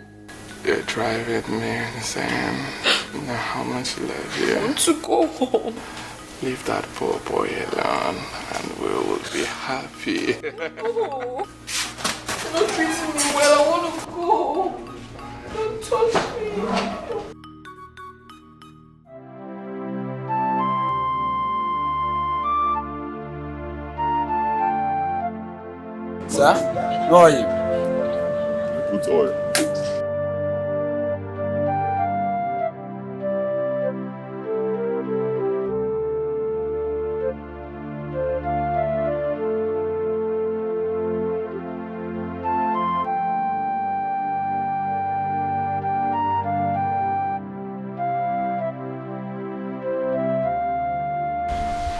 You're driving me insane. You know how much I love you. I want to go home. Leave that poor boy alone and we will be happy. Oh, you're not treating me well. I want to go. Don't touch me. Sir, how are you? Good oil.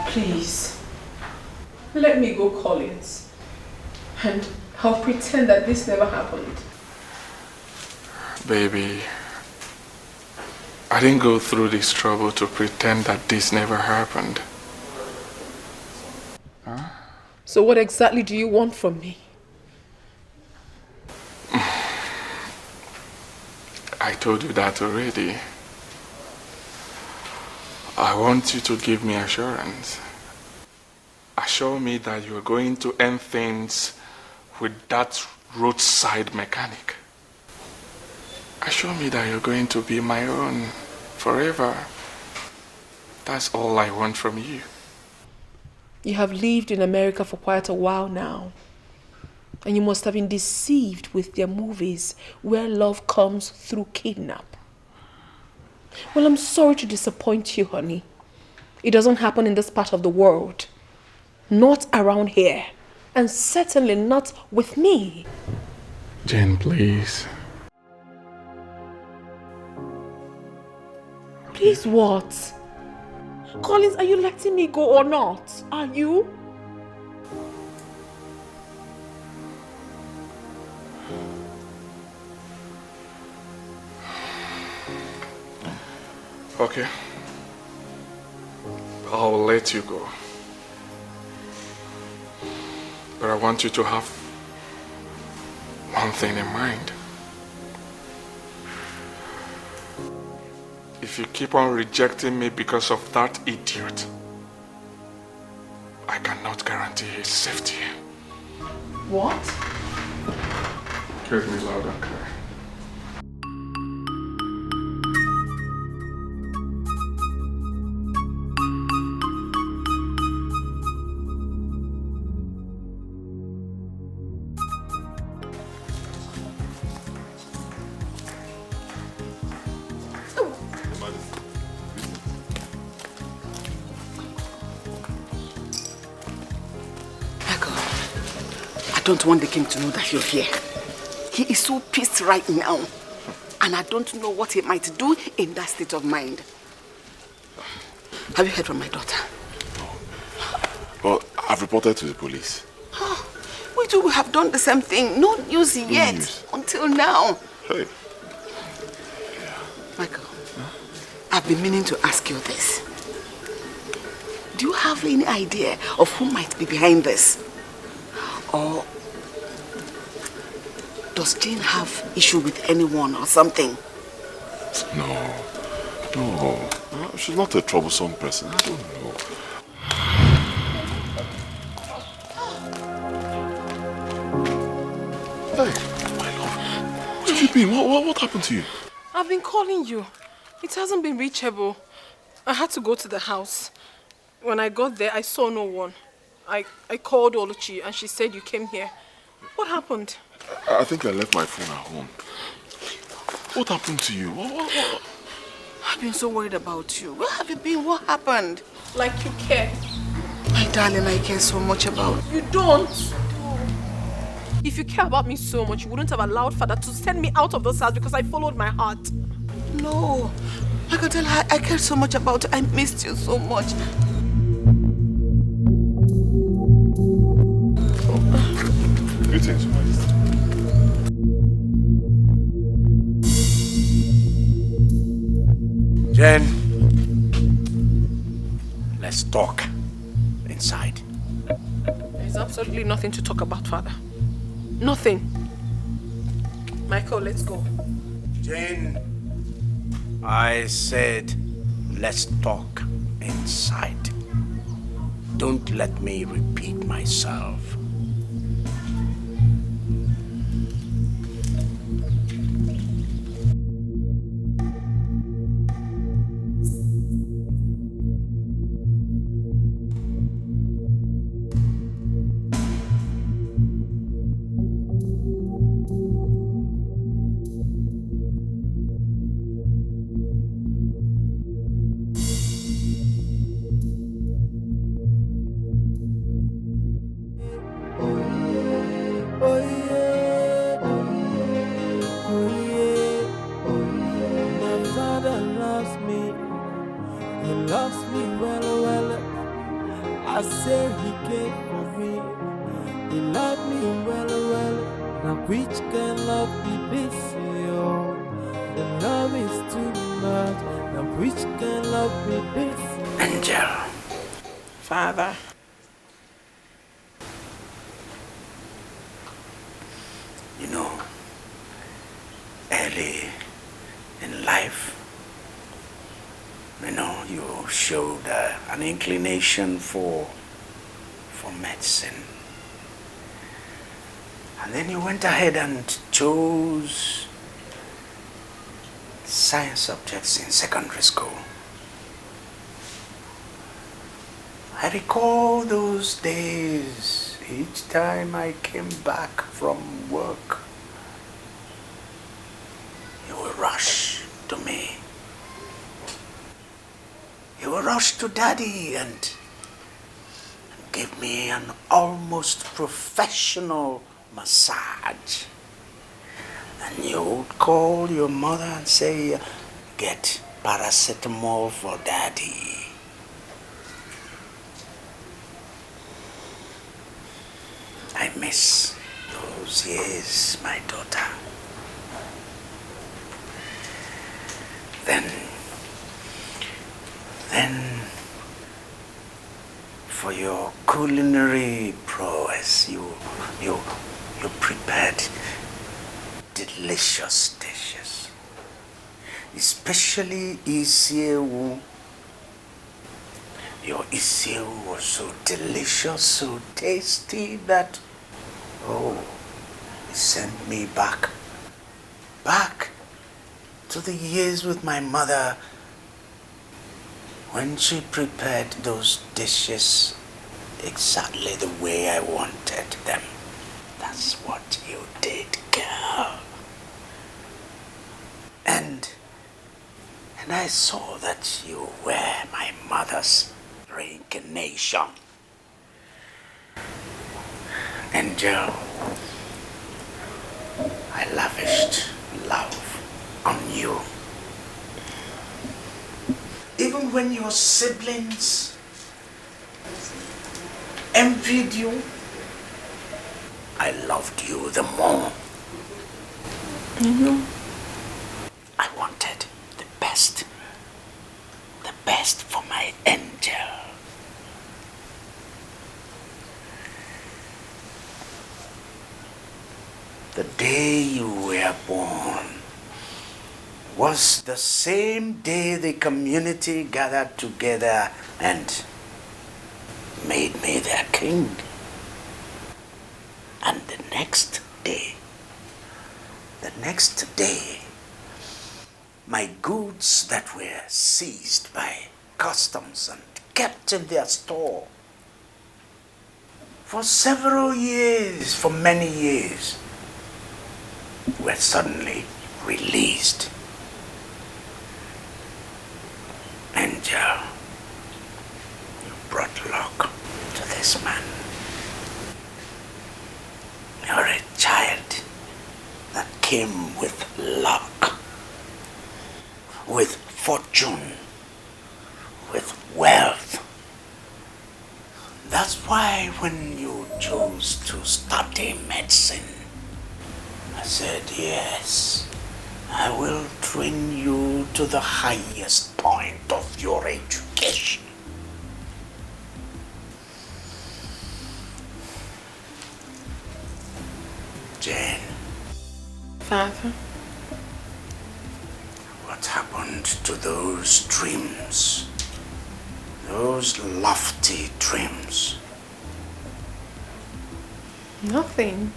Please, let me go, Collins. And I'll pretend that this never happened. Baby, I didn't go through this trouble to pretend that this never happened. Huh? So what exactly do you want from me? I told you that already. I want you to give me assurance. Assure me that you're going to end things with that roadside mechanic. Assure me that you're going to be my own forever. That's all I want from you. You have lived in America for quite a while now. And you must have been deceived with their movies where love comes through kidnap. Well, I'm sorry to disappoint you, honey. It doesn't happen in this part of the world. Not around here. And certainly not with me. Jane, please. Please what? Collins, are you letting me go or not? Are you? Okay. I'll let you go. But I want you to have one thing in mind. If you keep on rejecting me because of that idiot, I cannot guarantee his safety. What? Give me loud and clear. I don't want the king to know that you're here. He is so pissed right now. And I don't know what he might do in that state of mind. Have you heard from my daughter? Well, I've reported to the police. We too have done the same thing. No news yet. News. Until now. Hey. Michael, I've been meaning to ask you this. Do you have any idea of who might be behind this? Or does Jane have issue with anyone or something? No. She's not a troublesome person. I don't know. Hey, my love. Where have you been? What happened to you? I've been calling you. It hasn't been reachable. I had to go to the house. When I got there, I saw no one. I called Oluchi and she said you came here. What happened? I think I left my phone at home. What happened to you? What? I've been so worried about you. Where have you been? What happened? Like you care. My darling, I care so much about you. Don't. If you care about me so much, you wouldn't have allowed Father to send me out of this house because I followed my heart. No. I can tell her I care so much about you. I missed you so much. Greetings, Majesty. Jen, let's talk inside. There's absolutely nothing to talk about, Father. Nothing. Michael, let's go. Jane, I said let's talk inside. Don't let me repeat myself. Father. You know, early in life, you showed an inclination for medicine. And then you went ahead and chose science subjects in secondary school. I recall those days. Each time I came back from work, you would rush to me. You would rush to Daddy and give me an almost professional massage. And you would call your mother and say, get paracetamol for Daddy. I miss those years, my daughter. Then Then, for your culinary prowess, you prepared delicious dishes, especially isiewu. Your isiewu was so delicious, so tasty that, it sent me back to the years with my mother when she prepared those dishes exactly the way I wanted them. That's what you did, girl. And I saw that you were my mother's reincarnation. Angel, I lavished love on you. Even when your siblings envied you, I loved you the more. I wanted the best for my angel. The day you were born was the same day the community gathered together and made me their king. And the next day, my goods that were seized by customs and kept in their store for several years, for many years, were suddenly released. Angel, you brought luck to this man. You're a child that came with luck, with fortune, with wealth. That's why when you chose to study medicine, I said, yes, I will train you to the highest point of your education. Jane. Father? What happened to those dreams? Those lofty dreams? Nothing.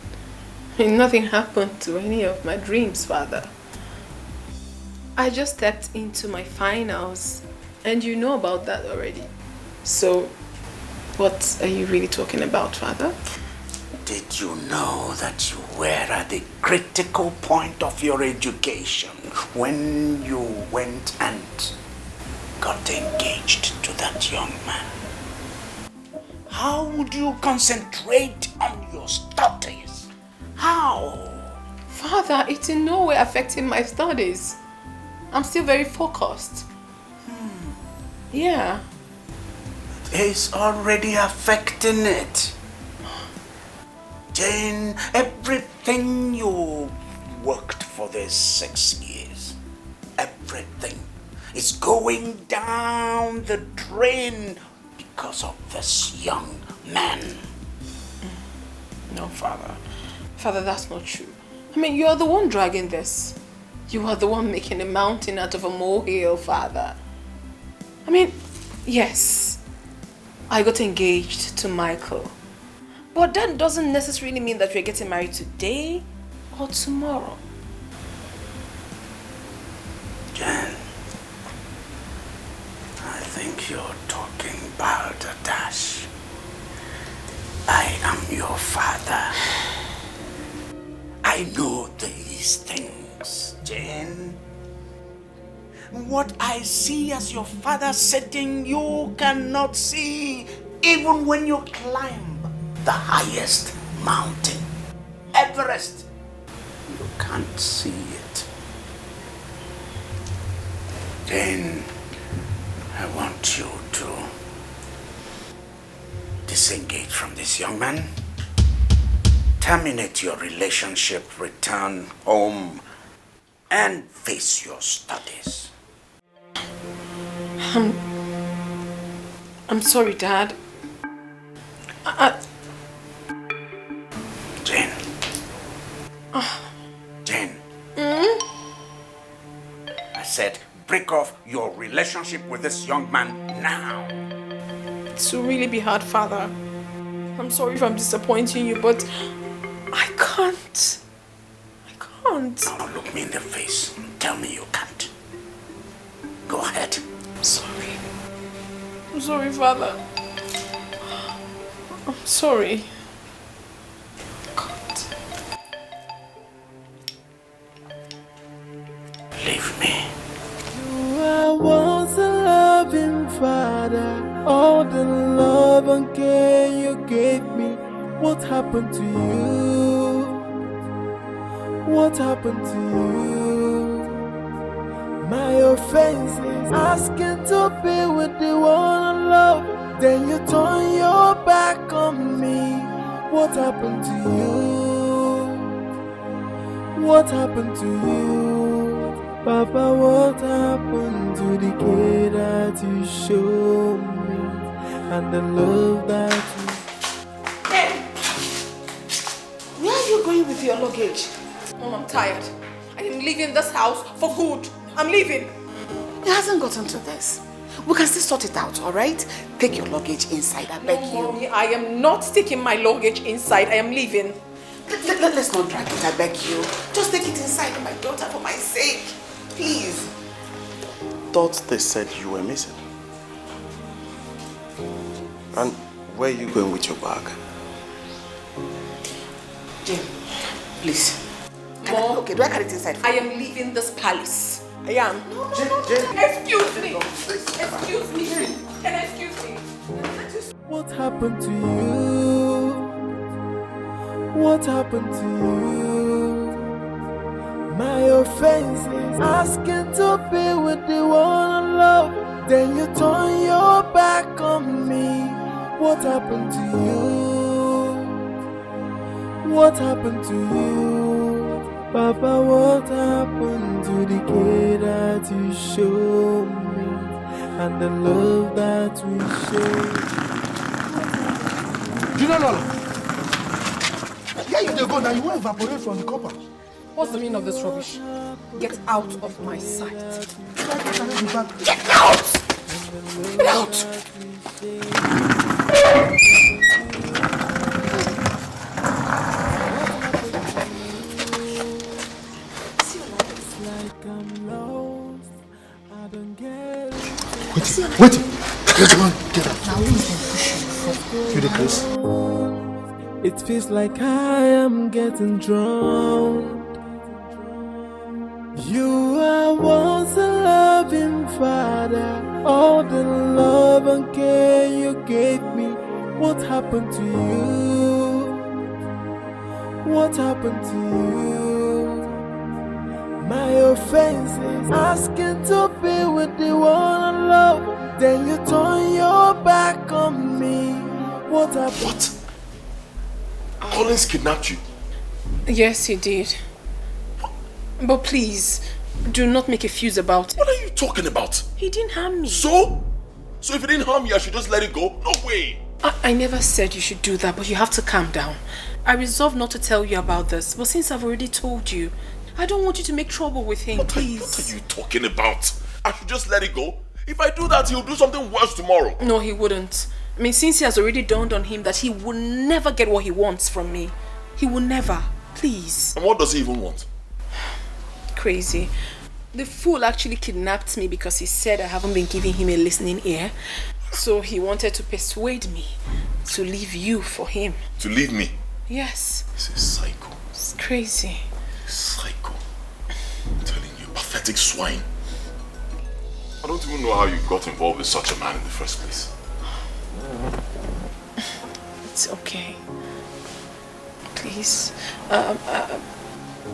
Nothing happened to any of my dreams, Father. I just stepped into my finals, and you know about that already. So, what are you really talking about, Father? Did you know that you were at the critical point of your education when you went and got engaged to that young man? How would you concentrate on your studies? How? Father, it's in no way affecting my studies. I'm still very focused. Yeah. It's already affecting it. Jane, everything you worked for these 6 years, everything is going down the drain because of this young man. No, Father. Father, that's not true. I mean, you're the one dragging this. You are the one making a mountain out of a molehill, Father. I mean, yes, I got engaged to Michael. But that doesn't necessarily mean that we're getting married today or tomorrow. Jen, I think you're talking about a dash. I am your father. I know these things, Jane. What I see as your father setting, you cannot see even when you climb the highest mountain, Everest. You can't see it. Then I want you to disengage from this young man, terminate your relationship, return home, and face your studies. I'm sorry, Dad. Jane. Jane. I said, break off your relationship with this young man now. It will really be hard, Father. I'm sorry if I'm disappointing you, but I can't. Now look me in the face and tell me you can't. Go ahead. I'm sorry. I'm sorry, Father. I'm sorry. Leave me. You are once a loving father. All the love and care you gave me. What happened to you? What happened to you? My offense is asking to be with the one I love. Then you turn your back on me. What happened to you? What happened to you? Papa, what happened to the care that you showed me? And the love that you... Hey! Where are you going with your luggage? Mom, I'm tired. I am leaving this house for good. I'm leaving. It hasn't gotten to this. We can still sort it out, alright? Take your luggage inside, I beg you. Mommy, I am not taking my luggage inside. I am leaving. Let's not drag it, I beg you. Just take it inside, my daughter, for my sake. Please. Thought they said you were missing. And where are you going with your bag? Jane, please. Okay, do I carry it inside? I am leaving this palace. I am. Jane. Excuse me. Excuse me. Can I excuse me? What happened to you? What happened to you? My offense is asking to be with the one I love. Then you turn your back on me. What happened to you? What happened to you? Papa, what happened to the care that you showed me? And the love that we shared? You know, Lola. Yeah, you go now. You won't evaporate from the copper. What's the meaning of this rubbish? Get out of my sight. Get out! Get out! Wait! Let's go and get out. Now we can push you. You the Chris? It feels like I am getting drowned. You are once a loving father. All the love and care you gave me. What happened to you? What happened to you? My offense is asking to be with the one I love. Then you turn your back on me. What happened? What? Collins kidnapped you? Yes, he did. But please, do not make a fuss about it. What are you talking about? He didn't harm me. So? So if he didn't harm you, I should just let it go? No way! I never said you should do that, but you have to calm down. I resolved not to tell you about this, but since I've already told you, I don't want you to make trouble with him, please. What are you talking about? I should just let it go? If I do that, he'll do something worse tomorrow. No, he wouldn't. I mean, since he has already dawned on him that he will never get what he wants from me. He will never. Please. And what does he even want? Crazy. The fool actually kidnapped me because he said I haven't been giving him a listening ear. So he wanted to persuade me to leave you for him. To leave me? Yes. He's a psycho. It's crazy. Psycho. I'm telling you, pathetic swine. I don't even know how you got involved with such a man in the first place. It's okay. Please.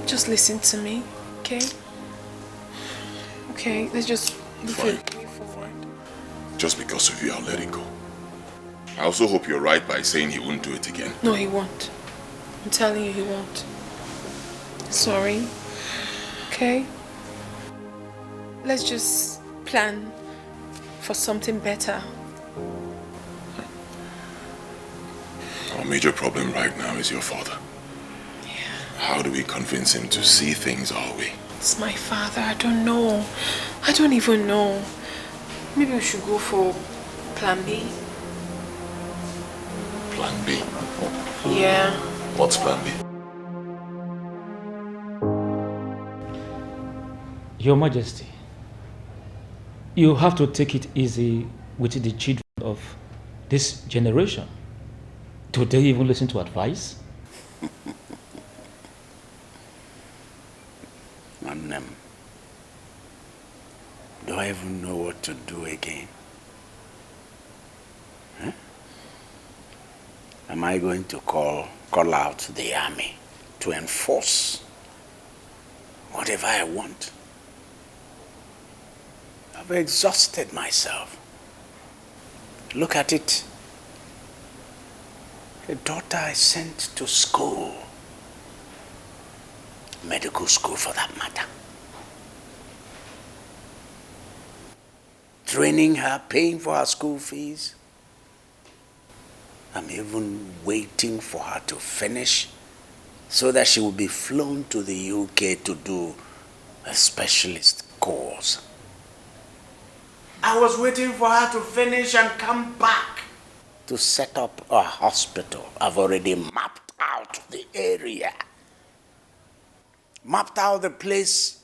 Just listen to me, okay? Okay, let's just move forward. Just because of you, I'll let it go. I also hope you're right by saying he won't do it again. No, he won't. I'm telling you, he won't. Sorry. Okay? Let's just plan for something better. major problem right now is your father. How do we convince him to see things our way? It's my father. I don't know. I don't even know. Maybe we should go for plan B. Plan B? Yeah. What's plan B? Your Majesty, you have to take it easy with the children of this generation. Do they even listen to advice? Do I even know what to do again? Huh? Am I going to call out the army to enforce whatever I want? I've exhausted myself. Look at it. A daughter I sent to school. Medical school for that matter. Training her, paying for her school fees. I'm even waiting for her to finish so that she will be flown to the UK to do a specialist course. I was waiting for her to finish and come back to set up a hospital. I've already mapped out the area. Mapped out the place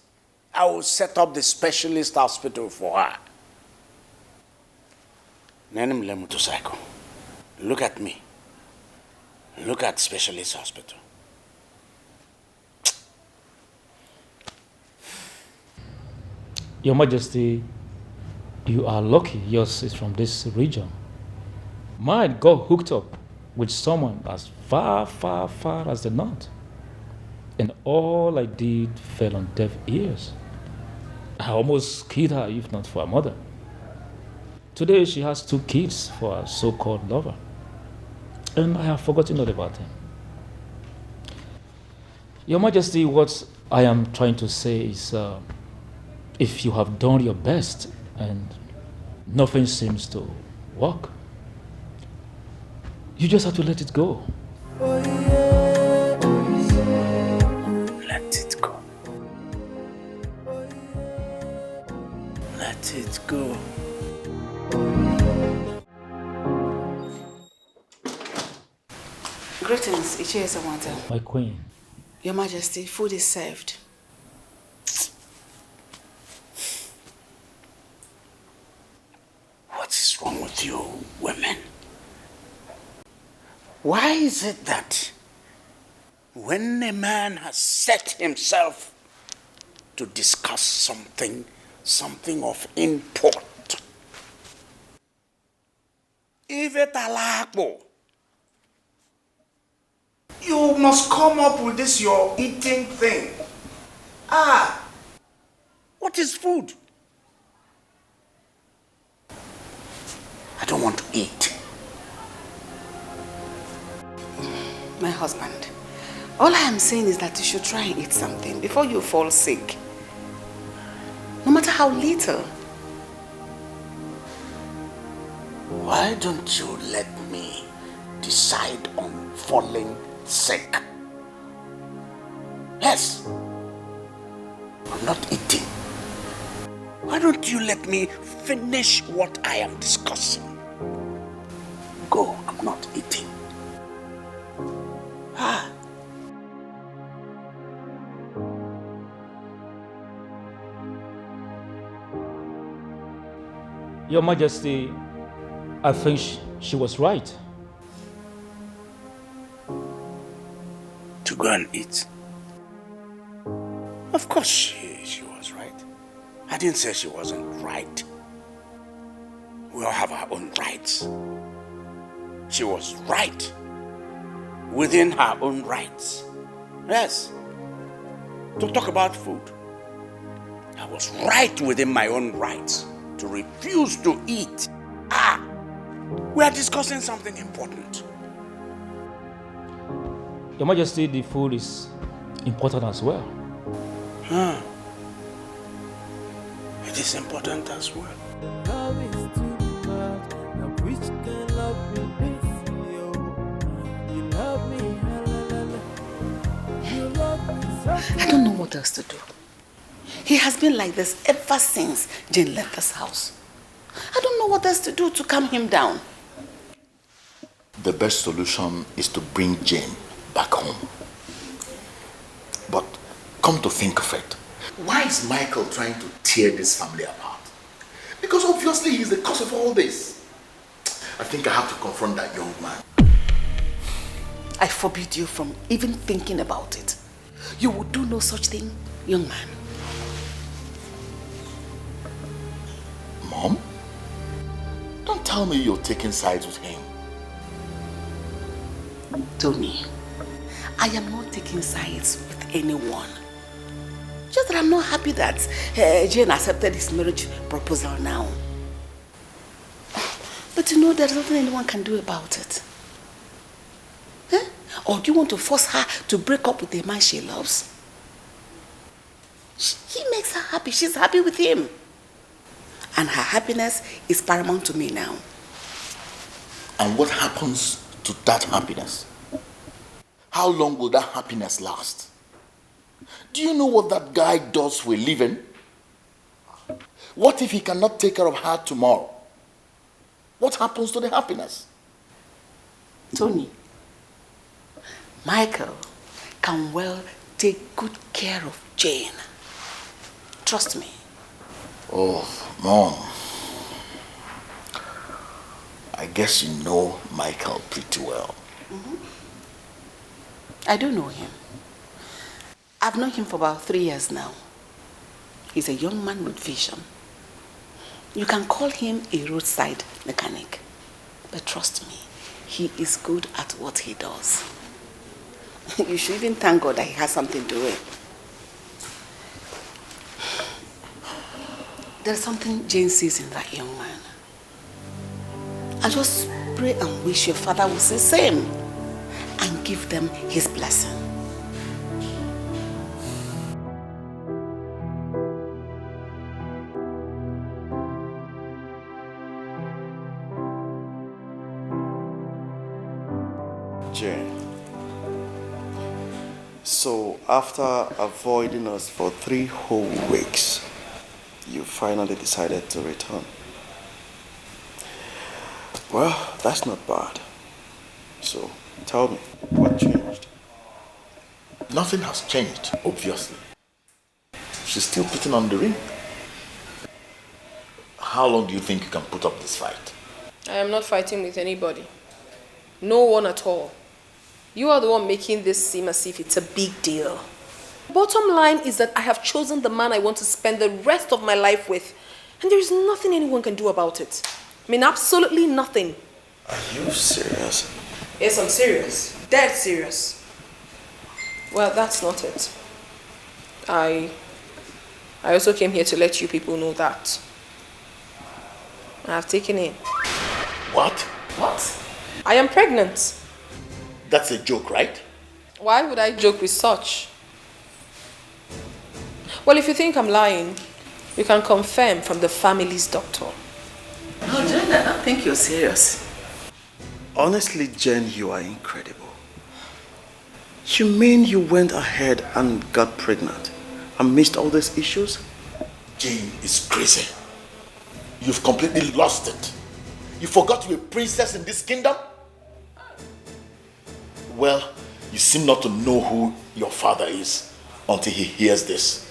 I will set up the specialist hospital for her. Look at me. Look at specialist hospital. Your Majesty, you are lucky yours is from this region. Mine got hooked up with someone as far, far, far as the north. And all I did fell on deaf ears. I almost killed her if not for her mother. Today she has 2 kids for her so-called lover. And I have forgotten all about him. Your Majesty, what I am trying to say is if you have done your best and nothing seems to work, you just have to let it go. Let it go. Let it go. Greetings, Ichie. My queen. Your Majesty, food is served. What is wrong with you, women? Why is it that when a man has set himself to discuss something of import, if it alakbo, you must come up with this your eating thing. What is food? I don't want to eat. My husband, all I am saying is that you should try and eat something before you fall sick. No matter how little. Why don't you let me decide on falling sick? Yes. I'm not eating. Why don't you let me finish what I am discussing? Go, I'm not eating. Your Majesty, I think she was right. To go and eat? Of course she was right. I didn't say she wasn't right. We all have our own rights. She was right within her own rights. Yes. To talk about food. I was right within my own rights to refuse to eat. We are discussing something important. Your Majesty, the food is important as well. It is important as well. Love is too much. Now which can love be this? You I don't know what else to do. He has been like this ever since Jane left this house. I don't know what else to do to calm him down. The best solution is to bring Jane back home. But come to think of it, why is Michael trying to tear this family apart? Because obviously he's the cause of all this. I think I have to confront that young man. I forbid you from even thinking about it. You will do no such thing, young man. Mom? Don't tell me you're taking sides with him. Tony, I am not taking sides with anyone. Just that I'm not happy that Jane accepted his marriage proposal now. But you know, there's nothing anyone can do about it. Huh? Or do you want to force her to break up with the man she loves? He makes her happy. She's happy with him. And her happiness is paramount to me now. And what happens to that happiness? How long will that happiness last? Do you know what that guy does for a living? What if he cannot take care of her tomorrow? What happens to the happiness? Tony, Michael can well take good care of Jane. Trust me. Oh, Mom. I guess you know Michael pretty well. I do know him. I've known him for about 3 years now. He's a young man with vision. You can call him a roadside mechanic. But trust me, he is good at what he does. You should even thank God that he has something to wear. There's something Jane sees in that young man. I just pray and wish your father will see the same and give them his blessing. Jane, so after avoiding us for 3 whole weeks, you finally decided to return. Well, that's not bad. So, tell me, what changed? Nothing has changed, obviously. She's still putting on the ring. How long do you think you can put up this fight? I am not fighting with anybody. No one at all. You are the one making this seem as if it's a big deal. Bottom line is that I have chosen the man I want to spend the rest of my life with. And there is nothing anyone can do about it. I mean, absolutely nothing. Are you serious? Yes, I'm serious. Dead serious. Well, that's not it. I also came here to let you people know that I have taken in. What? What? I am pregnant. That's a joke, right? Why would I joke with such? Well, if you think I'm lying, you can confirm from the family's doctor. No, Jane, I don't think you're serious. Honestly, Jen, you are incredible. You mean you went ahead and got pregnant amidst all these issues? Jane is crazy. You've completely lost it. You forgot you're a princess in this kingdom? Well, you seem not to know who your father is until he hears this.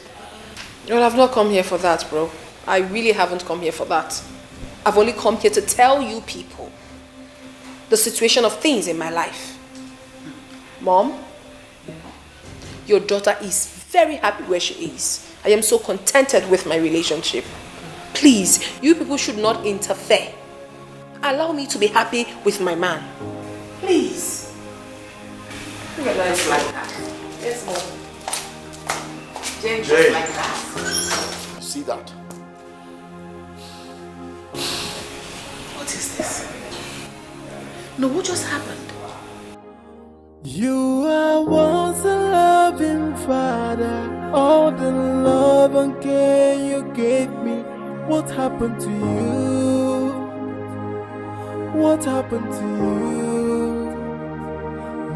Well, I've not come here for that, bro. I really haven't come here for that. I've only come here to tell you people the situation of things in my life. Mom, your daughter is very happy where she is. I am so contented with my relationship. Please, you people should not interfere. Allow me to be happy with my man. Please. Look at life like that. Yes, Mom. Jane, just like that. See that? What is this? No, what just happened? You are once a loving father. All the love and care you gave me. What happened to you? What happened to you?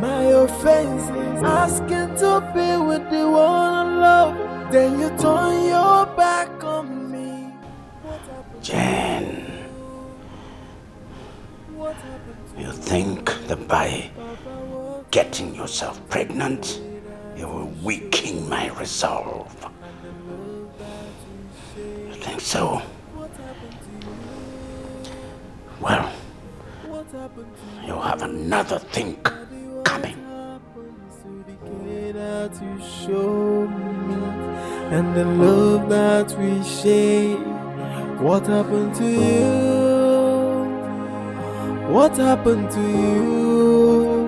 My offense is asking to be with the one then you turn your back on me. Jen, you think that by getting yourself pregnant, you will weaken my resolve? You think so? Well, you'll have another thing coming. That you show me, and the love that we share. What happened to you? What happened to you?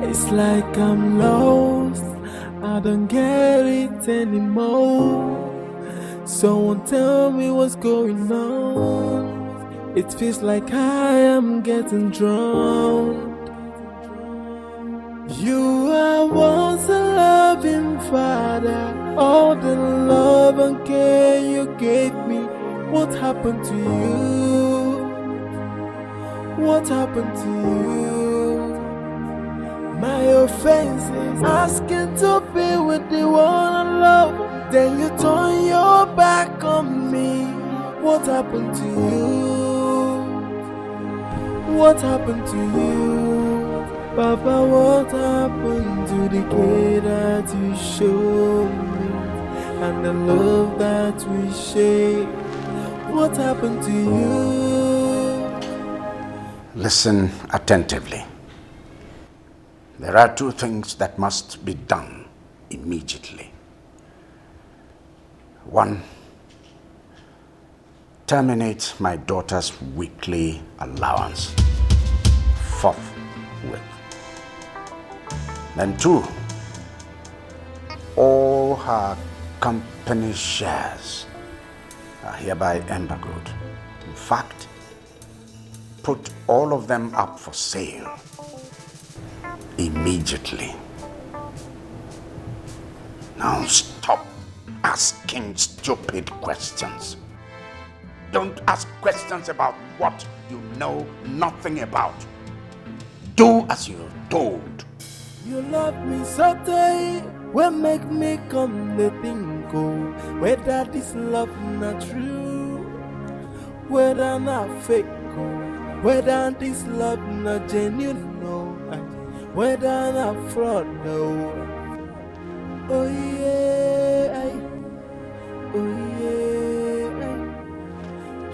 It's like I'm lost, I don't get it anymore. Someone tell me what's going on. It feels like I am getting drowned. You are once a loving father. All the love and care you gave me. What happened to you? What happened to you? My offense is asking to be with the one I love. Then you turn your back on me. What happened to you? What happened to you? Papa, what happened to the care that you showed me and the love that we share? What happened to you? Listen attentively. There are two things that must be done immediately. One, terminate my daughter's weekly allowance forthwith. Then two, all her company shares are hereby embargoed. In fact, put all of them up for sale immediately. Now stop asking stupid questions. Don't ask questions about what you know nothing about. Do as you're told. You love me so tight, will make me come to think oh, whether this love not true, whether not fake oh, whether this love not genuine no, whether not fraud no. Oh yeah, oh yeah,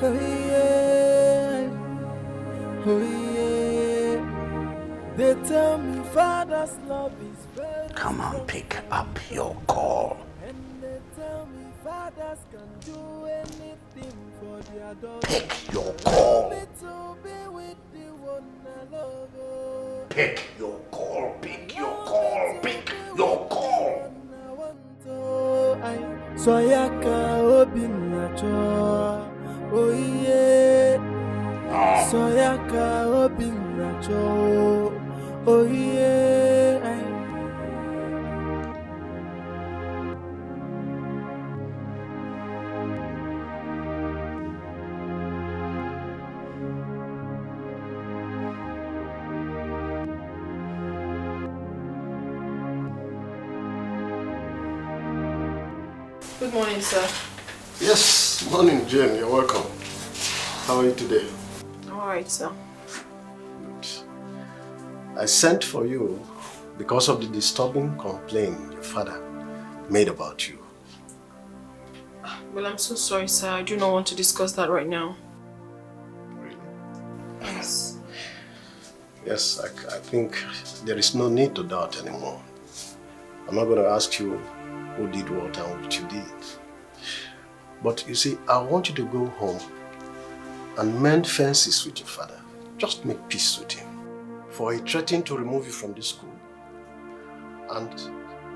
oh yeah, oh yeah. They tell me father's love is very Come on, pick up your call. and they tell me fathers can do anything for their daughter. Pick your call. Me to be with the one I love. Oh. Pick your call, pick your call, pick your call. Soyaka obinacho, oh yeah. Soyaka obinacho, oh yeah. Good morning, sir. Yes, morning, Jane. You're welcome. How are you today? All right, sir. I sent for you because of the disturbing complaint your father made about you. Well, I'm so sorry, sir. I do not want to discuss that right now. Really? Yes. Yes, I think there is no need to doubt anymore. I'm not going to ask you who did what and what you did. But you see, I want you to go home and mend fences with your father. Just make peace with him. For he threatened to remove you from this school. And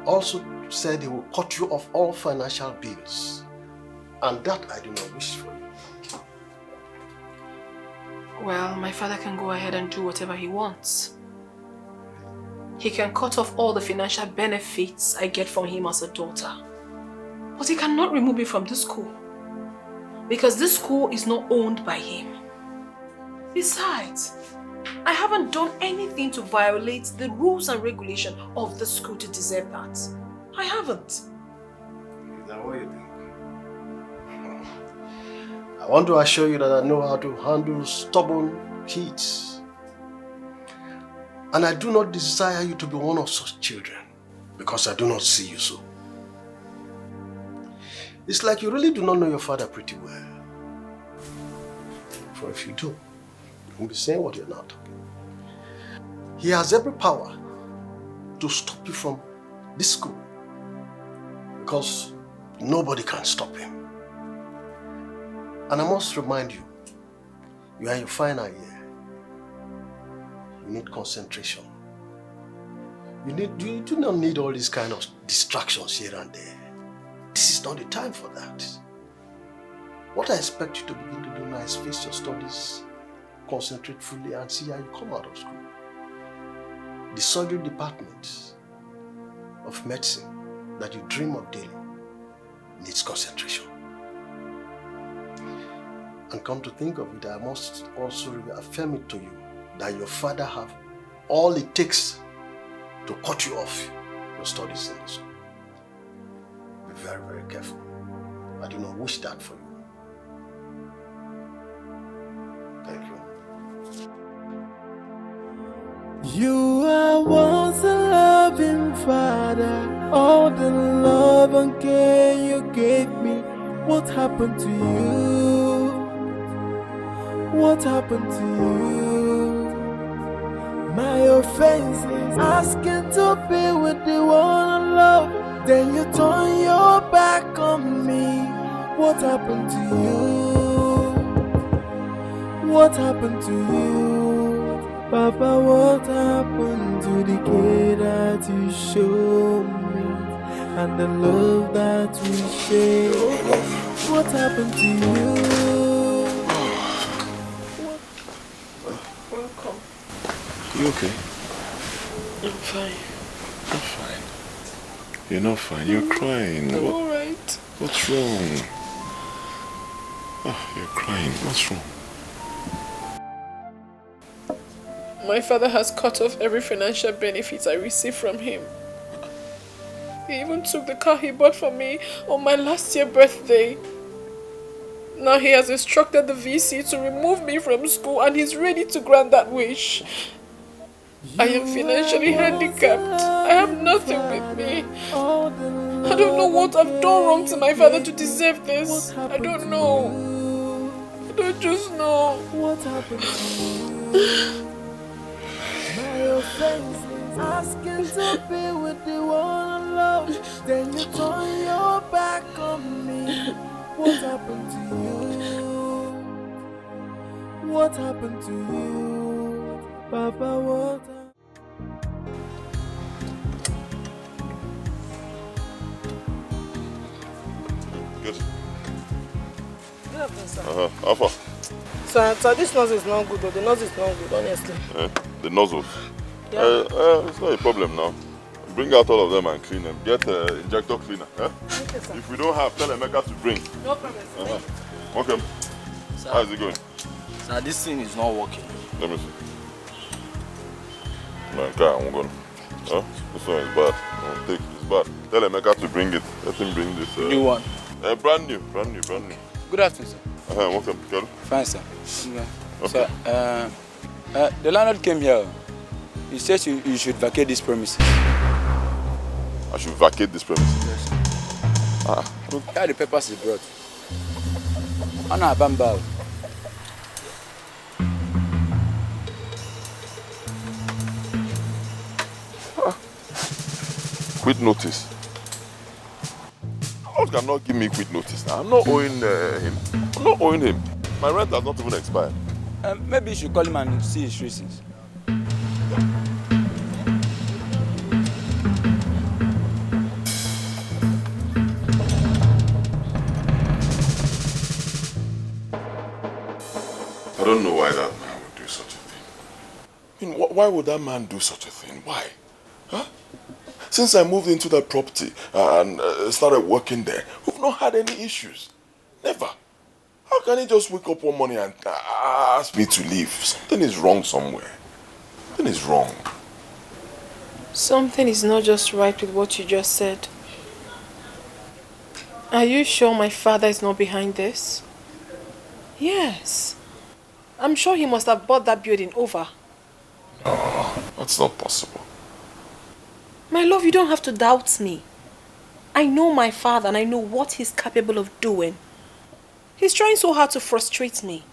also said he will cut you off all financial bills. And that I do not wish for you. Well, my father can go ahead and do whatever he wants. He can cut off all the financial benefits I get from him as a daughter. But he cannot remove me from this school. Because this school is not owned by him. Besides, I haven't done anything to violate the rules and regulations of the school to deserve that. I haven't. Is that what you think? I want to assure you that I know how to handle stubborn kids. And I do not desire you to be one of such children, because I do not see you so. It's like you really do not know your father pretty well. For if you do, you won't be saying what you're not talking. He has every power to stop you from this school, because nobody can stop him. And I must remind you, you are in your final year. You need concentration. You do not need all these kind of distractions here and there. This is not the time for that. What I expect you to begin to do now is face your studies, concentrate fully, and see how you come out of school. The surgery department of medicine that you dream of daily needs concentration. And come to think of it, I must also affirm it to you that your father have all it takes to cut you off your studies in the school. Be very, very careful. I do not wish that for you. Thank you. You are once a loving father. All the love and care you gave me. What happened to you? What happened to you? My offense is asking to be with the one I love. Then you turn your back on me. What happened to you? What happened to you? Papa, what happened to the care that you showed me? And the love that we shared? What happened to you? Welcome. You okay? I'm fine. I'm fine. You're not fine. You're crying. I'm alright. What's wrong? Oh, you're crying. What's wrong? My father has cut off every financial benefit I received from him. He even took the car he bought for me on my last year's birthday. Now he has instructed the VC to remove me from school, and he's ready to grant that wish. I am financially handicapped. I have nothing with me. I don't know what I've done wrong to my father to deserve this. I don't know. I don't just know. What happened to you? My offense is asking to be with the one I love. Then you turn your back on me. What happened to you? What happened to you? Papa, what happened? Good. Good afternoon, sir. Alpha. Sir, this nose is not good, though. The nose is not good, honestly. The nozzles. Yeah. It's not a problem now. Bring out all of them and clean them. Get injector cleaner. Okay, sir. If we don't have, tell Amaka to bring. No problem, sir. Okay. Sir. How is it going? Sir, this thing is not working. Let me see. No, I'm going. Huh? This one is bad. Take it. It's bad. Tell Amaka to bring it. Let him bring this. New one. Brand new. Good afternoon, sir. Welcome, Carol. Fine, sir. Okay. Sir, the landlord came here. He says you should vacate this premises. I should vacate this premises? Yes. Here the papers is brought. Anna Bambao. Quit notice. God cannot give me quit notice now. I'm not owing him. My rent has not even expired. Maybe you should call him and see his reasons. I don't know why that man would do such a thing. I mean, why would that man do such a thing? Why? Huh? Since I moved into that property and started working there, we've not had any issues. Never. How can he just wake up one morning and ask me to leave? Something is wrong somewhere. Something is wrong. Something is not just right with what you just said. Are you sure my father is not behind this? Yes. I'm sure he must have bought that building over. No, that's not possible. My love, you don't have to doubt me. I know my father and I know what he's capable of doing. He's trying so hard to frustrate me.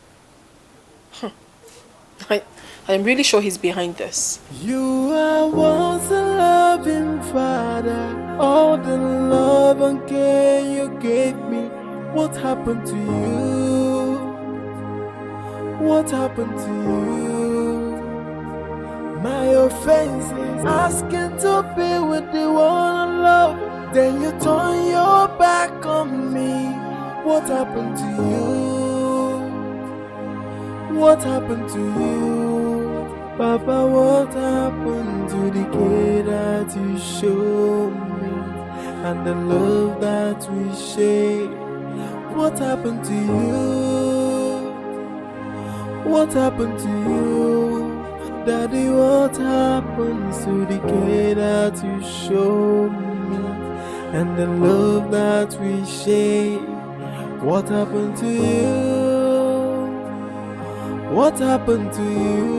I'm really sure he's behind this. You are once a loving father. All the love and care you gave me. What happened to you? What happened to you? My offense is asking to be with the one I love. Then you turn your back on me. What happened to you? What happened to you? Papa, what happened to the care that you showed me? And the love that we shared? What happened to you? What happened to you? Daddy, what happens to the care that you showed me? And the love that we share? What happened to you? What happened to you?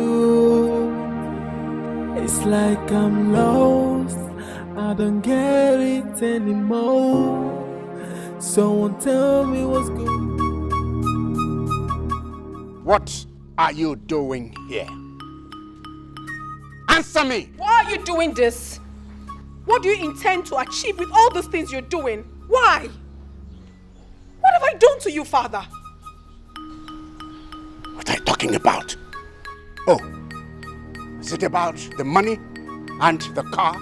It's like I'm lost, I don't get it anymore. Someone tell me what's going on. What are you doing here? Answer me! Why are you doing this? What do you intend to achieve with all those things you're doing? Why? What have I done to you, Father? What are you talking about? Oh, is it about the money and the car?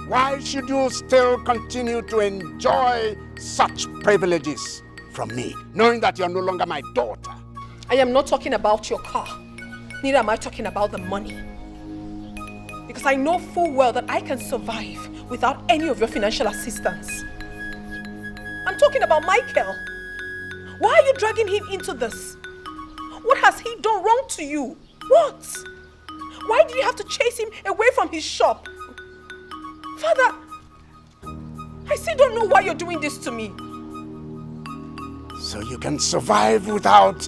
Why should you still continue to enjoy such privileges from me, knowing that you're no longer my daughter? I am not talking about your car. Neither am I talking about the money. Because I know full well that I can survive without any of your financial assistance. I'm talking about Michael. Why are you dragging him into this? What has he done wrong to you? What? Why did you have to chase him away from his shop? Father, I still don't know why you're doing this to me. So you can survive without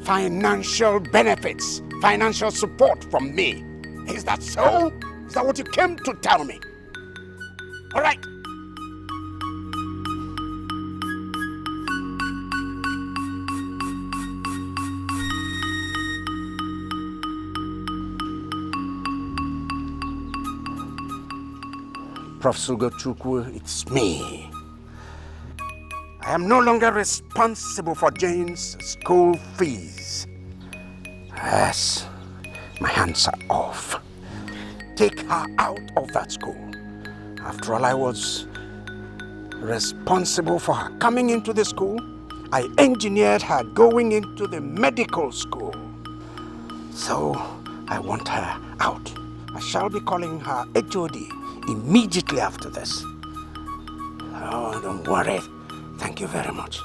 financial benefits, financial support from me. Is that so? Is that what you came to tell me? All right. Professor Gochukwu, it's me. I am no longer responsible for Jane's school fees. Yes, my hands are off. Take her out of that school. After all, I was responsible for her coming into the school. I engineered her going into the medical school. So I want her out. I shall be calling her HOD immediately after this. Oh, don't worry. Thank you very much.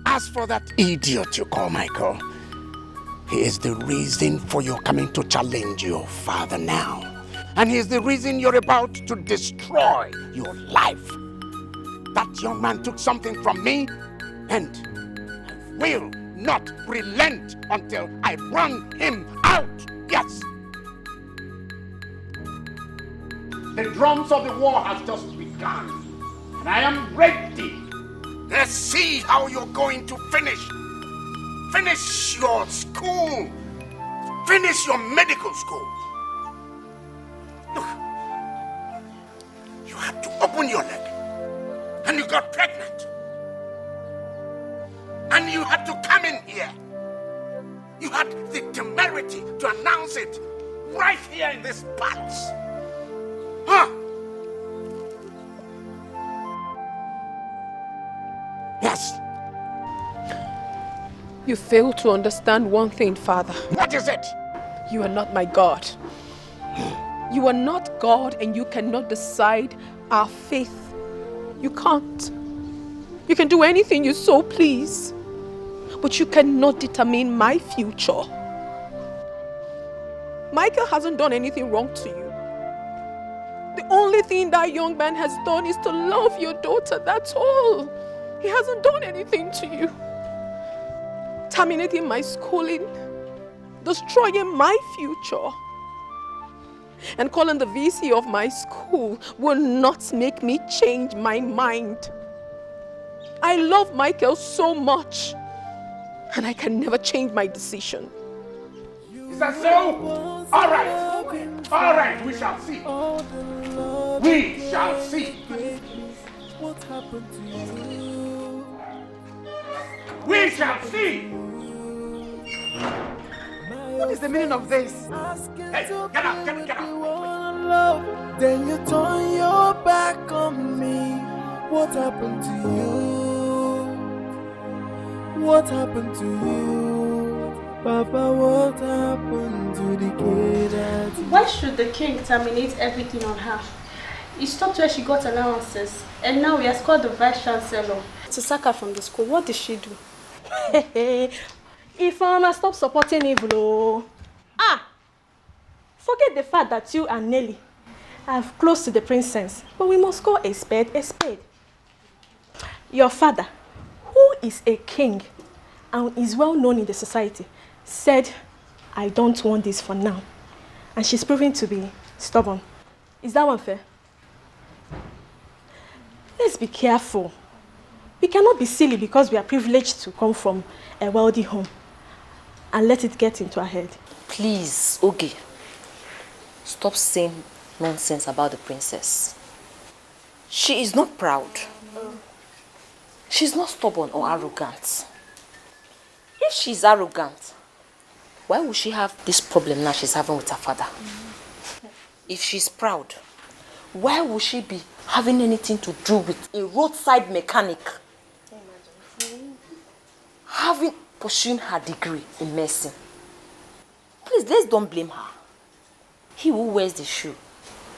As for that idiot you call Michael, he is the reason for your coming to challenge your father now. And he is the reason you're about to destroy your life. That young man took something from me, and I will not relent until I run him out. Yes. The drums of the war have just begun, and I am ready. Let's see how you're going to finish. Finish your school. Finish your medical school. Look, you had to open your leg, and you got pregnant. And you had to come in here. You had the temerity to announce it right here in this palace. Huh? Yes. You fail to understand one thing, Father. What is it? You are not my God. You are not God, and you cannot decide our faith. You can't. You can do anything you so please, but you cannot determine my future. Michael hasn't done anything wrong to you. The only thing that young man has done is to love your daughter, that's all. He hasn't done anything to you. Terminating my schooling, destroying my future, and calling the VC of my school will not make me change my mind. I love Michael so much, and I can never change my decision. Is that so? All right, we shall see. We shall see. What happened to you? We shall see. What is the meaning of this? Hey, get out. Then you turn your back on me. What happened to you? What happened to you? Papa, what happened to the kid? Why should the king terminate everything on her? He stopped where she got allowances, and now he has called the vice chancellor to sack her from the school. What did she do? Ifeoma, stop supporting evil. Forget the fact that you and Nelly are close to the princess, but we must call a spade a spade. Your father, who is a king and is well known in the society, said, I don't want this for now. And she's proving to be stubborn. Is that one fair? Let's be careful. We cannot be silly because we are privileged to come from a wealthy home and let it get into our head. Please, Ogi, stop saying nonsense about the princess. She is not proud. She's not stubborn or arrogant. If she's arrogant, why would she have this problem now she's having with her father? If she's proud, why would she be having anything to do with a roadside mechanic? Pursuing her degree in medicine. Please, let's don't blame her. He who wears the shoe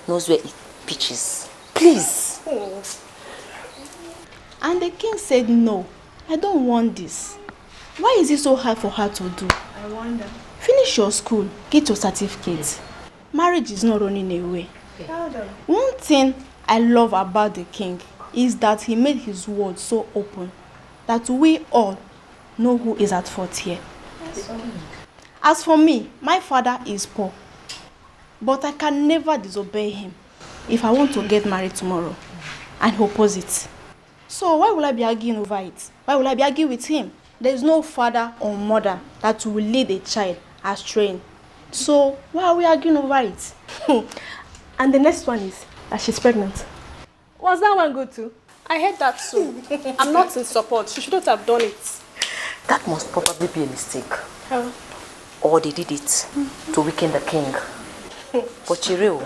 knows where it pitches. Please. And the king said, no, I don't want this. Why is it so hard for her to do? I wonder. Finish your school, get your certificate. Marriage is not running away. One thing I love about the king is that he made his words so open that we all know who is at fault here. As for me, my father is poor, but I can never disobey him if I want to get married tomorrow and he opposes it. So why will I be arguing over it? Why will I be arguing with him? There is no father or mother that will lead a child astray. So why are we arguing over it? And the next one is that she's pregnant. Was that one good too? I heard that too. I'm not in support. She shouldn't have done it. That must probably be a mistake. How? Or they did it to weaken the king. But Chireo,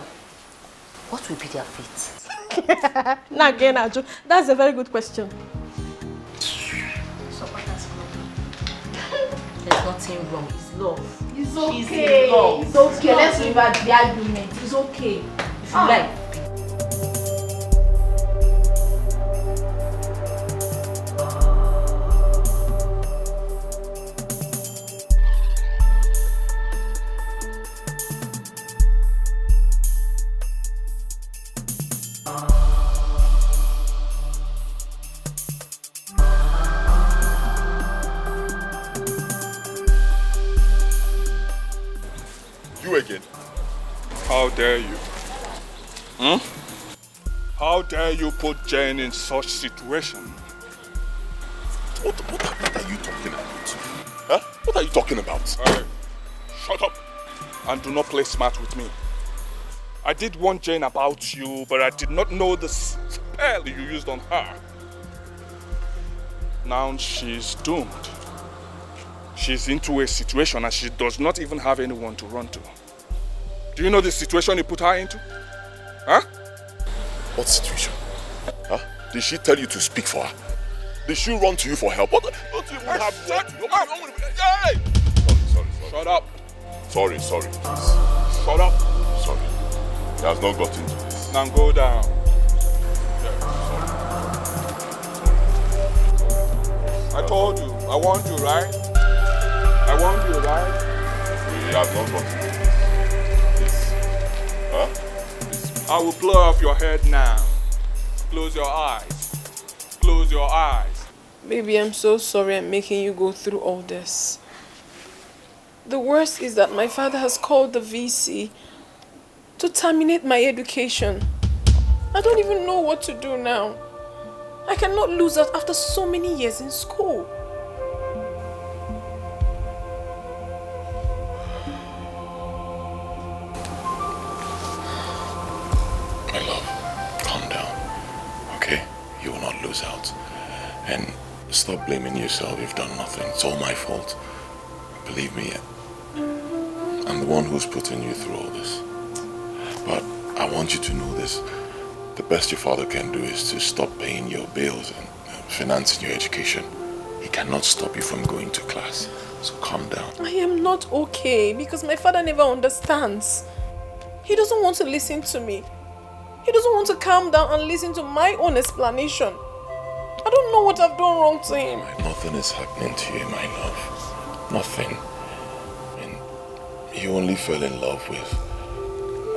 what will be their fate? Now again, Aju, that's a very good question. There's nothing wrong. It's love. It's okay. It's okay. Let's leave at the argument. It's okay. If you like. Again. How dare you? How dare you put Jane in such situation? What are you talking about? Huh? What are you talking about? Hey, shut up and do not play smart with me. I did warn Jane about you, but I did not know the spell you used on her. Now she's doomed. She's into a situation and she does not even have anyone to run to. Do you know the situation you put her into? Huh? What situation? Huh? Did she tell you to speak for her? Did she run to you for help? What? Don't you even have... Hey! Sorry. Shut up. Sorry, please. Shut up. Sorry. He has not got into this. Now go down. I told you. I warned you, right? I warned you, right? He has not got into this. I will blow off your head now. Close your eyes. Close your eyes. Baby, I'm so sorry I'm making you go through all this. The worst is that my father has called the VC to terminate my education. I don't even know what to do now. I cannot lose out after so many years in school. My love, calm down, okay? You will not lose out. And stop blaming yourself. You've done nothing. It's all my fault. Believe me, I'm the one who's putting you through all this. But I want you to know this. The best your father can do is to stop paying your bills and financing your education. He cannot stop you from going to class. So calm down. I am not okay because my father never understands. He doesn't want to listen to me. He doesn't want to calm down and listen to my own explanation. I don't know what I've done wrong to him. Nothing is happening to you, my love. Nothing. And you only fell in love with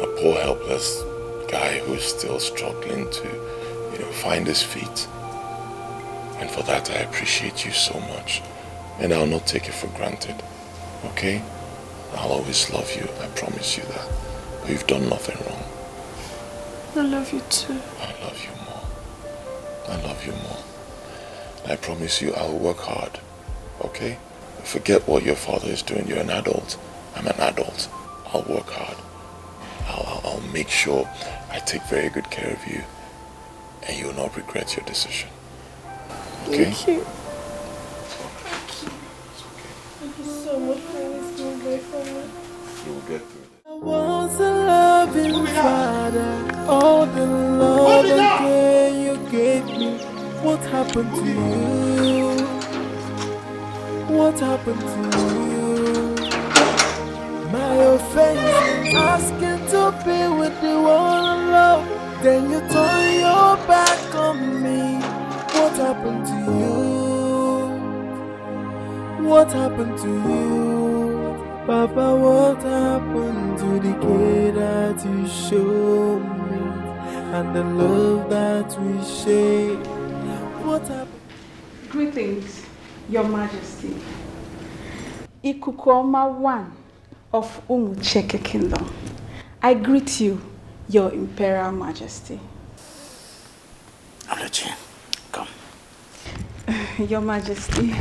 a poor, helpless guy who's still struggling to, find his feet. And for that, I appreciate you so much. And I'll not take it for granted. Okay? I'll always love you. I promise you that. But you've done nothing wrong. I love you too. I love you more. I love you more. I promise you I'll work hard. Okay? Forget what your father is doing. You're an adult. I'm an adult. I'll work hard. I'll make sure I take very good care of you. And you'll not regret your decision. Okay? Thank you. Thank you so much for always being there for me. You will get through it. I was a loving father. All the love and care you gave me. What happened to you? What happened to you? My offense, asking to be with the one I love. Then you turn your back on me. What happened to you? What happened to you? Papa, what happened to the care that you showed me? And the love that we shared? What happened? Greetings, Your Majesty. Ikukuoma 1 of Umucheke Kingdom. I greet you, Your Imperial Majesty. Ology, come. Your Majesty.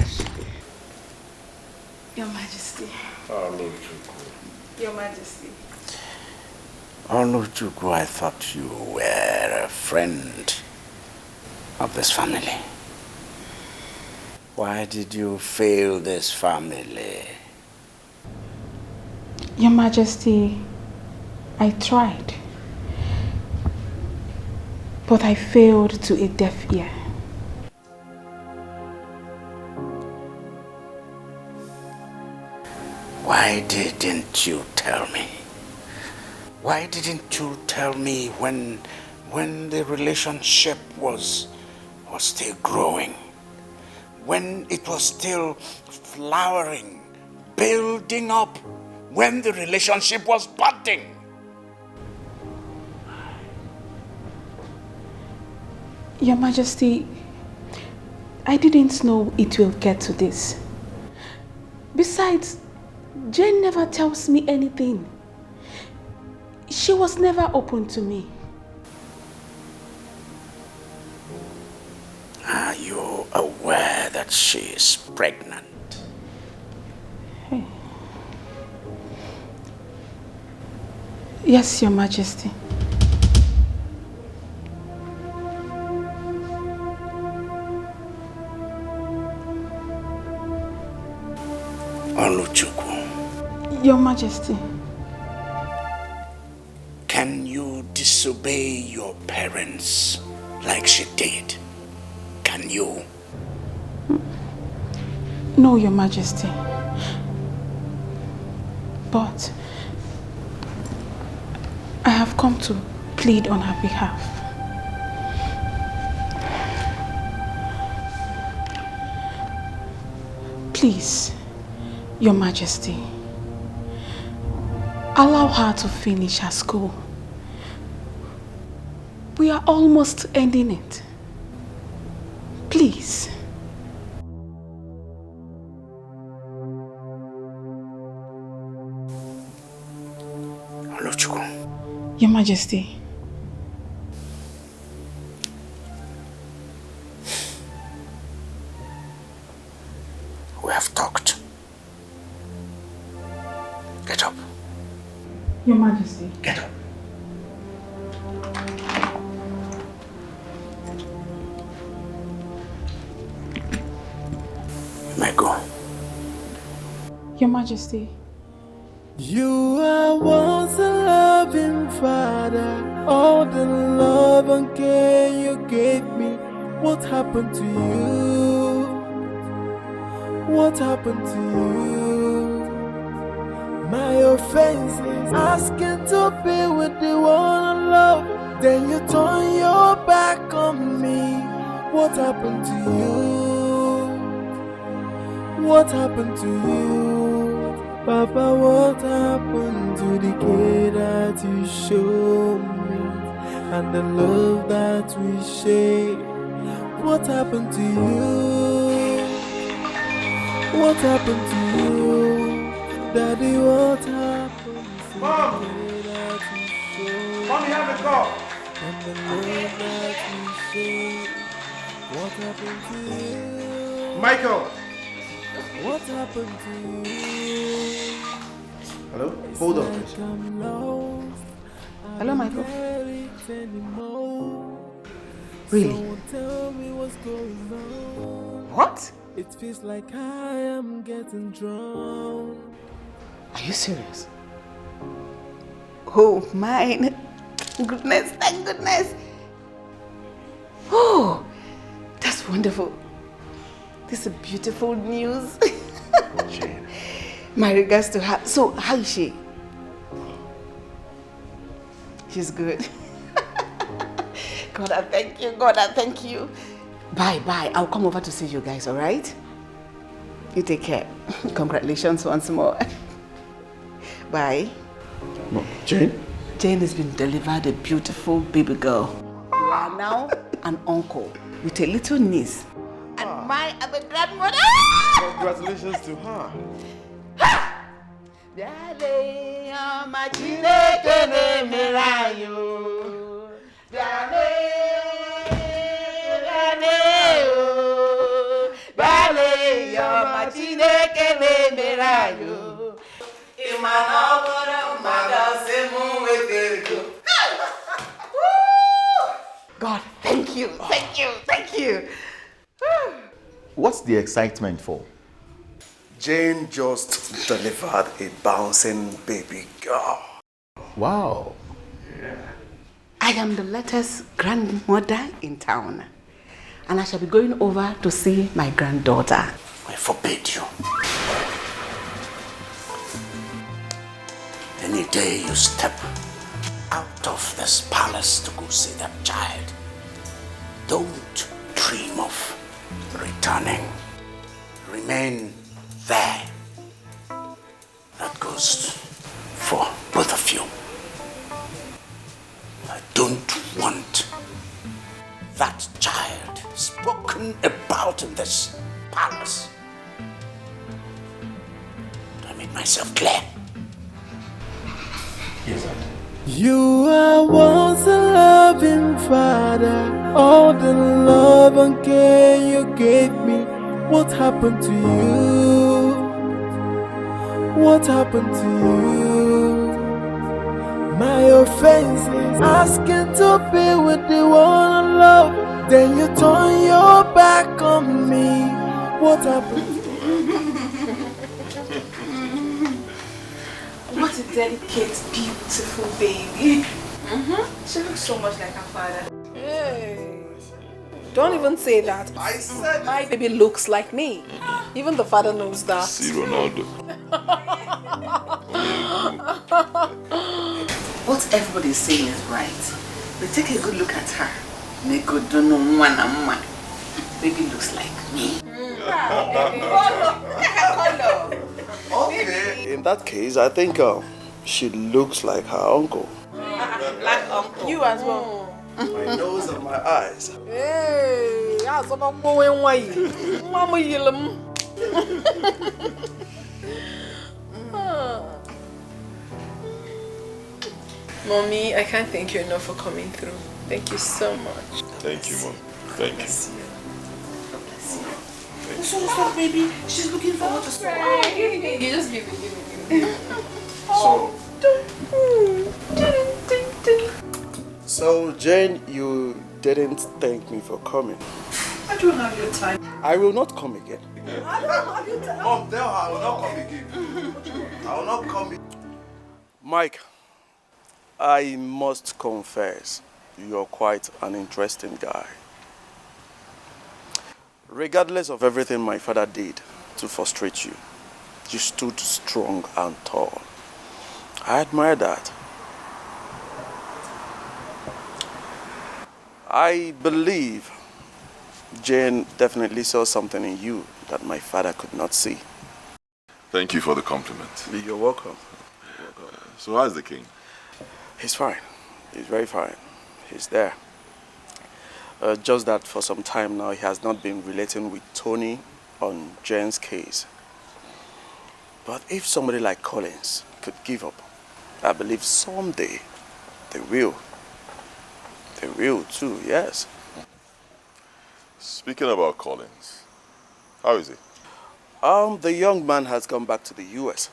Your Majesty. Your Majesty. Oluchuku, I thought you were a friend of this family. Why did you fail this family? Your Majesty, I tried, but I failed to a deaf ear. Why didn't you tell me? Why didn't you tell me when the relationship was still growing? When it was still flowering, building up, when the relationship was budding? Your Majesty, I didn't know it will get to this. Besides, Jane never tells me anything. She was never open to me. Are you aware that she is pregnant? Hey. Yes, Your Majesty. Oluchukwu. Your Majesty. Can you disobey your parents like she did? Can you? No, Your Majesty. But I have come to plead on her behalf. Please, Your Majesty, allow her to finish her school. We are almost ending it. Please. Your Majesty. We have talked. Get up. Your Majesty. Get up. You may go. Your Majesty. You are once a loving father. All the love and care you gave me. What happened to you? What happened to you? My offense is asking to be with the one I love. Then you turn your back on me. What happened to you? What happened to you? Papa, what happened to the care that you showed me and the love that we shared? What happened to you? What happened to you? Daddy, what happened to Mom! the care that you showed? Mommy, have a call. And the love that we shared? What happened to you? Michael! What happened to you? Hello? Hold on, please. Hello, Michael. Really? What? It feels like I am getting drowned. Are you serious? Oh, my goodness, thank goodness. Oh, that's wonderful. This is beautiful news. My regards to her. So, how is she? She's good. God, I thank you. God, I thank you. Bye, bye. I'll come over to see you guys, all right? You take care. Congratulations once more. Bye. No, Jane? Jane has been delivered a beautiful baby girl. And now an uncle with a little niece. And my other grandmother. Congratulations to her. God, thank you, thank you, thank you. What's the excitement for? Jane just delivered a bouncing baby girl. Wow. I am the latest grandmother in town, and I shall be going over to see my granddaughter. I forbid you. Any day you step out of this palace to go see that child, don't dream of returning. Remain there. That goes for both of you. I don't want that child spoken about in this palace. Do I make myself clear? Yes, sir. You are once a loving father. All the love and care you gave me. What happened to you? What happened to you? My offense is asking to be with the one I love. Then you turn your back on me. What happened? What a delicate, beautiful baby. She looks so much like her father. Hey. Don't even say that. I said my baby looks like me. Even the father knows that. See Ronaldo. What everybody is saying is right. But take a good look at her. Make good don't know one and one. Baby looks like me. Okay, in that case, I think she looks like her uncle. Like uncle. You as well. My nose and my eyes. Hey, I'm going away. Mama, you Mommy, I can't thank you enough for coming through. Thank you so much. Thank you, Mom. Thank you. Stop, baby. She's looking forward to school. Oh, give me. You just give me. So, Jane, you didn't thank me for coming. I don't have your time. I will not come again. I don't have your time. Mom, tell her I will not come again. I will not come again. Mike, I must confess, you're quite an interesting guy. Regardless of everything my father did to frustrate you, you stood strong and tall. I admire that. I believe Jane definitely saw something in you that my father could not see. Thank you for the compliment. You're welcome. So how's the king? He's fine. He's very fine. He's there. Just that for some time now, he has not been relating with Tony on Jane's case. But if somebody like Collins could give up, I believe someday they will. They will too, yes. Speaking about Collins, how is he? The young man has gone back to the US.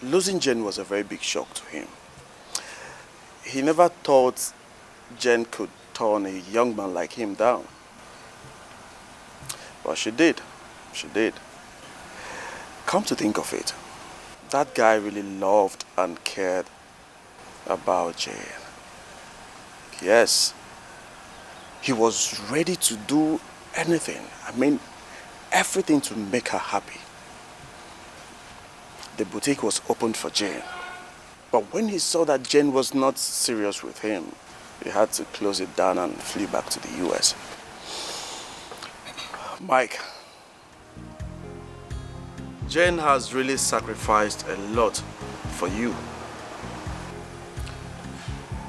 Losing Jane was a very big shock to him. He never thought Jane could turn a young man like him down. But she did. She did. Come to think of it, that guy really loved and cared about Jane. Yes. He was ready to do anything. I mean, everything to make her happy. The boutique was opened for Jane. But when he saw that Jane was not serious with him, he had to close it down and flee back to the US. Mike, Jane has really sacrificed a lot for you.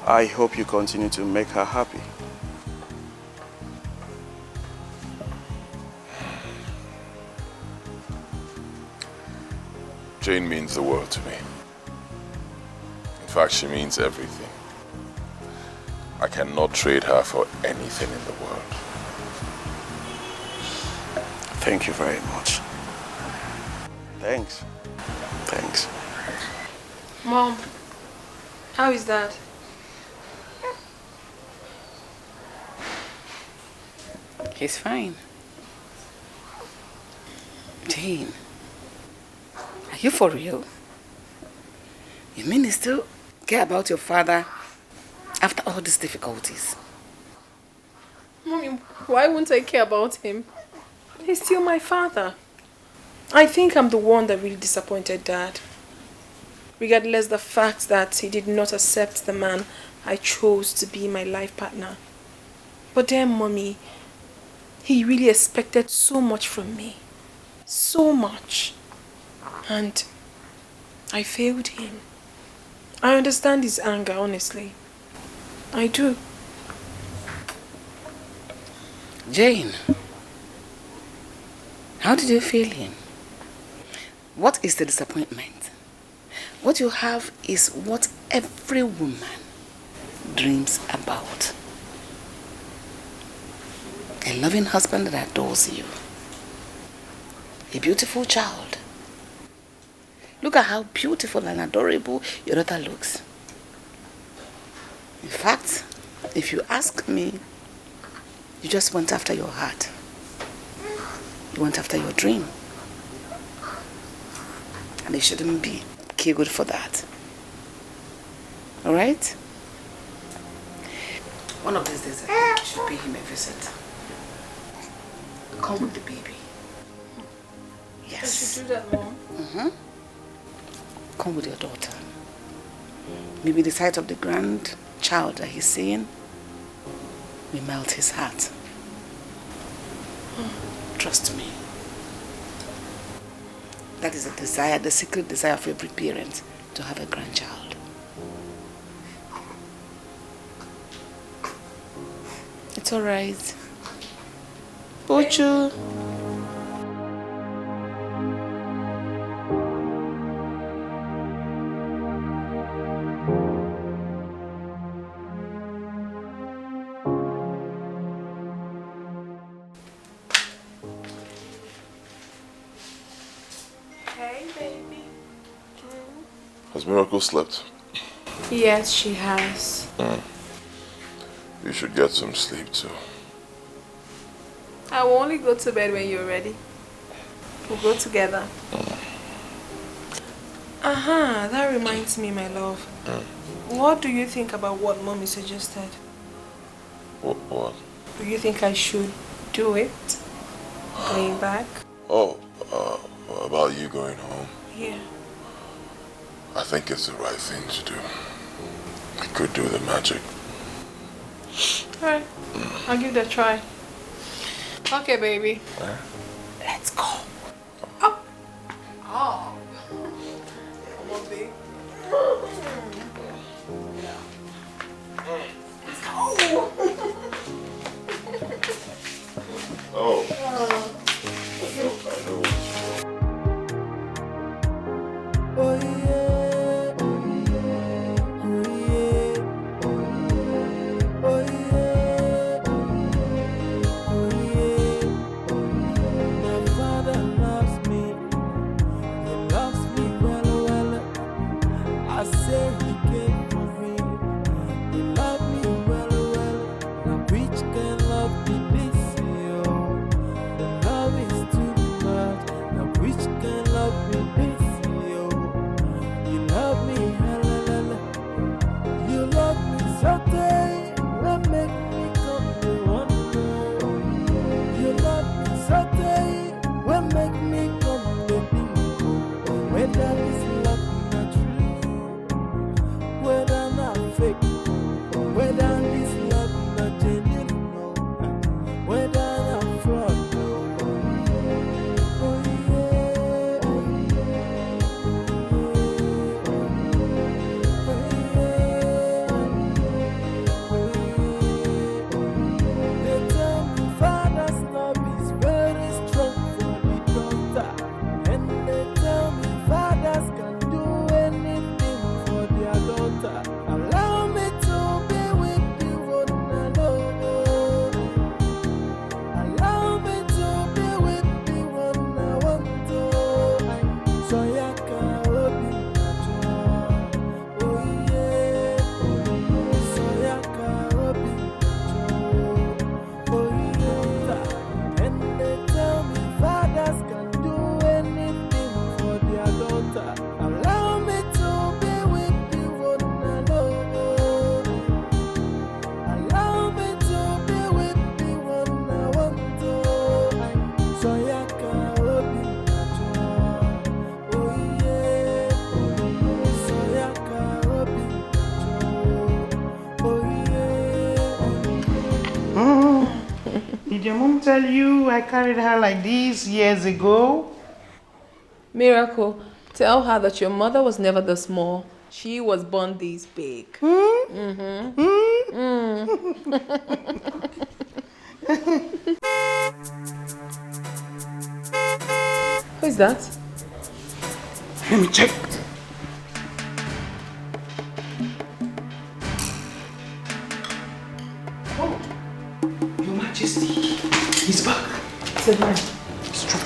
I hope you continue to make her happy. Jane means the world to me. In fact, she means everything. I cannot trade her for anything in the world. Thank you very much. Thanks. Thanks. Mom, how is Dad? He's fine. Jane, are you for real? You mean you still care about your father after all these difficulties? Mommy, why won't I care about him? He's still my father. I think I'm the one that really disappointed Dad. Regardless the fact that he did not accept the man I chose to be my life partner. But then, Mommy, he really expected so much from me. So much. And I failed him. I understand his anger, honestly. I do. Jane, how did you feel him? What is the disappointment? What you have is what every woman dreams about. A loving husband that adores you. A beautiful child. Look at how beautiful and adorable your daughter looks. In fact, if you ask me, you just went after your heart. You went after your dream. And it shouldn't be good for that. Alright? One of these days I think you should pay him a visit. Come with the baby. Yes. I should do that, Mom. Come with your daughter. Maybe the sight of the grandchild that he's seeing will melt his heart. Trust me. That is a desire, the secret desire of every parent, to have a grandchild. It's alright. Uchu. Hey, baby. Has Miracle slept? Yes, she has. You should get some sleep too. I will only go to bed when you're ready. We'll go together. That reminds me, my love. What do you think about what Mommy suggested? What? Do you think I should do it? Going back? Oh, about you going home. Yeah. I think it's the right thing to do. I could do the magic. Alright. I'll give it a try. Okay, baby. Where? Let's go. Oh. Oh. Come on, babe. Let's go. Oh. I know. Oh yeah, oh yeah, oh yeah, oh yeah, oh yeah, oh yeah. My father loves me, he loves me well. I say he came for me, he loved me well. Now which can love be this, yo? The love is too much. Now which can love be this? You love me, you love me so tight, what make me come to one. You love me so tight, what make me come to think. Whether this love not true, whether not fake, whether this love not genuine, whether not fraud. Allow me to be with you one alone. Allow me to be with you one I want to. So ya can open my oh yeah, so ya can open my oh yeah. And they tell me fathers can do anything for their daughter. Allow me to be with you one alone. Allow me to be with you one I want to. So ya can open my oh yeah, so ya can open my oh yeah. Did your mom tell you I carried her like this years ago? Miracle, tell her that your mother was never this small. She was born this big. Mm-hmm. Who is that? Let me check. Oh, Your Majesty, he's back. Sit down. It's true.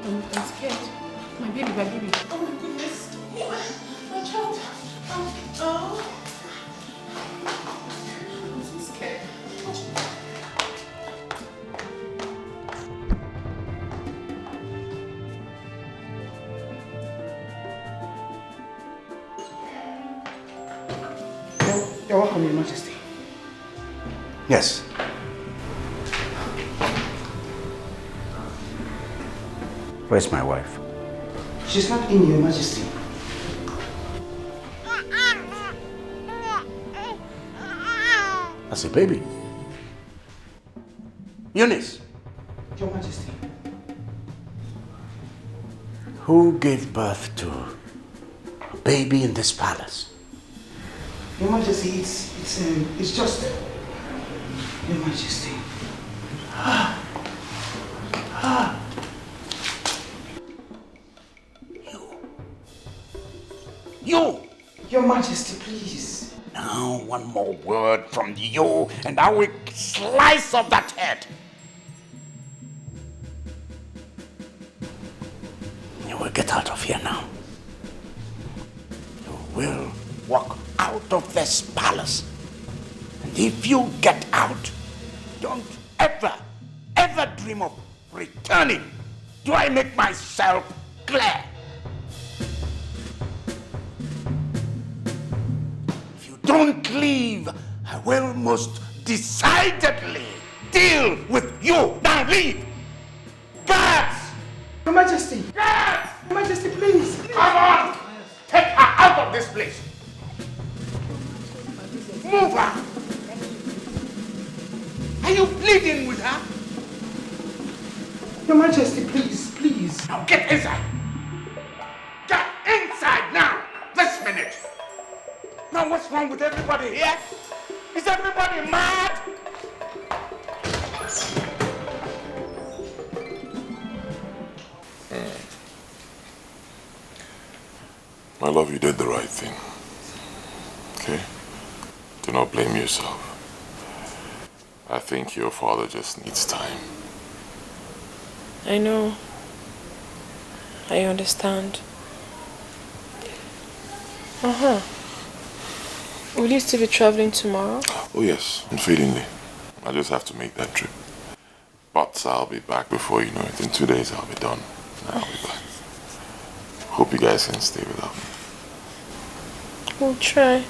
I'm scared. My baby, my baby. Oh my goodness. My child. Oh. I'm so scared. You're welcome, Your Majesty. Yes. Where's my wife? She's not in, Your Majesty. That's a baby. Eunice, Your Majesty. who gave birth to a baby in this palace? Your Majesty, it's just Your Majesty. You! Your Majesty, please. Now, one more word from you, and I will slice off that head. You will get out of here now. You will walk out of this palace. And if you get out, don't ever dream of returning. Do I make myself clear? If you don't leave, I will most decidedly deal with you. Now leave! Guards! Your Majesty! Guards! Your Majesty, please! Come on! Take her out of this place! Move her! Are you pleading with her? Your Majesty, please, please. Now get inside! Get inside now! This minute! Now what's wrong with everybody here? Is everybody mad? My love, you did the right thing. Okay? Do not blame yourself. I think your father just needs time. I know. I understand. Will you still be traveling tomorrow? Oh yes, unfadingly. I just have to make that trip. But I'll be back before you know it. In 2 days I'll be done. I'll be back. Hope you guys can stay without me. We'll try.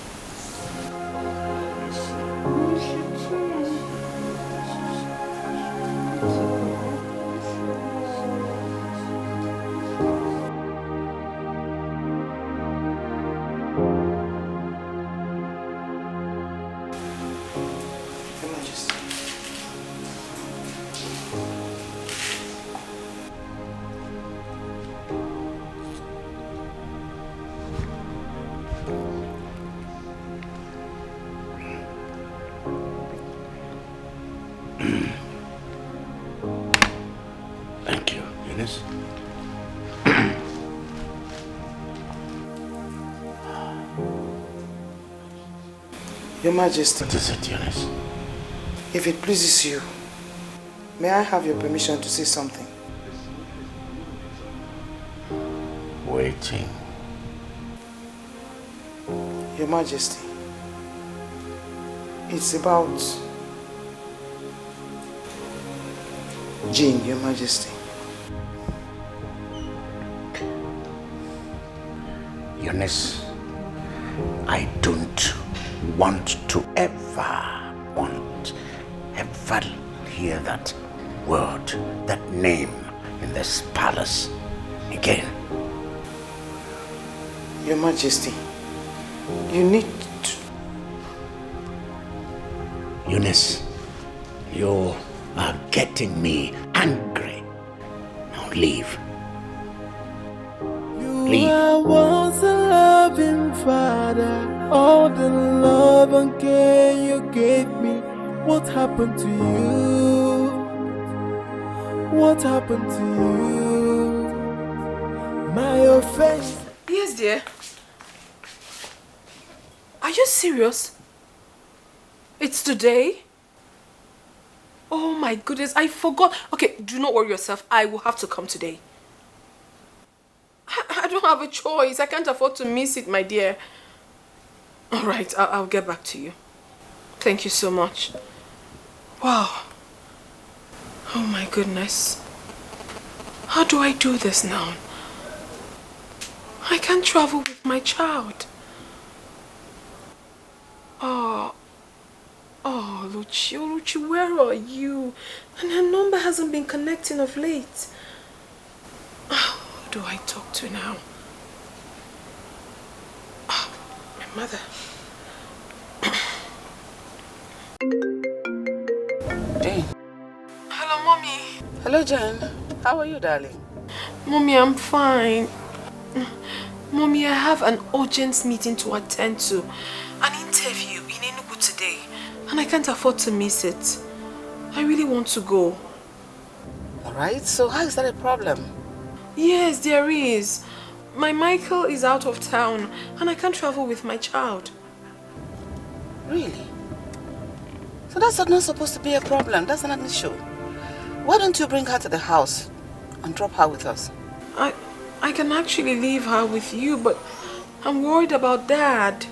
Thank you, Eunice. Your Majesty. What is it, Eunice? If it pleases you, may I have your permission to say something? Waiting. Your Majesty, it's about Jane, Your Majesty. Eunice, I don't want to ever hear that word, that name in this palace again. Your Majesty, you need to... Eunice, you are getting me angry. Now leave. You were once a loving father. All the love and care you gave me. What happened to you? What happened to you? My offense. Yes, dear. Are you serious? It's today? Oh my goodness, I forgot. Okay, do not worry yourself. I will have to come today. I don't have a choice. I can't afford to miss it, my dear. All right, I'll get back to you. Thank you so much. Wow. Oh my goodness. How do I do this now? I can't travel with my child. Oh, Luchi, where are you? And her number hasn't been connecting of late. Who do I talk to now? Oh, my mother. Jane. Hello, Mommy. Hello, Jane. How are you, darling? Mommy, I'm fine. Mommy, I have an urgent meeting to attend to. An interview in Enugu today. and I can't afford to miss it. I really want to go. Alright, so how is that a problem? Yes, there is. My Michael is out of town and I can't travel with my child. Really? So that's not supposed to be a problem. That's not an issue. Why don't you bring her to the house and drop her with us? I can actually leave her with you, but I'm worried about Dad.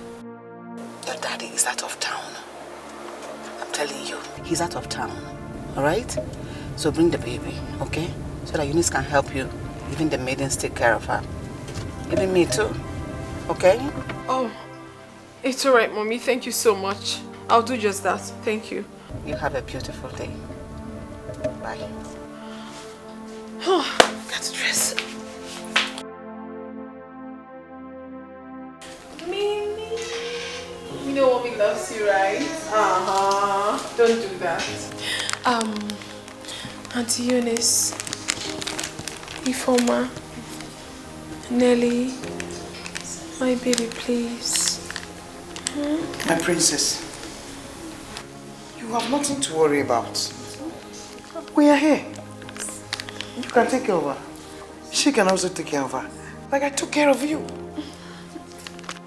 Your daddy is out of town. I'm telling you, he's out of town. Alright? So bring the baby, okay? So that Eunice can help you. Even the maidens take care of her. Even me too. Okay? Oh, it's alright, Mommy. Thank you so much. I'll do just that. Thank you. You have a beautiful day. Bye. Oh, got to dress. Mimi. You know Mommy loves you, right? Don't do that. Auntie Eunice, Ifoma, Nelly, my baby, please. My princess, you have nothing to worry about. We are here. You can take care of her. She can also take care of her. Like I took care of you.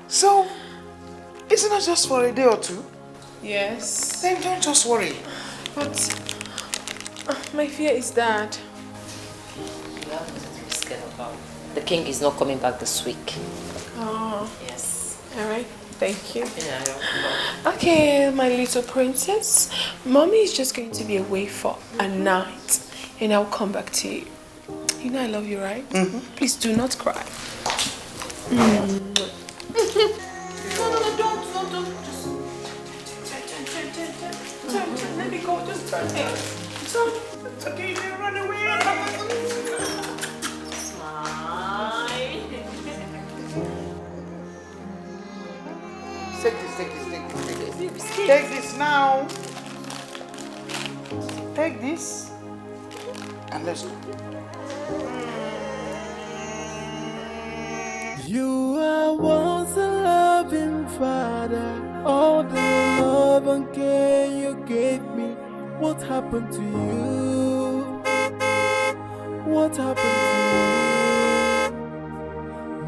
So, isn't it just for a day or two? Yes. Then don't just worry. But my fear is that you have nothing to be scared about. The king is not coming back this week. Oh. Yes. Alright. Thank you. Yeah, you're welcome. Okay, my little princess. Mommy is just going to be away for a night. And I'll come back to you. You know I love you, right? Please do not cry. No, don't. Just turn. Let me go. Just turn. It's okay, you didn't run away. Smile. Take this. Take this now. Take this. And let's go. You are once a loving father. All the love and care you gave me. What happened to you? What happened to you?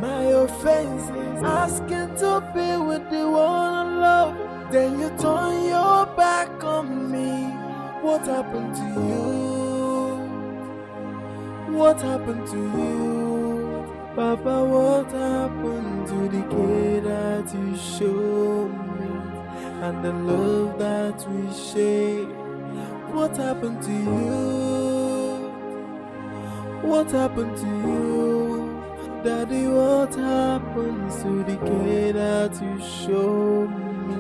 My offense is asking to be with the one I love. Then you turn your back on me. What happened to you? What happened to you? Papa, what happened to the care that you showed me and the love that we shared? What happened to you? What happened to you? Daddy, what happened to the care that you showed me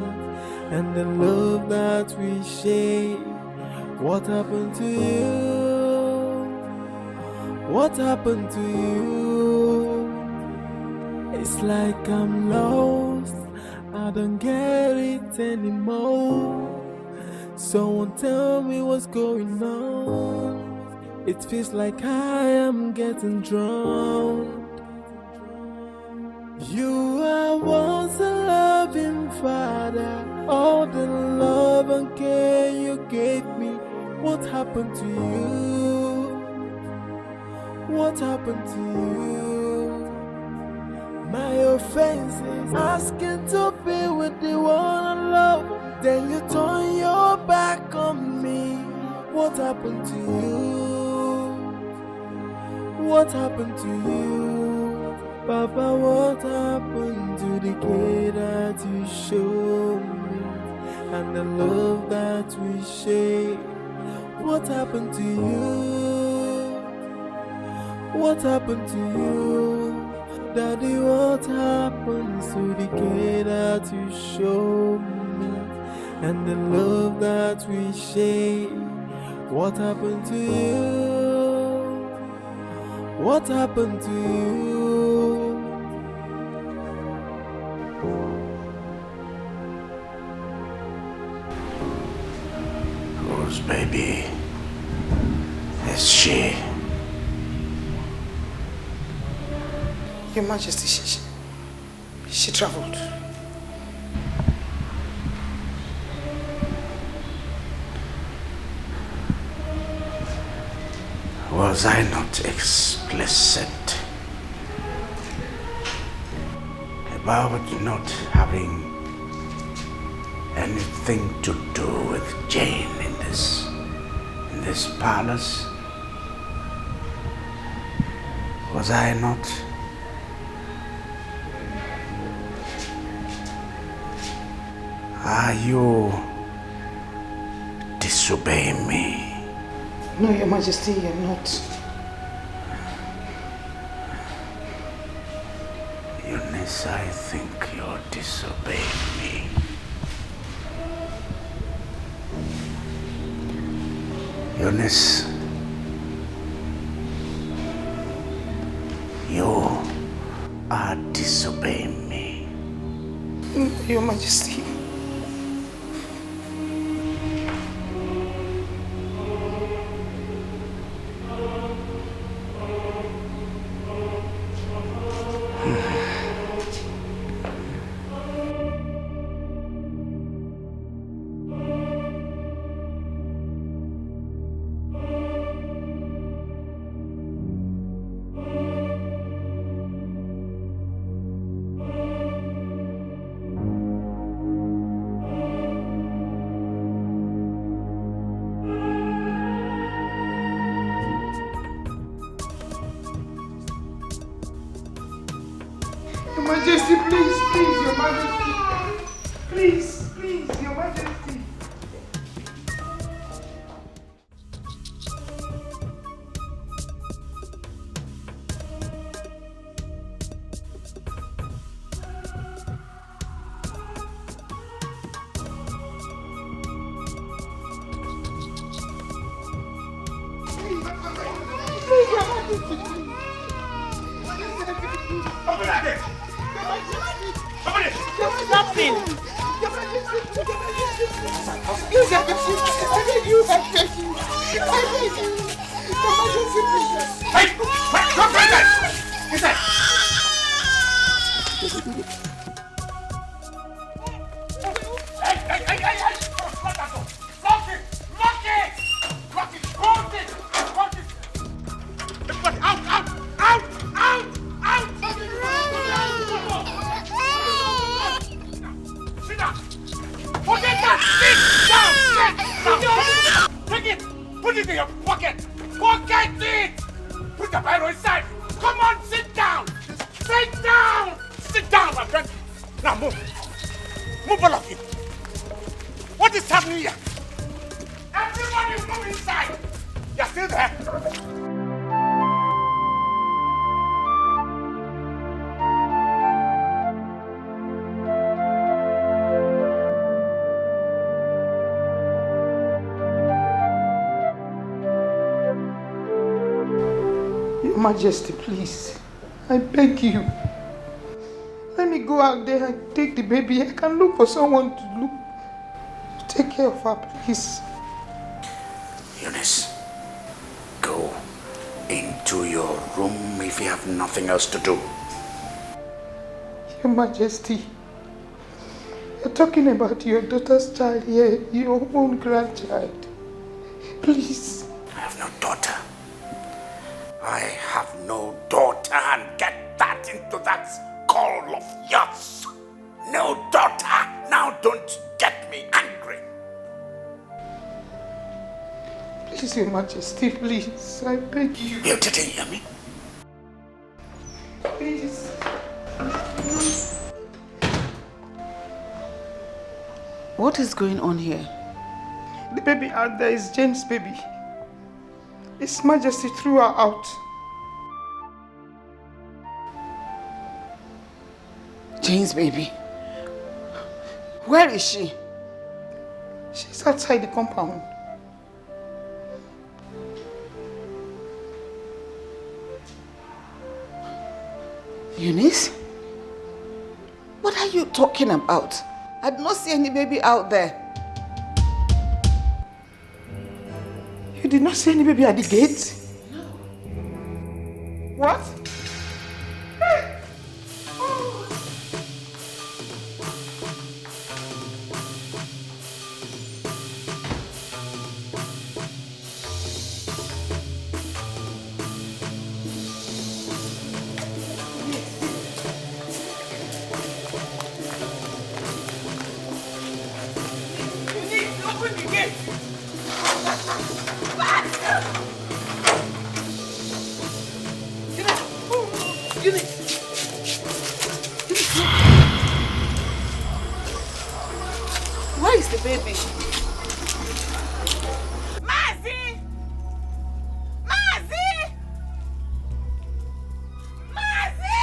and the love that we shared? What happened to you? What happened to you? It's like I'm lost, I don't get it anymore. Someone tell me what's going on. It feels like I am getting drowned. You are once a loving father. All the love and care you gave me. What happened to you? What happened to you? My offense is asking to be with the one I love. Then you turn your back on me. What happened to you? What happened to you? Papa, what happened to the care that you showed me and the love that we shared? What happened to you? What happened to you? Daddy, what happened to the care that you showed me and the love that we shared? What happened to you? What happened to you? Whose baby is she? Your Majesty, she traveled. Was I not explicit about not having anything to do with Jane in this palace? Was I not? Are you disobeying me? No, Your Majesty, you're not. Eunice, I think you're disobeying me. Eunice, you are disobeying me. Your Majesty. Your Majesty, please, Your Majesty. Please, Your Majesty. Majesty, please. I beg you. Let me go out there and take the baby. I can look for someone to take care of her, please. Eunice, go into your room if you have nothing else to do. Your Majesty, you're talking about your daughter's child here, your own grandchild. Please. I have no daughter. I have no daughter, and get that into that skull of yours. No daughter. Now don't get me angry. Please, Your Majesty, please. I beg you. You didn't hear me? Please. What is going on here? The baby out there is Jane's baby. His Majesty threw her out. Jane's baby? Where is she? She's outside the compound. Eunice? What are you talking about? I did not see any baby out there. You did not see any baby at the gate? No. What? baby? Mazi! Mazi! Mazi!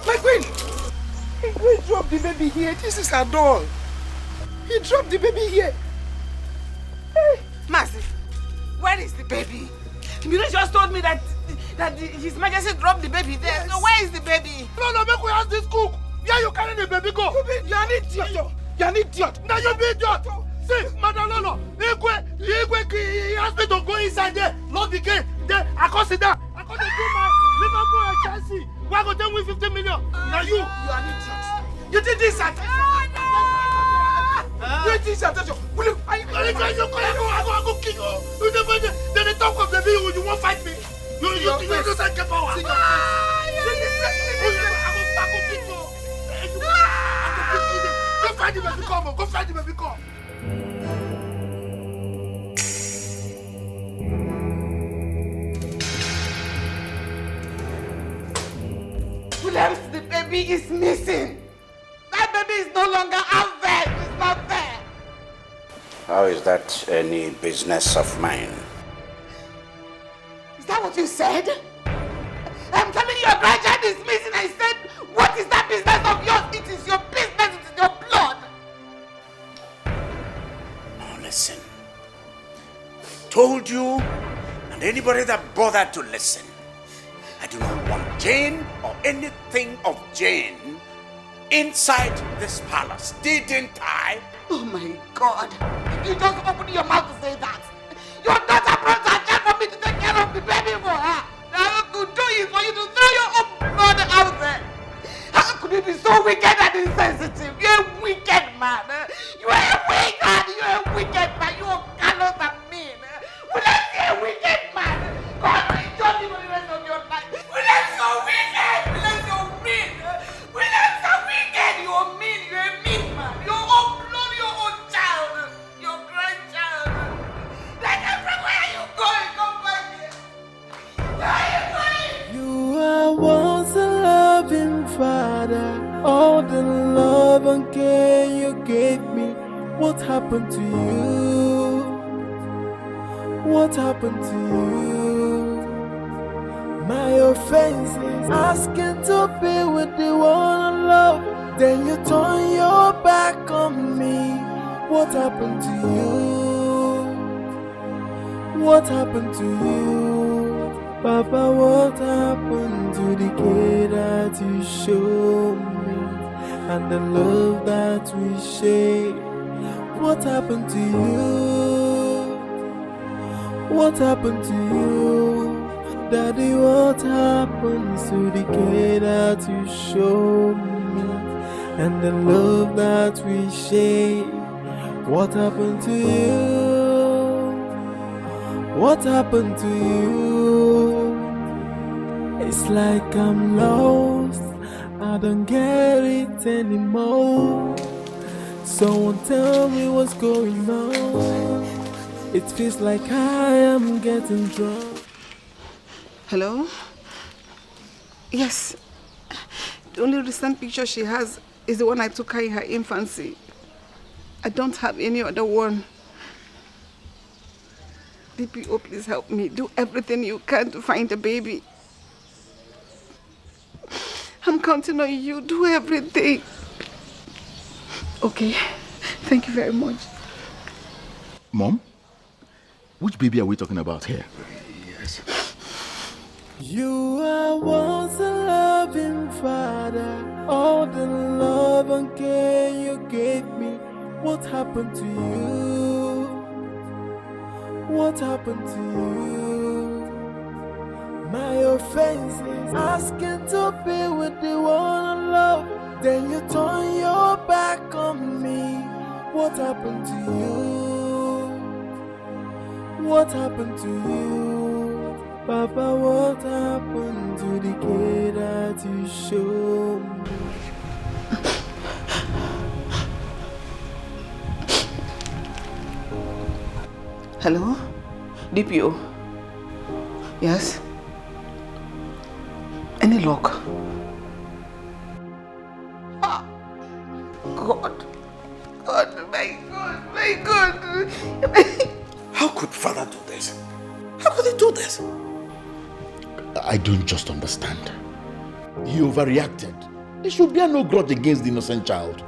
My queen! He dropped the baby here. This is her doll. He dropped the baby here. Hey, Mazi, where is the baby? You just told me that His Majesty dropped the baby there. Yes. So where is the baby? No, make we ask this cook. Yeah, you carry the baby go. You're an idiot. You're an idiot. Now you be idiot. See, Madam Lolo, he asked me to go inside there, lock the gate. Then I consider do my Liverpool and Chelsea. Why go tell me 50 million? Now you are an idiot. You did this at you did this at will you? I go kill you. Then they talk of the baby. You won't fight me. You don't get power. Go find the baby, come. Go find the baby, come. Williams, the baby is missing. That baby is no longer out there. It's not there. How is that any business of mine? Is that what you said? I'm telling you, your grandchild is missing. I said, what is that business of yours? It is your business. It is your blood. Now listen. I told you, and anybody that bothered to listen, I do not want Jane or anything of Jane inside this palace. Didn't I? Oh my God. You just opened your mouth to say that. Your daughter brought her child for me to take care of the baby for her. Now to do is for you to throw your own blood out there. How could you be so wicked and insensitive? You're a wicked man. You are a wicked. You are a wicked man. You are callous and mean. Will I see a wicked man? God will judge you for the rest of your life. Will I so wicked? Will I so mean? Will I so wicked? You are mean. You are a mean man. Your own blood, your own child, your grandchild. Like everywhere you go, come back here. Where are you going? You are once a loving father. All the love and care you gave me. What happened to you? What happened to you? My offense is asking to be with the one I love. Then you turn your back on me. What happened to you? What happened to you? Papa, what happened to the care that you showed me? And the love that we shared? What happened to you? What happened to you? Daddy, what happened to the care that you showed me? And the love that we shared? What happened to you? What happened to you? It's like I'm lost. I don't get it anymore. Someone tell me what's going on. It feels like I am getting drunk. Hello? Yes. The only recent picture she has is the one I took her in her infancy. I don't have any other one. DPO, please help me. Do everything you can to find the baby. I'm counting on you. Do everything. Okay. Thank you very much. Mom? Which baby are we talking about here? Yes. You are once a loving father. All the love and care you gave me. What happened to you? What happened to you? My offense is asking to be with the one I love. Then you turn your back on me. What happened to you? What happened to you? Papa, what happened to the care that you showed me? Hello? DPO? Yes? Any luck? God. God, my God, my God. How could father do this? How could he do this? I don't just understand. He overreacted. There should be no grudge against the innocent child.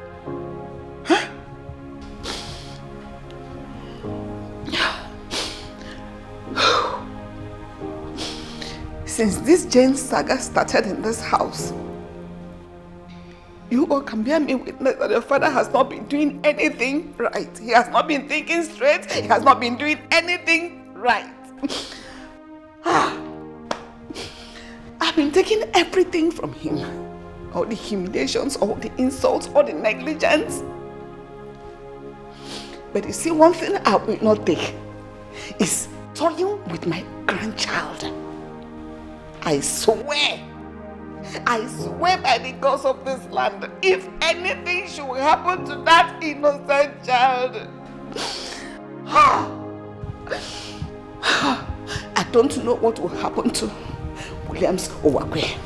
Since this Jane saga started in this house, you all can bear me witness that your father has not been doing anything right. He has not been thinking straight. He has not been doing anything right. I've been taking everything from him. All the humiliations, all the insults, all the negligence. But you see, one thing I will not take is toying with my grandchild. I swear by the gods of this land, if anything should happen to that innocent child, I don't know what will happen to Williams Owakwe.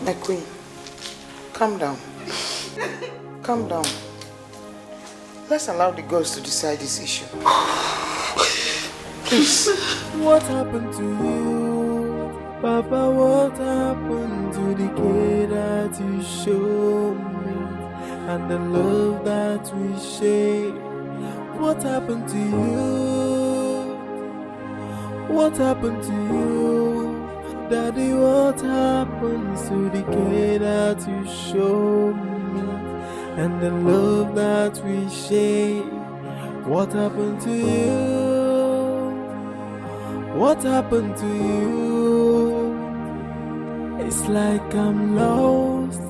My queen, calm down. Calm down. Let's allow the gods to decide this issue. Please. What happened to you? Papa, what happened to the care that you showed me and the love that we shared? What happened to you? What happened to you? Daddy, what happened to the care that you showed me and the love that we shared? What happened to you? What happened to you? It's like I'm lost,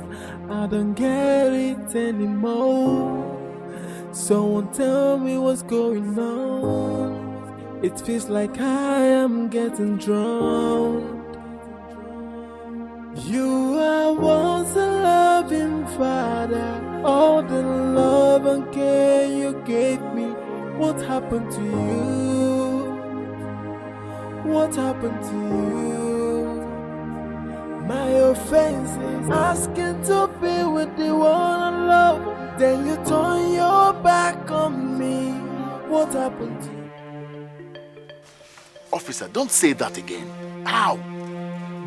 I don't get it anymore. Someone tell me what's going on. It feels like I am getting drowned. You are once a loving father, all the love and care you gave me. What happened to you? What happened to you? My offense is asking to be with the one I love. Then you turn your back on me. What happened to you? Officer, don't say that again. How?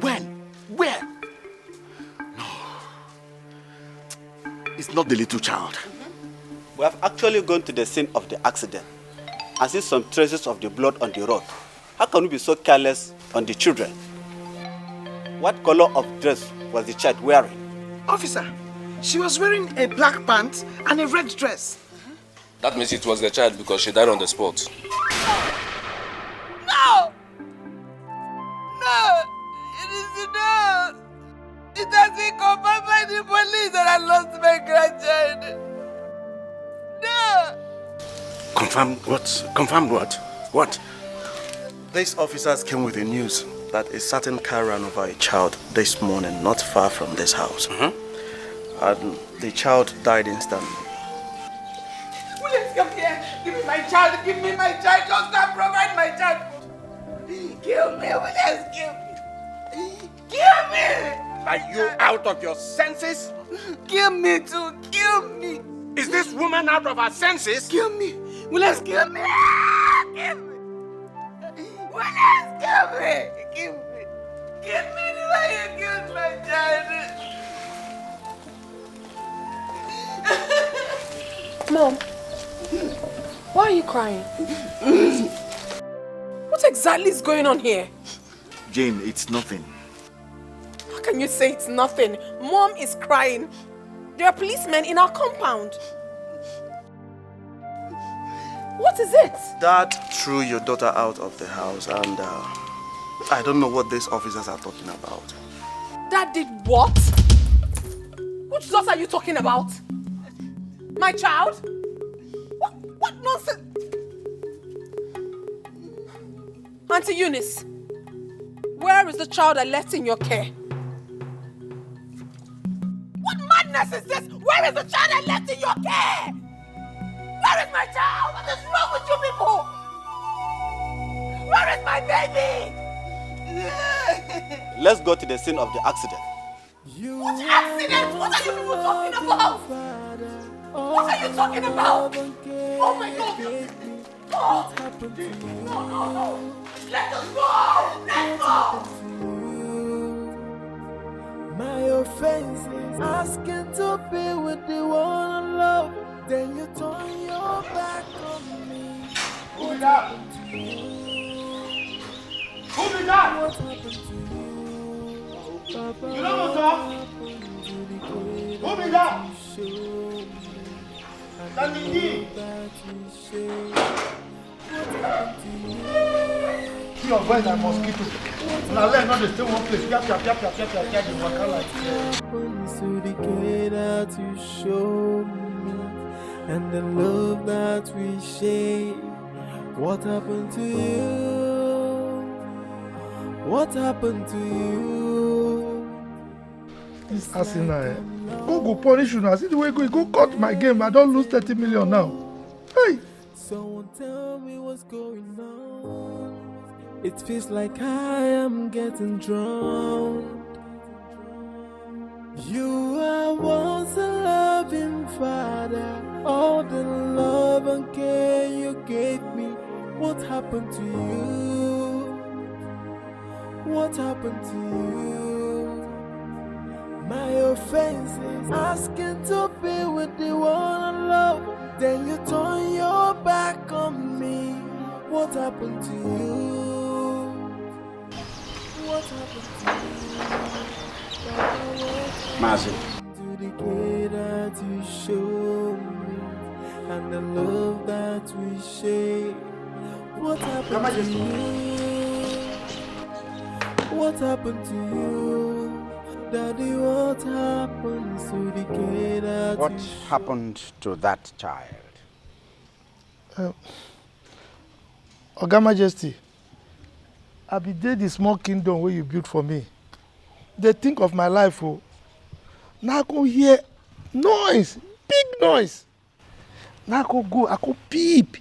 When? Where? No. It's not the little child. We have actually gone to the scene of the accident and seen some traces of the blood on the road. How can we be so careless on the children? What color of dress was the child wearing? Officer, she was wearing a black pants and a red dress. That means it was the child because she died on the spot. No! No! It is enough! It has been confirmed by the police that I lost my grandchild. No! Confirmed what? Confirmed what? What? These officers came with the news that a certain car ran over a child this morning, not far from this house. And the child died instantly. Williams, come here. Give me my child. Give me my child. Just go provide my child. Kill me, Williams. Kill me. Kill me. Are you out of your senses? Kill me too. Kill me. Is this woman out of her senses? Kill me. Williams, kill me. Kill me. Williams, kill me. Kill me. Kill me the way you killed my child. Mom, why are you crying? What exactly is going on here? Jane, it's nothing. How can you say it's nothing? Mom is crying. There are policemen in our compound. What is it? Dad threw your daughter out of the house and I don't know what these officers are talking about. Dad did what? Which daughter are you talking about? My child? What nonsense? Auntie Eunice, where is the child I left in your care? What madness is this? Where is the child I left in your care? Where is my child? What is wrong with you people? Where is my baby? Let's go to the scene of the accident What accident? What are you people talking about? What are you talking about? Oh my God! Oh. No. Let us go! Let's go! My offense is asking to be with the one I love. Then you turn your back on me. Who be that? Who be that? What happened to you? Papa, You know what's up? Who be that? That's the key. See your voice like mosquito. Now let not stay one place. They walk out like to the care that you show me and the love that we share. What happened to you? What happened to you? This Arsenal, who go punish you now? See the way you go cut my game. I don't lose 30 million now. Hey! Someone tell me what's going on. It feels like I am getting drowned. You are once a loving father. All the love and care you gave me. What happened to you? What happened to you? My offense is asking to be with the one I love. Then you turn your back on me. What happened to you? What happened to you? Massive. To the care that you show me and the love that we share. What happened to you? What happened to you? Daddy, what happened to the care that What you show? happened to that child? Oga Majesty, I be there the small kingdom where you built for me. They think of my life, oh. Now I go hear noise, big noise. Now I go peep.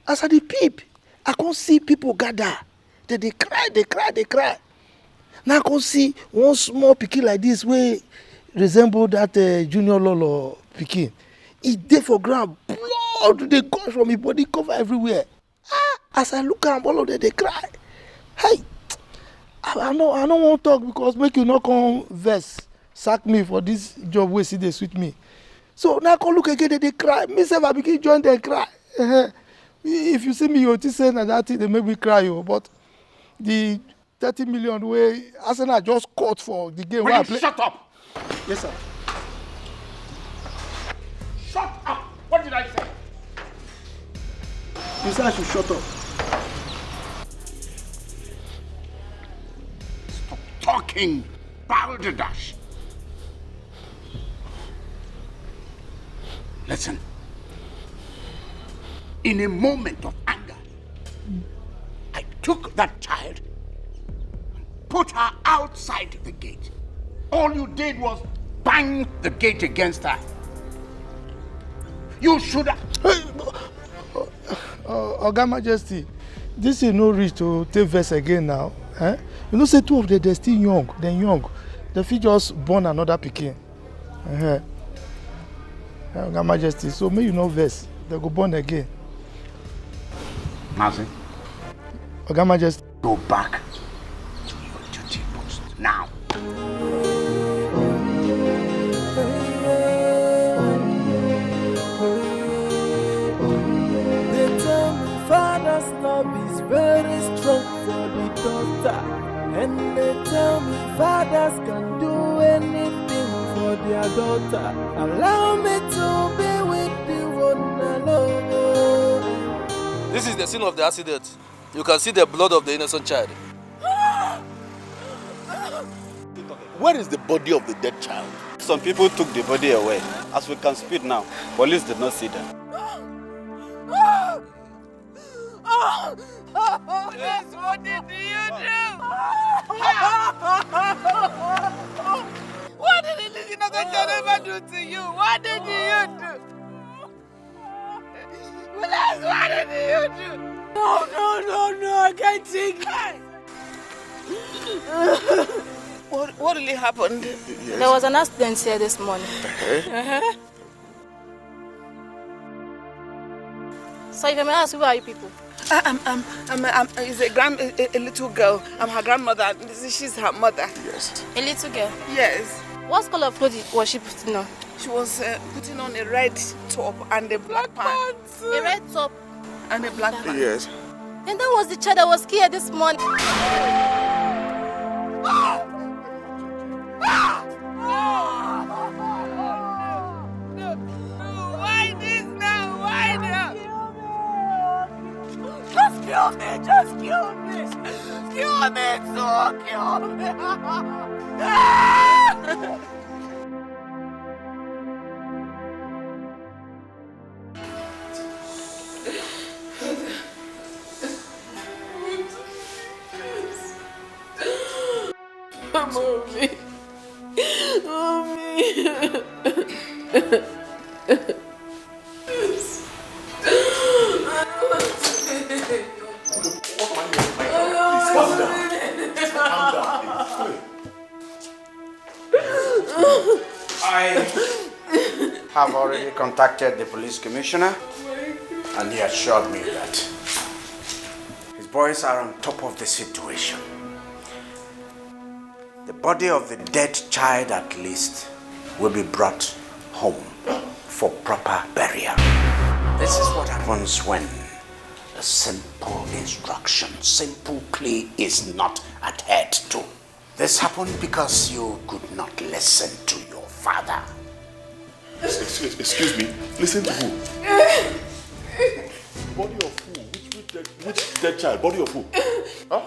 As I dey peep, I can see people gather. They cry. Now I can see one small pikin like this wey resemble that junior lolo pikin. E dey for ground, blood dey gush from his body, cover everywhere. As I look am, all of them dey cry. Hey, I no wan talk because make you no come vex sack me for this job wey still dey sweet me. So now I come look again, they cry. Me sef I begin join them cry. If you see me, you think say na that thing dey make me cry o. But the 30 million wey Arsenal just cut for the game wey I play. Shut up! Yes, sir. Shut up! What did I say? You say I should shut up. Stop talking, balderdash. Listen. In a moment of anger, I took that child and put her outside the gate. All you did was bang the gate against her. You should have... Oga Majesty, this is no reach to take verse again now. Eh? You know say two of them, they're still young. They fit just born another pikin. Oga Majesty, so may you no verse. They go born again. Mazi, Oga Majesty. go back to your duty post now. They tell me father's love is very strong for the daughter. And they tell me fathers can do anything for their daughter. Allow me to be with the one I love. This is the scene of the accident. You can see the blood of the innocent child. Where is the body of the dead child? Some people took the body away. As we can speak now, police did not see them. Yes, what did you do? What did this innocent child ever do to you? What did you do? What did you do? No, I can't take it. What really happened? Yes. There was an accident here this morning. So if I may ask, who are you people? Is a little girl. I'm her grandmother. She's her mother. Yes. A little girl? Yes. What color of clothes was she putting on? She was putting on a red top and a black pants. A red top and a black pants. Yes. And that was the child that was here this morning. Why this now? Why now? Just kill me! Just kill me! Kill me! So kill me! Mommy. Mommy. I have already contacted the police commissioner, and he assured me that his boys are on top of the situation. The body of the dead child, at least, will be brought home for proper burial. This is what happens when a simple instruction, simple plea is not adhered to. This happened because you could not listen to your father. Excuse me, listen to who? Body of who? Which dead child? Body of who? Huh?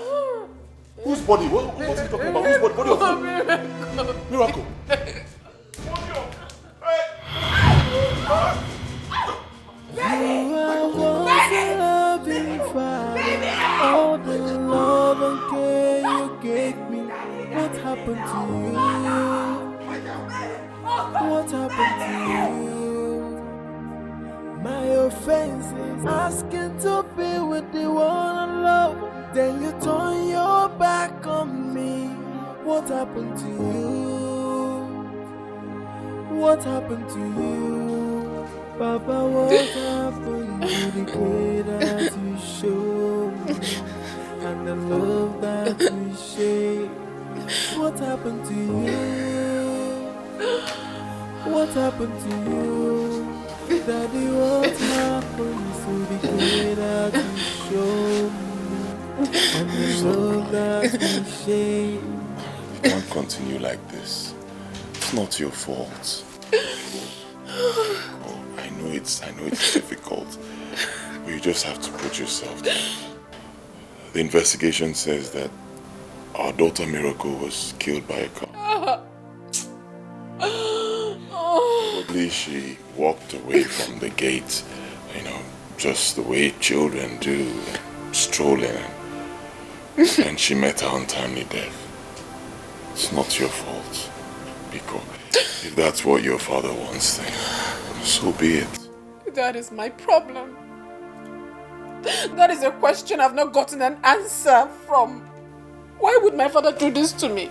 Whose body? What are you talking about? Whose body? Body of who? Miracle. You are once a loving father. All the love and care you gave me. What happened to you? What happened to you? My offense is asking to be with the one I love. Then you turn your back on me. What happened to you? What happened to you? Papa, what happened to the way that you showed me? And the love that we share. What happened to you? What happened to you? Daddy, what happened to the way that you showed me? And the love that we share. Don't continue like this. It's not your fault. Oh, I know it's difficult, but you just have to put yourself down. The investigation says that our daughter Miracle was killed by a car. Probably she walked away from the gate, just the way children do, strolling, and she met her untimely death. It's not your fault, Biko. If that's what your father wants, then so be it. That is my problem. That is a question I've not gotten an answer from. Why would my father do this to me?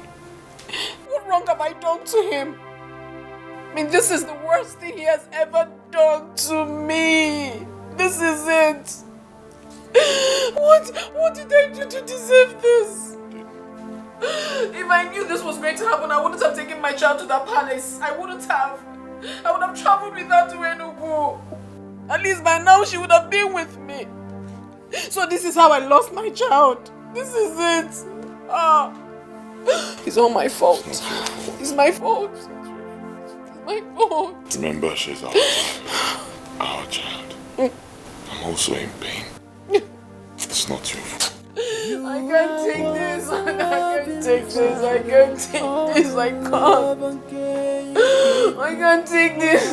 What wrong have I done to him? I mean, this is the worst thing he has ever done to me. This is it. What did I do to deserve this? If I knew this was going to happen, I wouldn't have taken my child to that palace. I wouldn't have. I would have traveled with her to Enugu. At least by now she would have been with me. So this is how I lost my child. This is it. It's all my fault. It's my fault. It's my fault. Remember, she's our child. I'm also in pain. It's not your fault. I can't take this. I can't take this. I can't take this. I can't. I can't take this.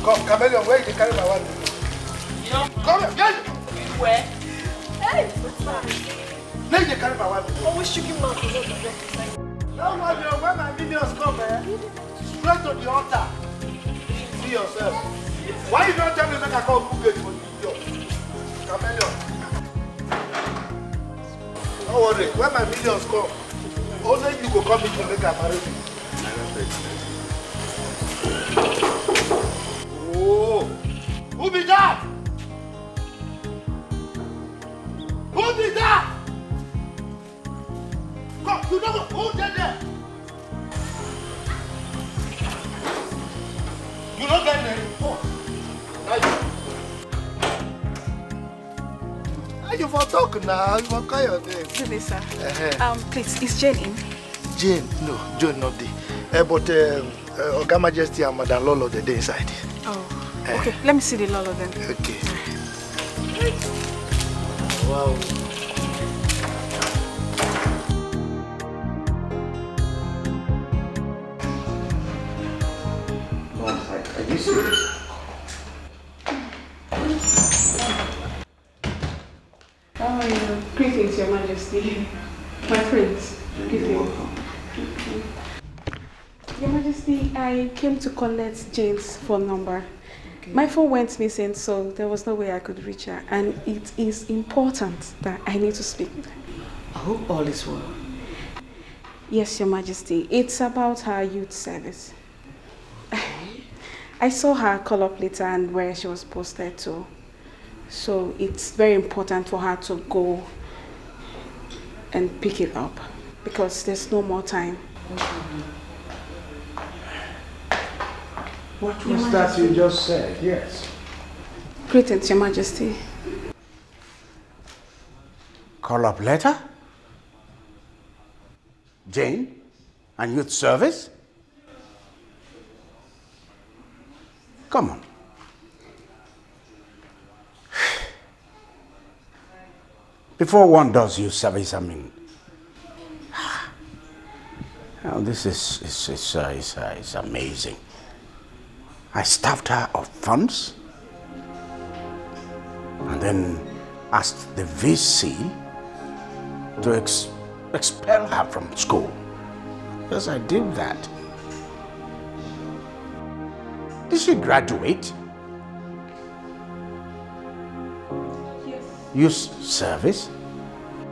Come, Chameleon, where did you carry my wife? Come here, get it! Where? Hey, what's that? Where did you carry my wife? Always shaking mouth. Don't worry, when my minions come, straight to the altar. money yourself. Why you don't tell me that I can't book it for you? Chameleon. Don't worry, when my millions come, only you go come in to make a marriage. Oh, who be that? Who be that? Come, you know who did that? You don't get any report. Now you for talk now, you for call your name. Good day, sir. Please, is Jane in? Jane, no, Jane not there. But Oga Majesty and Madam Lolo, they're inside. Oh, okay. Let me see the Lolo then. Okay. Wow. Are you serious? How are you? Greetings, Your Majesty. My friends. Greetings. Your Majesty, I came to collect Jane's phone number. Okay. My phone went missing, so there was no way I could reach her. And it is important that I need to speak with her. I hope all is well. Yes, Your Majesty. It's about her youth service. I saw her call up later and where she was posted to. So it's very important for her to go and pick it up because there's no more time. What was that you just said? Yes. Greetings, Your Majesty. Call up letter? Jane? And youth service? Come on. Before one does youth service, I mean, this is amazing. I starved her of funds and then asked the VC to expel her from school. Yes, I did that. Did she graduate? Yes. Youth service?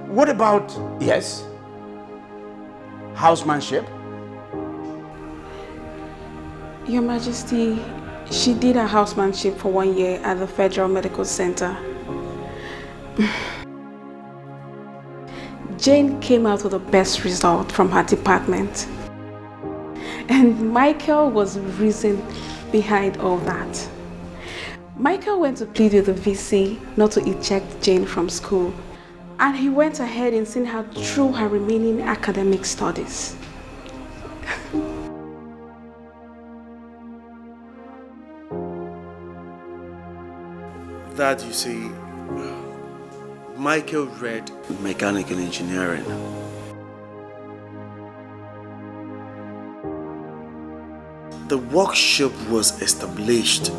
What about, yes, housemanship? Your Majesty, she did her housemanship for 1 year at the Federal Medical Center. Jane came out with the best result from her department. And Michael was the reason behind all that. Michael went to plead with the VC not to eject Jane from school. And he went ahead and seen her through her remaining academic studies. That, you see, Michael read mechanical engineering. The workshop was established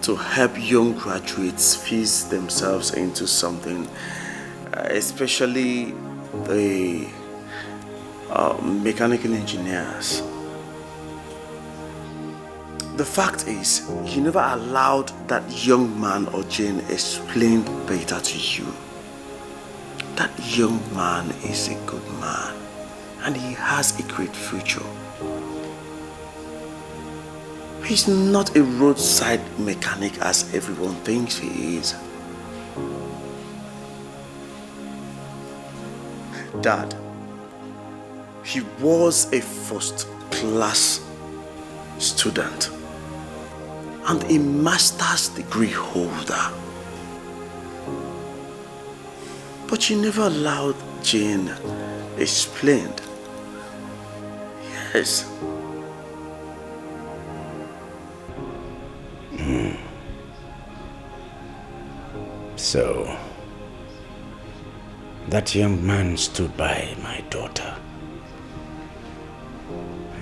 to help young graduates fix themselves into something, especially the mechanical engineers. The fact is, you never allowed that young man or Jane explain better to you. That young man is a good man and he has a great future. He's not a roadside mechanic as everyone thinks he is. Dad, he was a first-class student and a master's degree holder. But you never allowed Jane explain. Yes. So, that young man stood by my daughter.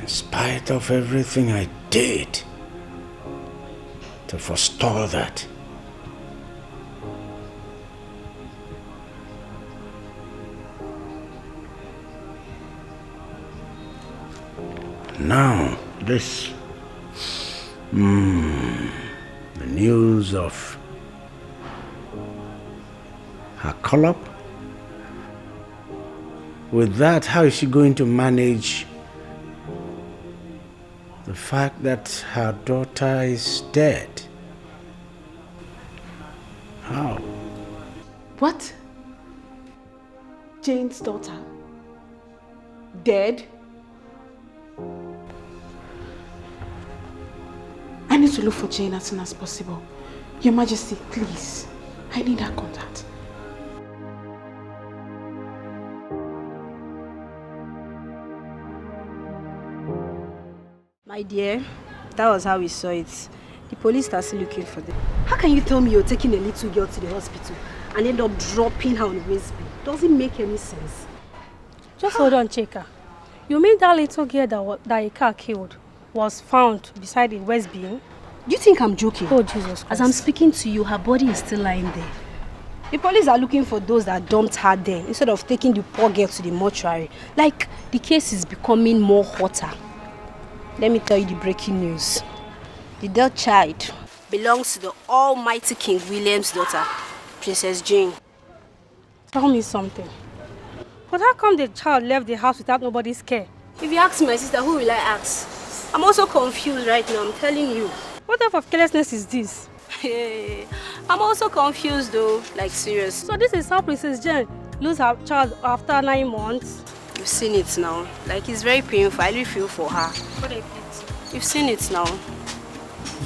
In spite of everything I did to forestall that. Now, this The news of her call-up? With that, how is she going to manage the fact that her daughter is dead? How? What? Jane's daughter? Dead? I need to look for Jane as soon as possible. Your Majesty, please. I need her contact. My dear, that was how we saw it. The police are still looking for them. How can you tell me you're taking a little girl to the hospital and end up dropping her on Westby? Doesn't make any sense. Just hold on, Chika. You mean that little girl that a car killed was found beside a Westby? Do you think I'm joking? Oh, Jesus Christ. As I'm speaking to you, her body is still lying there. The police are looking for those that dumped her there instead of taking the poor girl to the mortuary. Like, the case is becoming more hotter. Let me tell you the breaking news. The dead child belongs to the almighty King William's daughter, Princess Jane. Tell me something. But how come the child left the house without nobody's care? If you ask my sister, who will I ask? I'm also confused right now, I'm telling you. What type of carelessness is this? Hey, I'm also confused though, like serious. So this is how Princess Jane lose her child after 9 months? You've seen it now. Like, it's very painful. I really feel for her. What a pity. You've seen it now.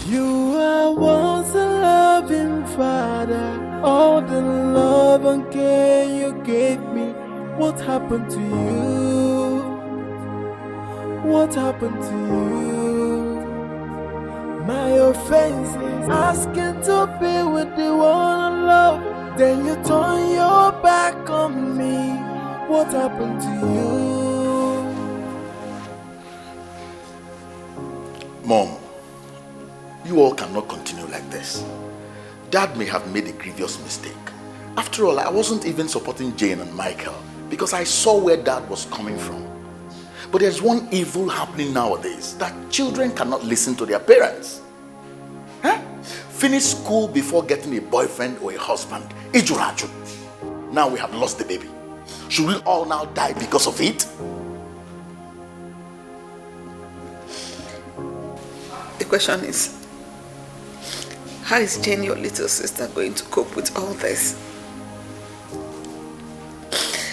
You are once a loving father. All the love and care you gave me. What happened to you? What happened to you? My offense is asking to be with the one I love. Then you turn your back on me. What happened to you? Mom, you all cannot continue like this. Dad may have made a grievous mistake. After all, I wasn't even supporting Jane and Michael because I saw where Dad was coming from. But there's one evil happening nowadays, that children cannot listen to their parents. Huh? Finish school before getting a boyfriend or a husband. Ijuraju. Now we have lost the baby. Should we all now die because of it? The question is, how is Jane, your little sister, going to cope with all this?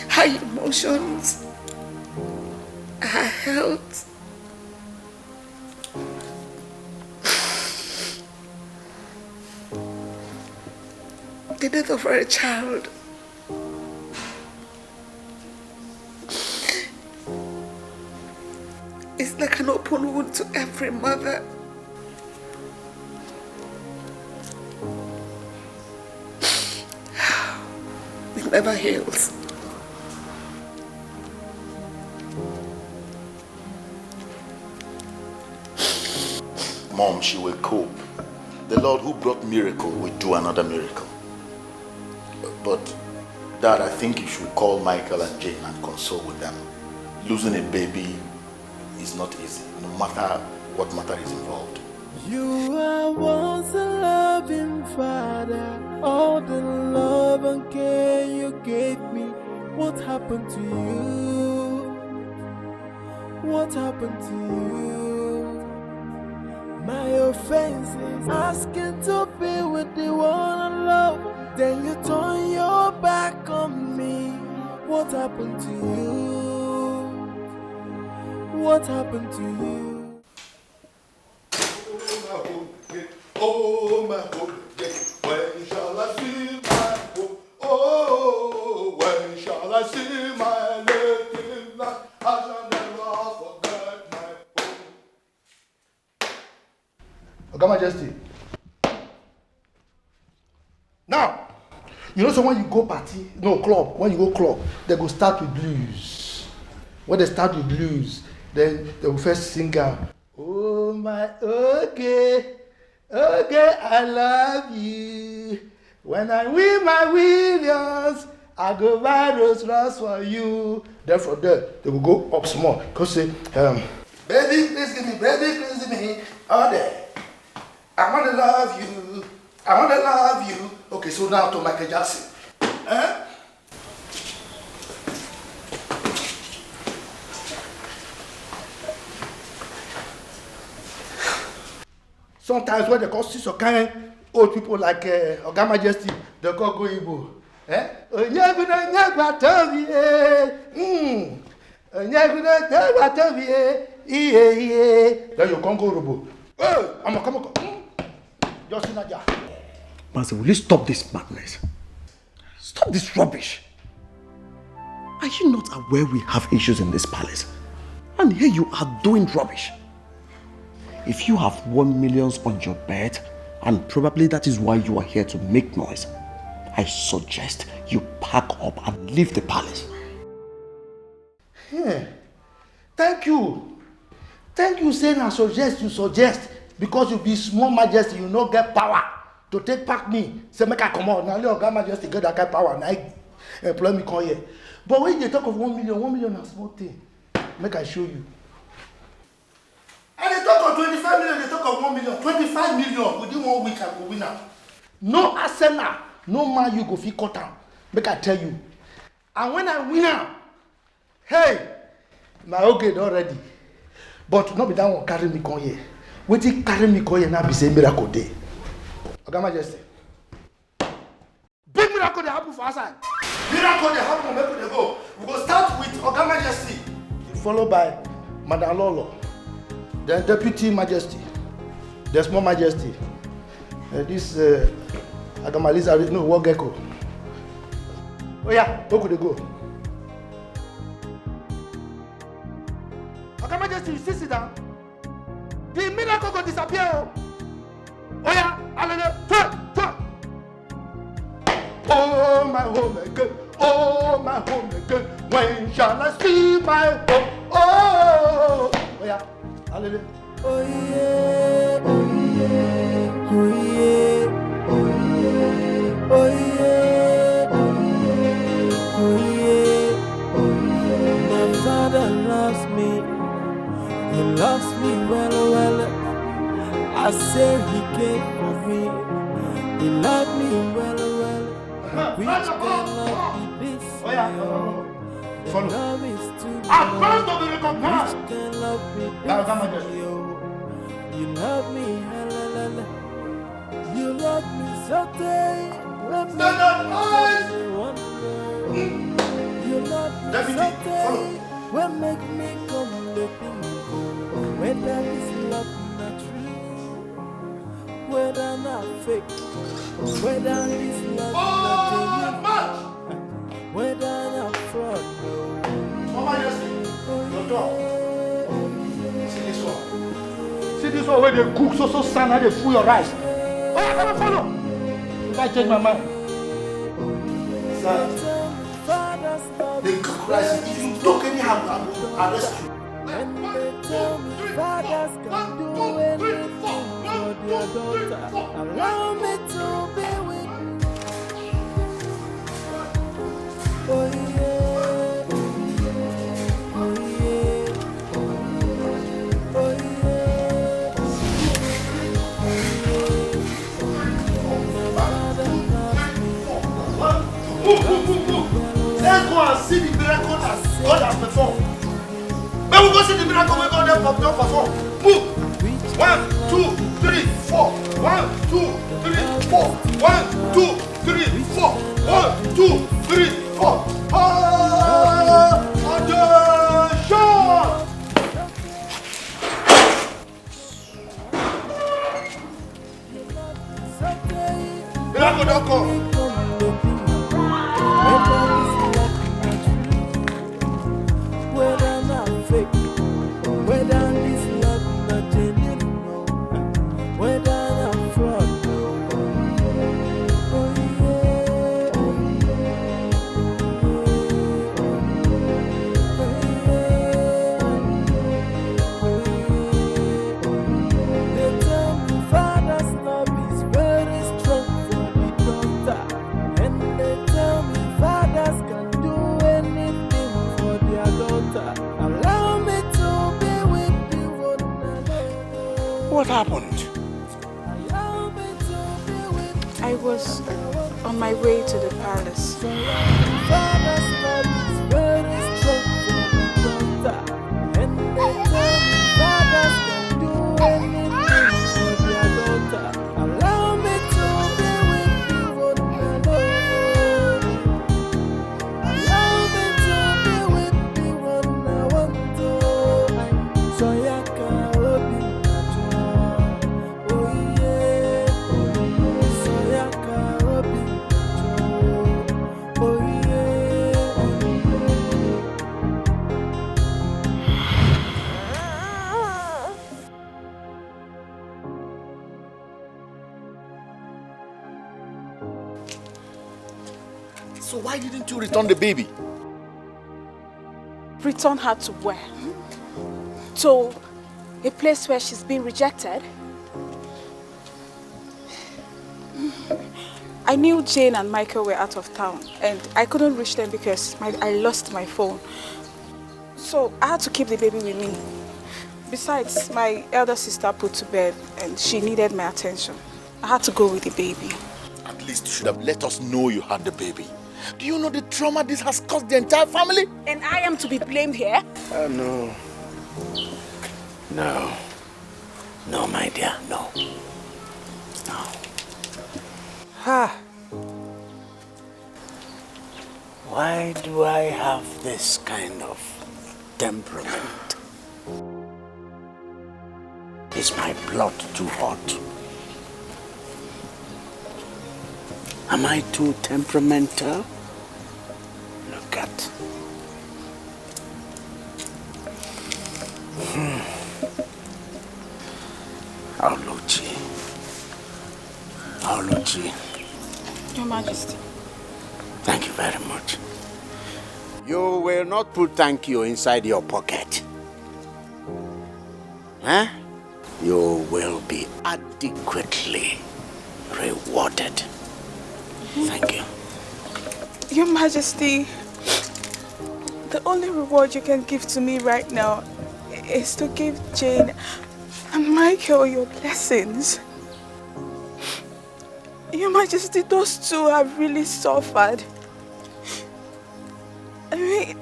Her emotions, her health. The death of her child. It's like an open wound to every mother. It never heals. Mom, she will cope. The Lord who brought miracle will do another miracle. But Dad, I think you should call Michael and Jane and console with them. Losing a baby is not easy, no matter what matter is involved. You are once a loving father. All the love and care you gave me. What happened to you? What happened to you? My offense is asking to be with the one I love. Then you turn your back on me. What happened to you? What happened to you? Oh, my home, when shall I see my home? Oh, when shall I see my native land? I shall never forget my home. Your Majesty. Now, you know, so when you go party, no club, when you go club, they go start with blues. When they start with blues, then they will first sing out, oh my, okay, I love you. When I win my Williams, I go buy those lost for you. Then from there, they will go up small. Because say, baby, please give me, all day. I want to love you. I want to love you. Okay, so now to Michael Jackson. Sometimes when they call sister kind old people like Oga Majesty, they call go Igbo. Then you can't go Robo. Hey, come on. Just in a jar. Master, will you stop this madness? Stop this rubbish. Are you not aware we have issues in this palace? And here you are doing rubbish. If you have 1 million on your bed, and probably that is why you are here to make noise, I suggest you pack up and leave the palace. Yeah. Thank you. Thank you saying I suggest you suggest. Because you be small majesty, you no get power to take back me. Say make I come out. Now your majesty get that kind of power. Now employ me come here. But when you talk of 1 million is small thing. Make I show you. And they talk of 25 million, they talk of 1 million. 25 million within 1 week I go win now. No Arsenal, no man you go fit cut down. Make I tell you. And when I win now, hey, my okay don't ready. But not be that one carry me come here. Wetin carry me come here now be say miracle dey. Oga Majesty. Big miracle dey happen for outside. Miracle dey happen, make we dey go. We go start with Oga Majesty, followed by Madam Lolo, then Deputy Majesty, the Small Majesty, this Agamaliza, no, War Gecko. Oh yeah, where could they go? Oga Majesty, you sit down. The miracle go disappear. Oh yeah, hallelujah. Oh my home again, oh my home again. When shall I see my home? Oh yeah, hallelujah. Oh yeah, oh yeah, oh yeah, oh yeah, oh yeah, oh yeah, oh yeah. My father loves me. He loves me well. I say he cared for me. He loved me well. Which can love be this? The love is too much. Which can love be this? You love me, you love me so day. You love me so day. What make me come letting go? Whether this love not true, whether not fake, whether this love not genuine, whether not fraud. Mama, your dog. See this one. See this one where they cook so stand and they fool your rice. Oh, I cannot follow. If I change my mind. Sir. They cook rice. If you talk anyhow, I will arrest you. And they tell me fathers can do anything for their daughter. Allow me to be with you. Oh yeah, oh yeah, oh yeah, Let's go and see the miracle that God has performed. When we go see the miracle, we go there for don't perform. Move. 1, 2, 3, 4. 1, 2, 3, 4. 1, 2, 3, 4. 1, 2, 3, 4. Miracle don't come. Whether not fake, whether this love not genuine, whether not fraud. They tell me father's love is very strong for the daughter, and they tell me fathers can do anything for their daughter. Allow me to be with you. What happened? was on my way to the palace. Father's love is very strong for the daughter. And they tell me fathers can do anything for their daughter. Allow me to be with you one alone. Allow me to be with you one I want to. So ya can open my door. Oh yeah. So ya can open my door. Oh yeah. So why didn't you return the baby? Return her to where? To a place where she's been rejected? I knew Jane and Michael were out of town and I couldn't reach them because I lost my phone. So I had to keep the baby with me. Besides, my elder sister put to bed and she needed my attention. I had to go with the baby. At least you should have let us know you had the baby. Do you know the trauma this has caused the entire family? And I am to be blamed here? No. No. No, my dear, no. No. Why do I have this kind of temperament? Is my blood too hot? Am I too temperamental? Look at. Oluchi. Your Majesty. Thank you very much. You will not put thank you inside your pocket. Huh? You will be adequately rewarded. Thank you. Your Majesty, the only reward you can give to me right now is to give Jane and Michael your blessings. Your Majesty, those two have really suffered. I mean,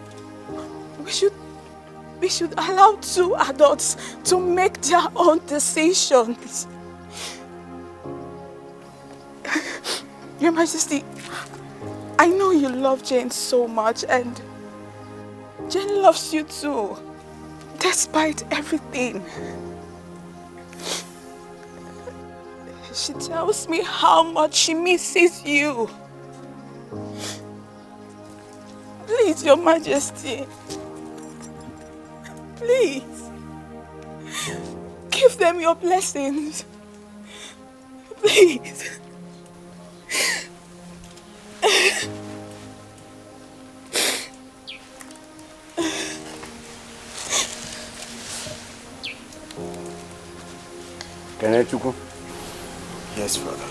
we should allow two adults to make their own decisions. Your Majesty, I know you love Jane so much and Jane loves you too, despite everything. She tells me how much she misses you. Please, Your Majesty, please, give them your blessings. Please. Kenechuku? Yes, brother.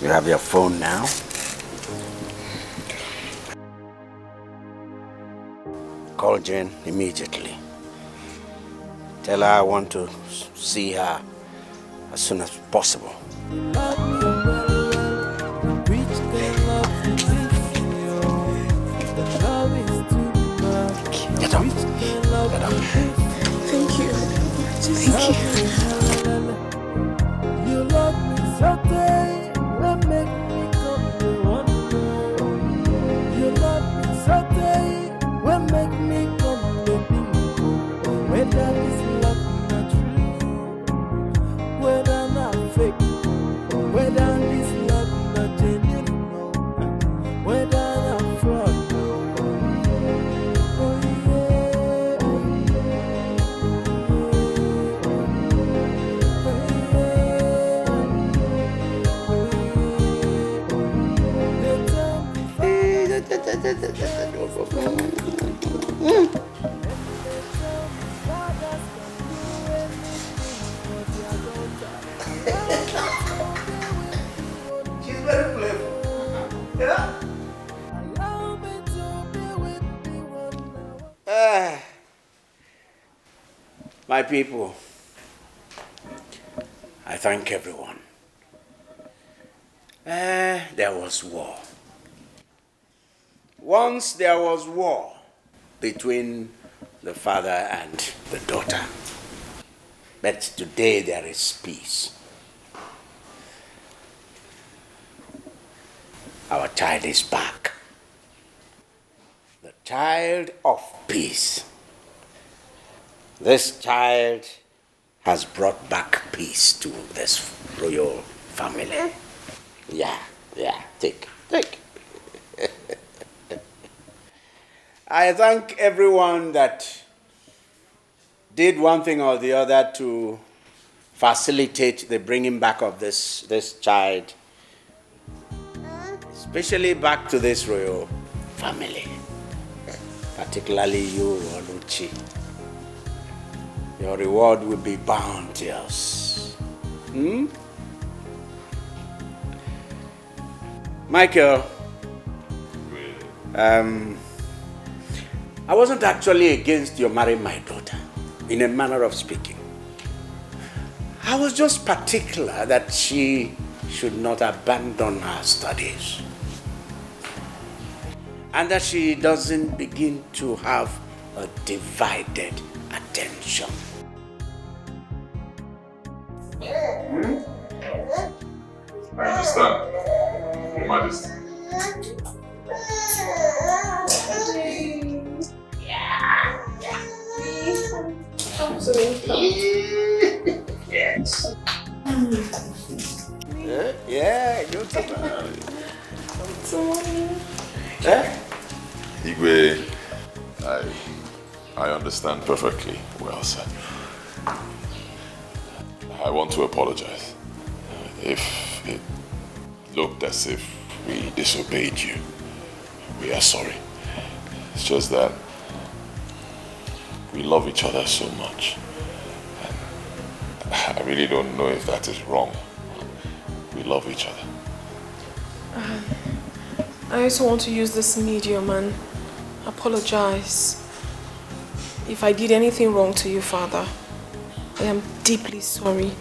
You have your phone now? Call Jane immediately. Tell her I want to see her as soon as possible. Get up. Get up. Thank you. Thank you. You love me Saturday, when make me come to one. You love me Saturday, when make me come to bingo. Whether this love not true, whether not fake, whether this love not genuine, whether not fraud. She's very playful. Yeah? My people, I thank everyone. There was war. Once there was war between the father and the daughter. But today there is peace. Our child is back. The child of peace. This child has brought back peace to this royal family. Yeah, take. I thank everyone that did one thing or the other to facilitate the bringing back of this child, especially back to this royal family, particularly you, Oluchi. Your reward will be bounteous. Michael, I wasn't actually against your marrying my daughter, in a manner of speaking. I was just particular that she should not abandon her studies, and that she doesn't begin to have a divided attention. I understand, Your Majesty. Yes. Yeah, good. Igwe, I understand perfectly well, sir. I want to apologize. If it looked as if we disobeyed you, we are sorry. It's just that we love each other so much. And I really don't know if that is wrong. We love each other. I also want to use this medium and apologize. If I did anything wrong to you, Father, I am deeply sorry.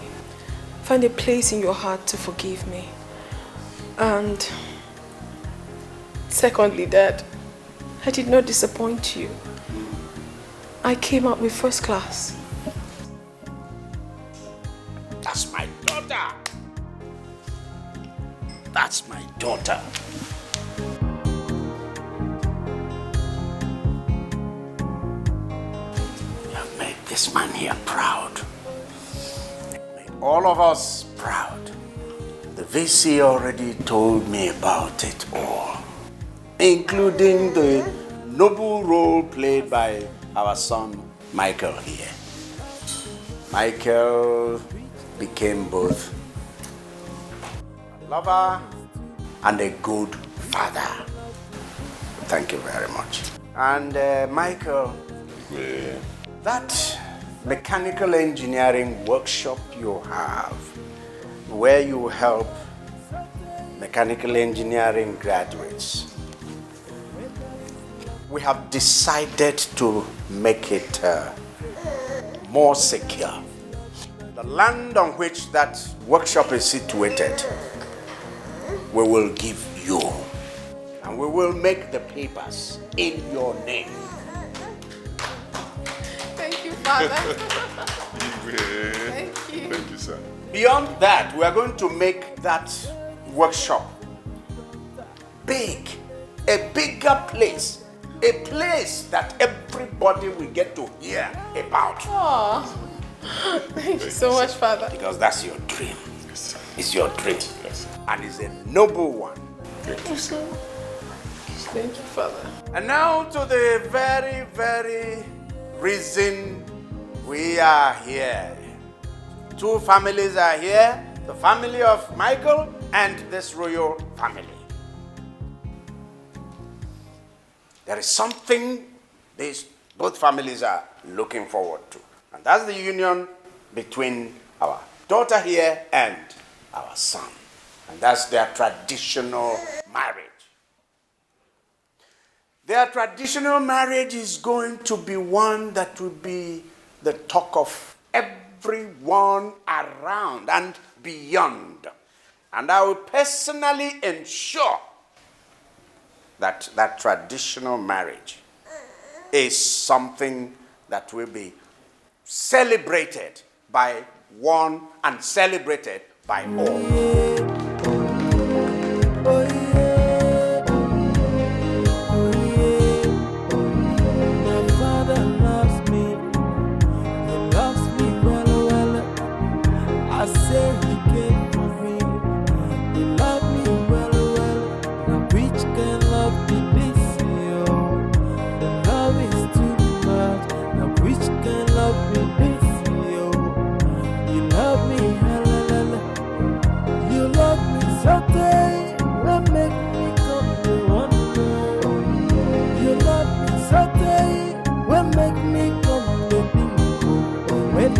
Find a place in your heart to forgive me. And secondly, Dad, I did not disappoint you. I came out with first class. That's my daughter. That's my daughter. You have made this man here proud. Made all of us proud. The VC already told me about it all, including the noble role played by our son Michael here. Michael became both a lover and a good father. Thank you very much. And Michael, that mechanical engineering workshop you have, where you help mechanical engineering graduates, we have decided to make it more secure. The land on which that workshop is situated, we will give you, and we will make the papers in your name. Thank you, Father. Thank you. Thank you, sir. Beyond that, we are going to make that workshop big, a bigger place, a place that everybody will get to hear about. Oh, thank you so much, Father. Because that's your dream. It's your dream. And it's a noble one. Thank you, sir. Thank you, Father. And now to the very, very reason we are here. Two families are here, the family of Michael and this royal family. There is something both families are looking forward to. And that's the union between our daughter here and our son. And that's their traditional marriage. Their traditional marriage is going to be one that will be the talk of everyone around and beyond. And I will personally ensure that that traditional marriage is something that will be celebrated by one and celebrated by all. Make me come, baby, when